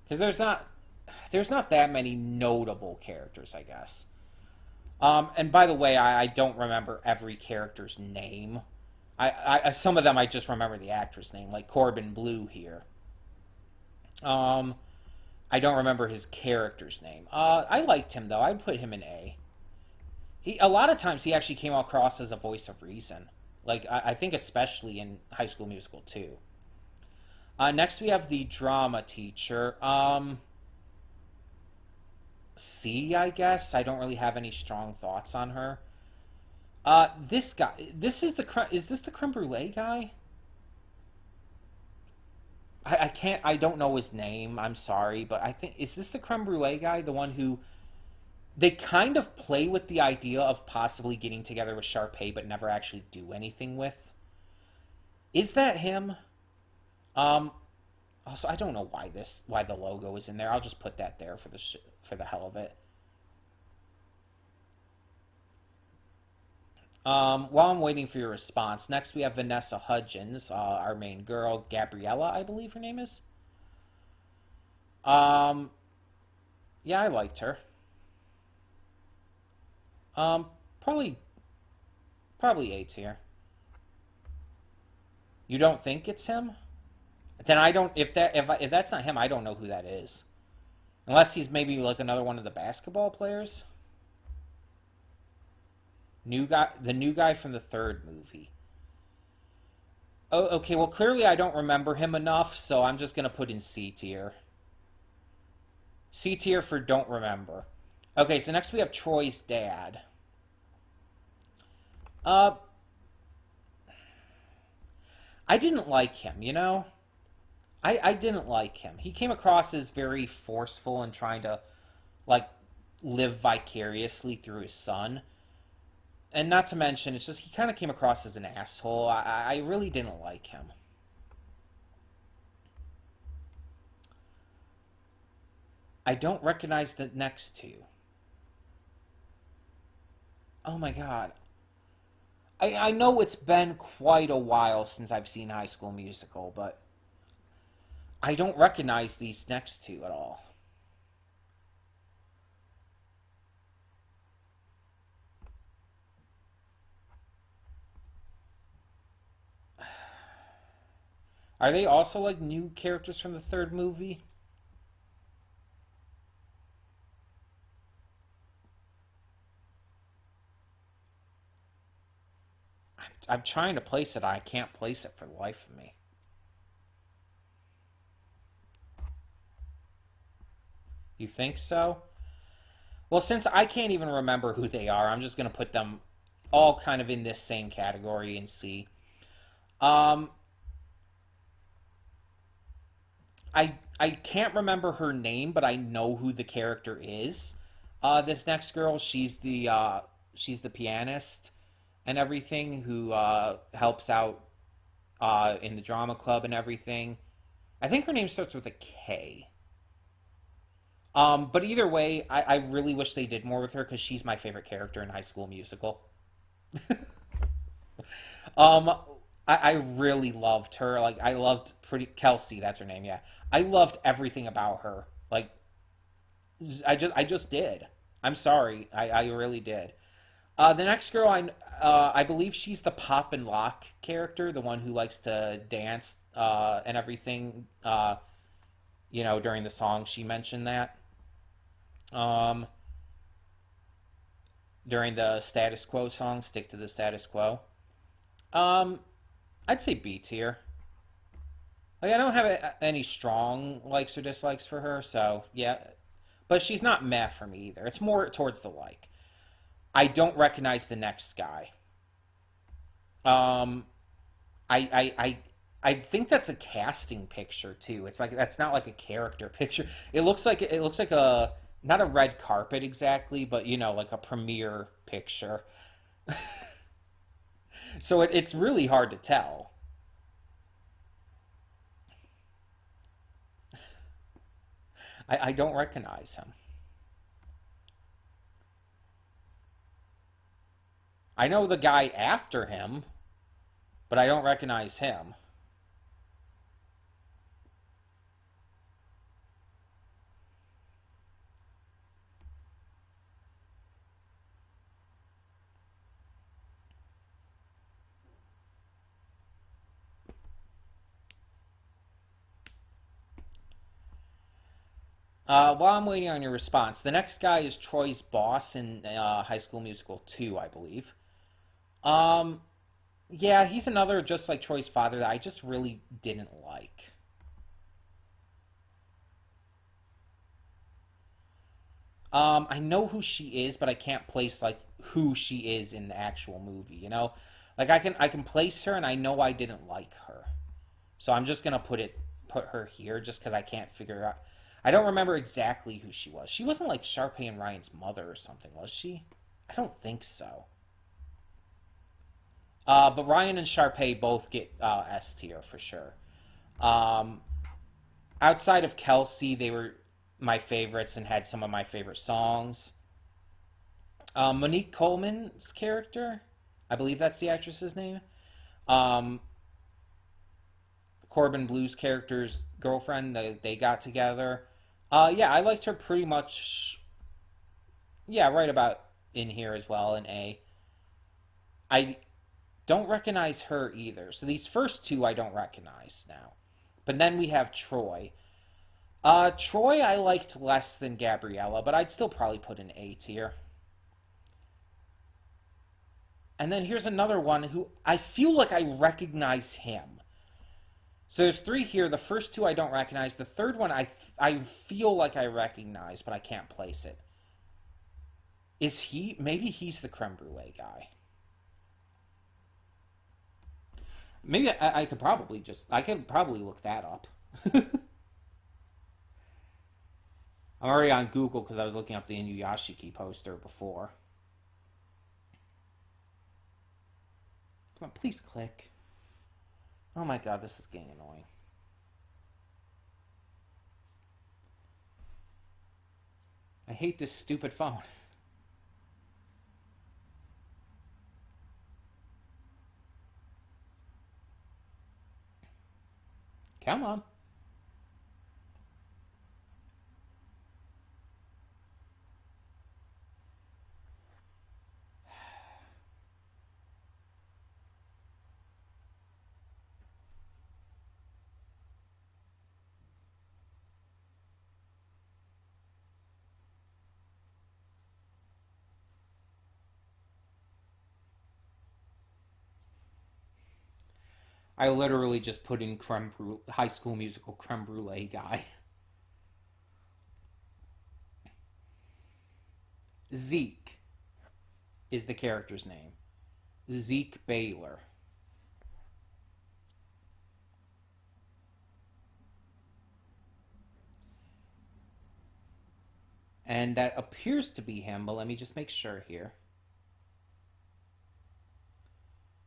Because there's not that many notable characters, I guess. And by the way, I don't remember every character's name. Some of them I just remember the actor's name, like Corbin Blue here. I don't remember his character's name. I liked him though. I'd put him in A. A lot of times he actually came across as a voice of reason. Like I think especially in High School Musical 2. Next we have the drama teacher. C, I guess. I don't really have any strong thoughts on her. This guy. This is is this the creme brulee guy? I can't. I don't know his name. I'm sorry, but I think is this the creme brulee guy? The one who they kind of play with the idea of possibly getting together with Sharpay, but never actually do anything with. Is that him? Um. Also, I don't know why the logo is in there. I'll just put that there for for the hell of it. While I'm waiting for your response, next we have Vanessa Hudgens, our main girl, Gabriella, I believe her name is. Um, yeah, I liked her. Um, probably probably A tier. You don't think it's him? Then I don't. If that's not him, I don't know who that is. Unless he's maybe like another one of the basketball players. New guy, the new guy from the third movie. Oh, okay. Well, clearly I don't remember him enough, so I'm just gonna put in C tier. C tier for don't remember. Okay, so next we have Troy's dad. Uh, I didn't like him. I didn't like him. He came across as very forceful and trying to like live vicariously through his son. And not to mention, it's just he kind of came across as an asshole. I really didn't like him. I don't recognize the next two. Oh my god. I know it's been quite a while since I've seen High School Musical, but I don't recognize these next two at all. Are they also like new characters from the third movie? I'm trying to place it. I can't place it for the life of me. You think so? Well, since I can't even remember who they are, I'm just going to put them all kind of in this same category and see. Um, I can't remember her name, but I know who the character is. This next girl, she's the pianist and everything who helps out in the drama club and everything. I think her name starts with a K. But either way, I really wish they did more with her because she's my favorite character in High School Musical. Um, I really loved her. Like I loved pretty Kelsey. That's her name. Yeah, I loved everything about her. Like I just did. I'm sorry. I really did. The next girl I believe she's the Pop and Lock character, the one who likes to dance and everything. During the song she mentioned that. Um, During the Status Quo song, stick to the status quo. Um, I'd say B tier. Like I don't have any strong likes or dislikes for her, so yeah. But she's not meh for me either. It's more towards the like. I don't recognize the next guy. Um, I think that's a casting picture too. It's like that's not like a character picture. It looks like a not a red carpet exactly, but like a premiere picture. So it's really hard to tell. I don't recognize him. I know the guy after him, but I don't recognize him. While I'm waiting on your response, the next guy is Troy's boss in High School Musical 2, I believe. Um, yeah, he's another just like Troy's father that I just really didn't like. I know who she is, but I can't place like who she is in the actual movie, you know? Like I can place her and I know I didn't like her. So I'm just gonna put her here just because I can't figure out. I don't remember exactly who she was. She wasn't like Sharpay and Ryan's mother or something, was she? I don't think so. But Ryan and Sharpay both get S tier for sure. Um, Outside of Kelsey, they were my favorites and had some of my favorite songs. Monique Coleman's character, I believe that's the actress's name. Um, Corbin Blue's character's girlfriend, they got together. Yeah, I liked her pretty much. Yeah, right about in here as well in A. I don't recognize her either. So these first two I don't recognize now. But then we have Troy. Troy I liked less than Gabriella, but I'd still probably put in A tier. And then here's another one who I feel like I recognize him. So there's three here. The first two I don't recognize. The third one I feel like I recognize, but I can't place it. Is he? Maybe he's the creme brulee guy. Maybe I could probably look that up. I'm already on Google because I was looking up the Inuyashiki poster before. Come on, please click. Oh my god, this is getting annoying. I hate this stupid phone. Come on. I literally just put in High School Musical creme brulee guy. Zeke is the character's name. Zeke Baylor. And that appears to be him, but let me just make sure here.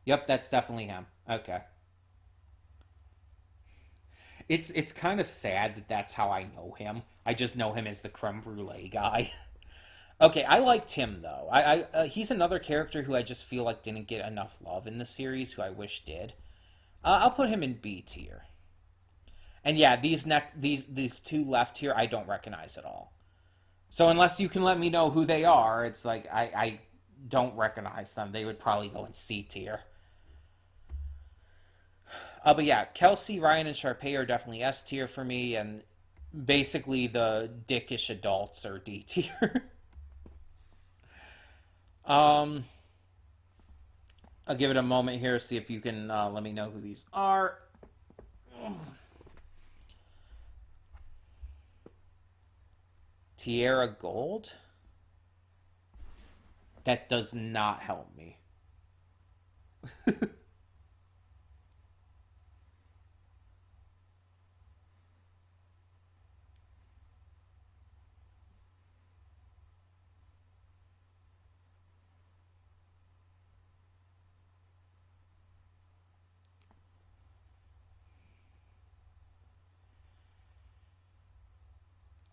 Yep, that's definitely him. Okay. It's kind of sad that that's how I know him. I just know him as the creme brulee guy. Okay, I liked him though. He's another character who I just feel like didn't get enough love in the series, who I wish did. I'll put him in B tier. And yeah, these two left here I don't recognize at all. So unless you can let me know who they are, it's like I don't recognize them. They would probably go in C tier. But yeah, Kelsey, Ryan, and Sharpay are definitely S tier for me, and basically the dickish adults are D tier. um, I'll give it a moment here, see if you can let me know who these are. Tierra Gold? That does not help me.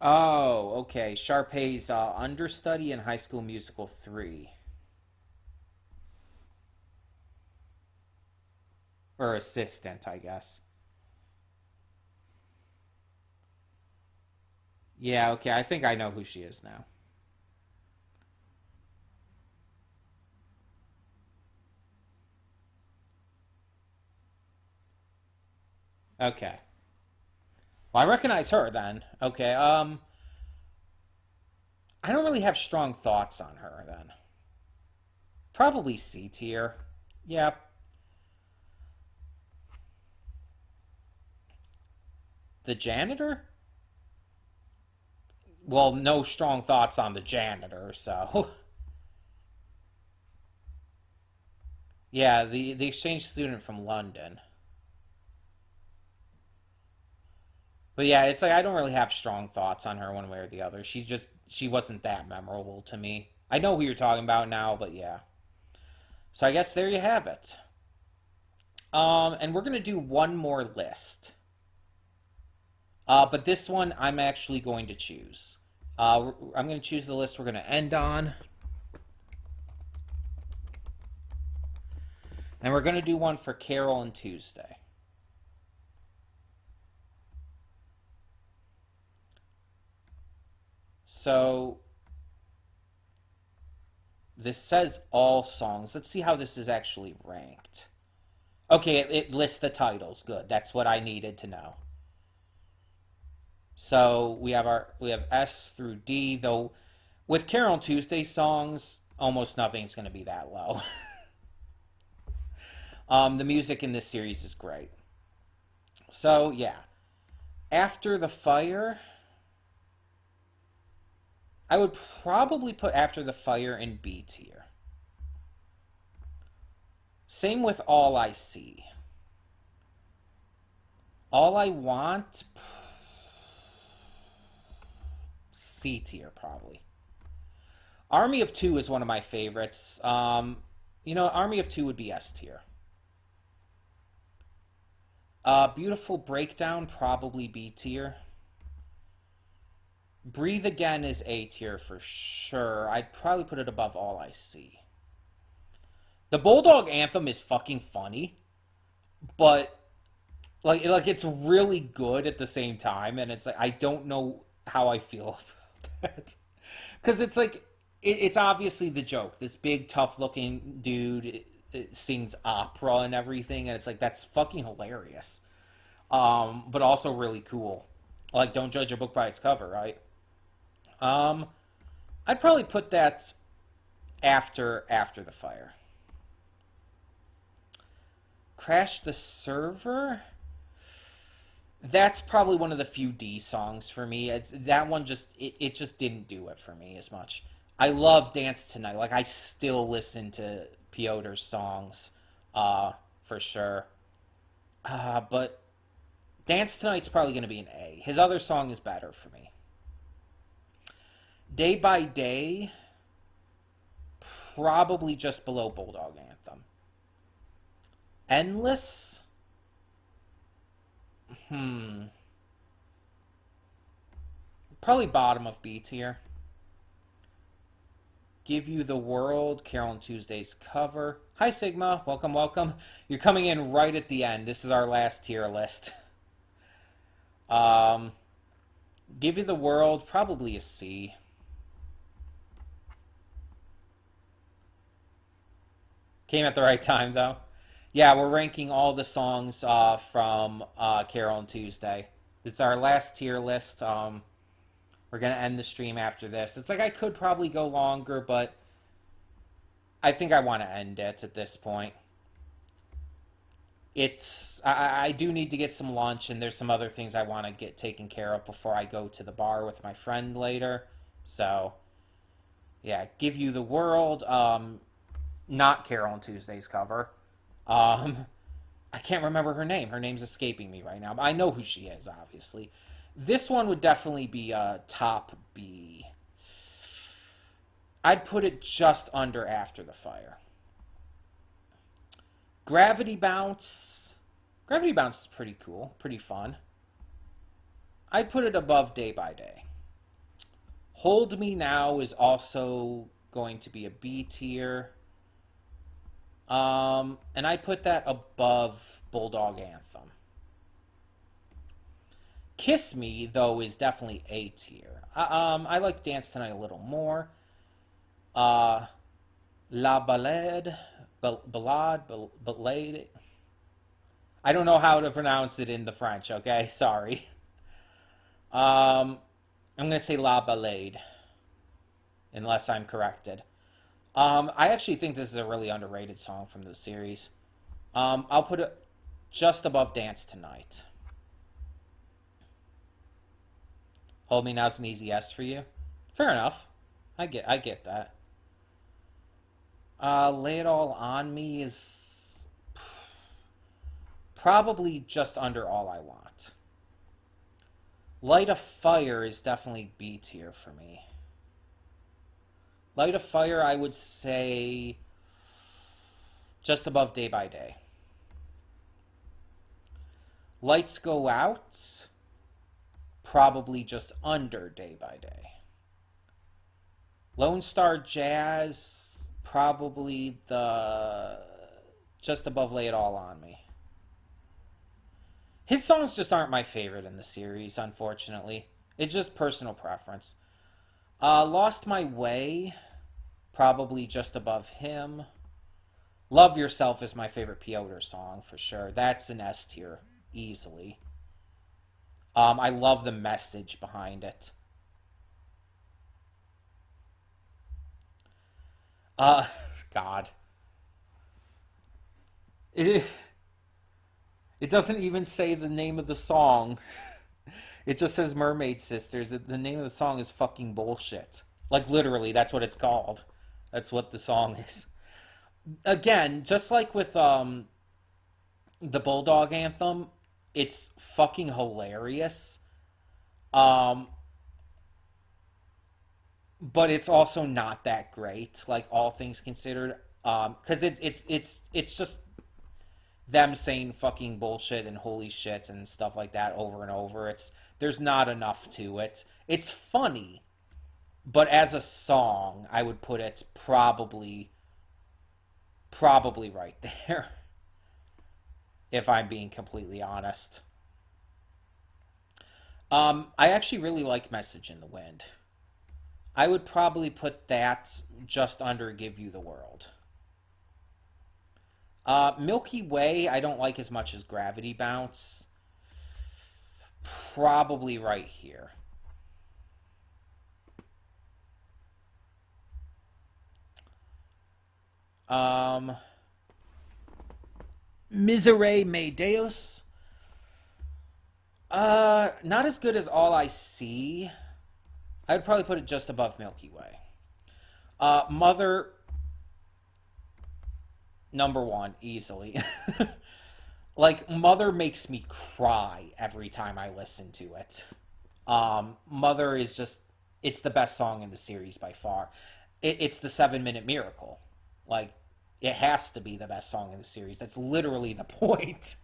Oh, okay. Sharpay's understudy in High School Musical 3. Or assistant, I guess. Yeah, okay. I think I know who she is now. Okay. Well, I recognize her then. Okay. I don't really have strong thoughts on her then. Probably C tier. Yep. The janitor? well, no strong thoughts on the janitor, so yeah, the exchange student from London. But yeah, it's like I don't really have strong thoughts on her one way or the other. She wasn't that memorable to me. I know who you're talking about now, but yeah. So I guess there you have it. And we're gonna do one more list. But this one I'm actually going to choose. I'm going to choose the list we're going to end on. And we're going to do one for Carol and Tuesday. So this says all songs. Let's see how this is actually ranked. Okay, it lists the titles. Good. That's what I needed to know. So we have S through D, though with Carol and Tuesday songs, almost nothing's going to be that low. The music in this series is great. So yeah, After the Fire, I would probably put After the Fire in B tier. Same with All I See. All I Want, C tier probably. Army of Two is one of my favorites. Army of Two would be S tier. Beautiful Breakdown, probably B tier. Breathe Again is A tier for sure. I'd probably put it above All I See. The Bulldog Anthem is fucking funny, but like it's really good at the same time, and it's like I don't know how I feel about that because it's like it's obviously the joke. This big tough looking dude sings opera and everything, and it's like that's fucking hilarious, but also really cool. Like, don't judge a book by its cover, right? Um, I'd probably put that after the fire. Crash the Server. That's probably one of the few D songs for me. That one it just didn't do it for me as much. I love Dance Tonight. Like I still listen to Piotr's songs, for sure. But Dance Tonight's probably going to be an A. His other song is better for me. Day by Day, probably just below Bulldog Anthem. Endless, probably bottom of B tier. Give You the World, Carol and Tuesday's cover. Hi Sigma, welcome, welcome. You're coming in right at the end. This is our last tier list. Um, Give You the World, probably a C. Came at the right time though. Yeah, we're ranking all the songs from Carol and Tuesday. It's our last tier list. We're gonna end the stream after this. It's like I could probably go longer, but I think I want to end it at this point. I do need to get some lunch, and there's some other things I want to get taken care of before I go to the bar with my friend later. So yeah, Give You the World. Not Carol and Tuesday's cover. Um, I can't remember her name. Her name's escaping me right now, but I know who she is, obviously. This one would definitely be a top B. I'd put it just under After the Fire. Gravity Bounce. Gravity Bounce is pretty cool, pretty fun. I'd put it above Day by Day. Hold Me Now is also going to be a B tier. And I put that above Bulldog Anthem. Kiss Me, though, is definitely A tier. I like Dance Tonight a little more. La Ballade, Ballade. I don't know how to pronounce it in the French, okay? Sorry. I'm going to say La Ballade, unless I'm corrected. I actually think this is a really underrated song from the series. I'll put it just above Dance Tonight. Hold Me Now's an easy yes for you. Fair enough. I get that. Lay It All on Me is probably just under All I Want. Light a Fire is definitely B tier for me. Light a Fire, I would say just above Day by Day. Lights Go Out, probably just under Day by Day. Lone Star Jazz, probably the just above Lay It All on Me. His songs just aren't my favorite in the series, unfortunately. It's just personal preference. Lost My Way, probably just above him. Love Yourself is my favorite Piotr song for sure. That's an S tier, easily. I love the message behind it. Uh, God. It, it doesn't even say the name of the song. It just says Mermaid Sisters. The name of the song is fucking bullshit. Like, literally, that's what it's called. That's what the song is. Again, just like with the Bulldog anthem, it's fucking hilarious. Um, but it's also not that great, like all things considered. Because it's just them saying fucking bullshit and holy shit and stuff like that over and over. There's not enough to it. It's funny, but as a song, I would put it probably right there, if I'm being completely honest. I actually really like Message in the Wind. I would probably put that just under Give You the World. Milky Way, I don't like as much as Gravity Bounce. Probably right here. Um, Miserere Me Deus. Not as good as All I See. I'd probably put it just above Milky Way. Mother, number one, easily. Like, Mother makes me cry every time I listen to it. Mother is just, it's the best song in the series by far. It's the 7 Minute Miracle. Like, it has to be the best song in the series. That's literally the point.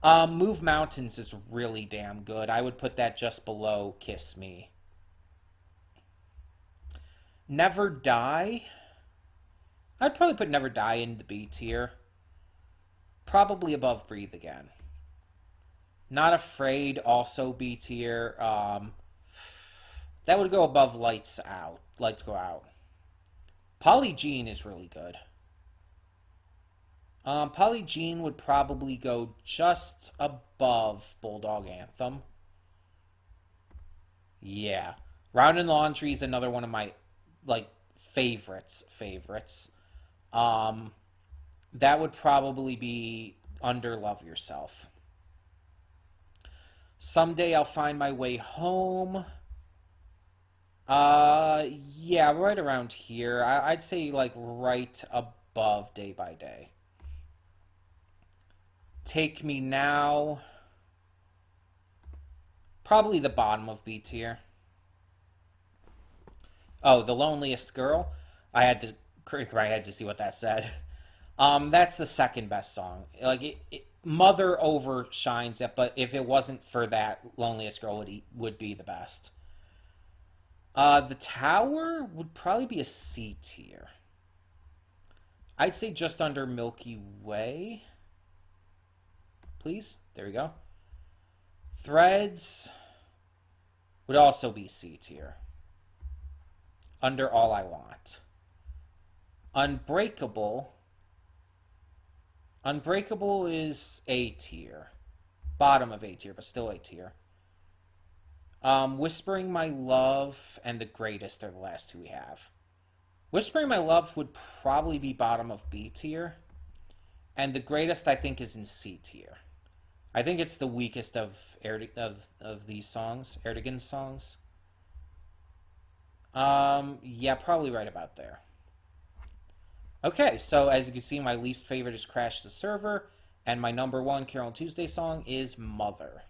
Move Mountains is really damn good. I would put that just below Kiss Me. Never Die. I'd probably put Never Die in the B tier. Probably above Breathe Again. Not Afraid, also B tier. That would go above Lights Out. Lights Go Out. Polly Jean is really good. Polly Jean would probably go just above Bulldog Anthem. Yeah. Round and Laundry is another one of my, like, favorites. Um, that would probably be under Love Yourself. Someday I'll Find My Way Home. Yeah, right around here. I'd say, like, right above Day by Day. Take Me Now. Probably the bottom of B tier. Oh, The Loneliest Girl. I had to crack my head to see what that said. That's the second best song. Like, Mother overshines it, but if it wasn't for that, Loneliest Girl would be the best. The Tower would probably be a C tier. I'd say just under Milky Way. Please. There we go. Threads would also be C tier. Under All I Want. Unbreakable. Unbreakable is A tier. Bottom of A tier, but still A tier. Whispering My Love and The Greatest are the last two we have. Whispering My Love would probably be bottom of B tier. And The Greatest, I think, is in C tier. I think it's the weakest of these songs, Erdogan's songs. Yeah, probably right about there. Okay, so as you can see, my least favorite is Crash the Server, and my number one Carol and Tuesday song is Mother.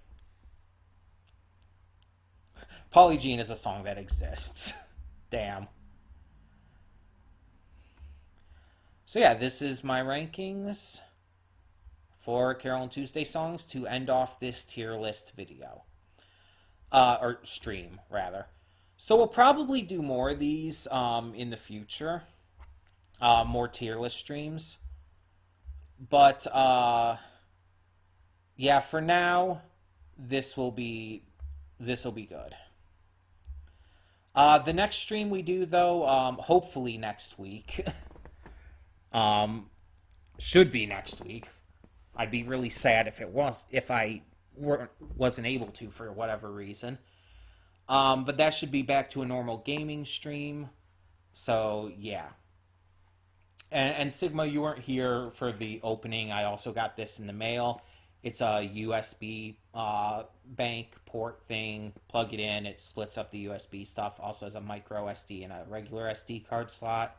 Polygene is a song that exists. Damn. So yeah, this is my rankings for Carol and Tuesday songs to end off this tier list video. Or stream, rather. So we'll probably do more of these in the future. More tier list streams. But yeah, for now, this will be good. The next stream we do though, hopefully next week. um, should be next week. I'd be really sad if I wasn't able to for whatever reason. But that should be back to a normal gaming stream. So yeah. And Sigma, you weren't here for the opening. I also got this in the mail. It's a USB bank port thing. Plug it in. It splits up the USB stuff. Also has a micro SD and a regular SD card slot.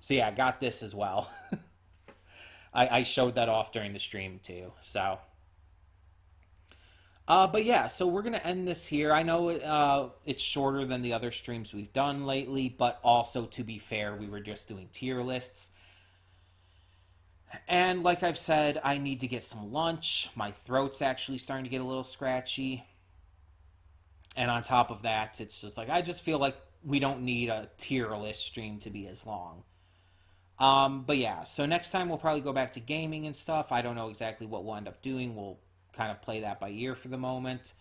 So yeah, I got this as well. I showed that off during the stream too. So, but yeah, so we're gonna end this here. I know it's shorter than the other streams we've done lately, but also to be fair, we were just doing tier lists. And like I've said, I need to get some lunch. My throat's actually starting to get a little scratchy. And on top of that, it's just like I just feel like we don't need a tier list stream to be as long. But yeah, so next time we'll probably go back to gaming and stuff. I don't know exactly what we'll end up doing. We'll kind of play that by ear for the moment.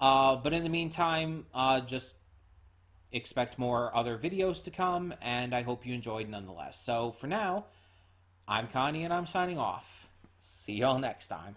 But in the meantime, just expect more other videos to come, and I hope you enjoyed nonetheless. So for now, I'm Connie, and I'm signing off. See y'all next time.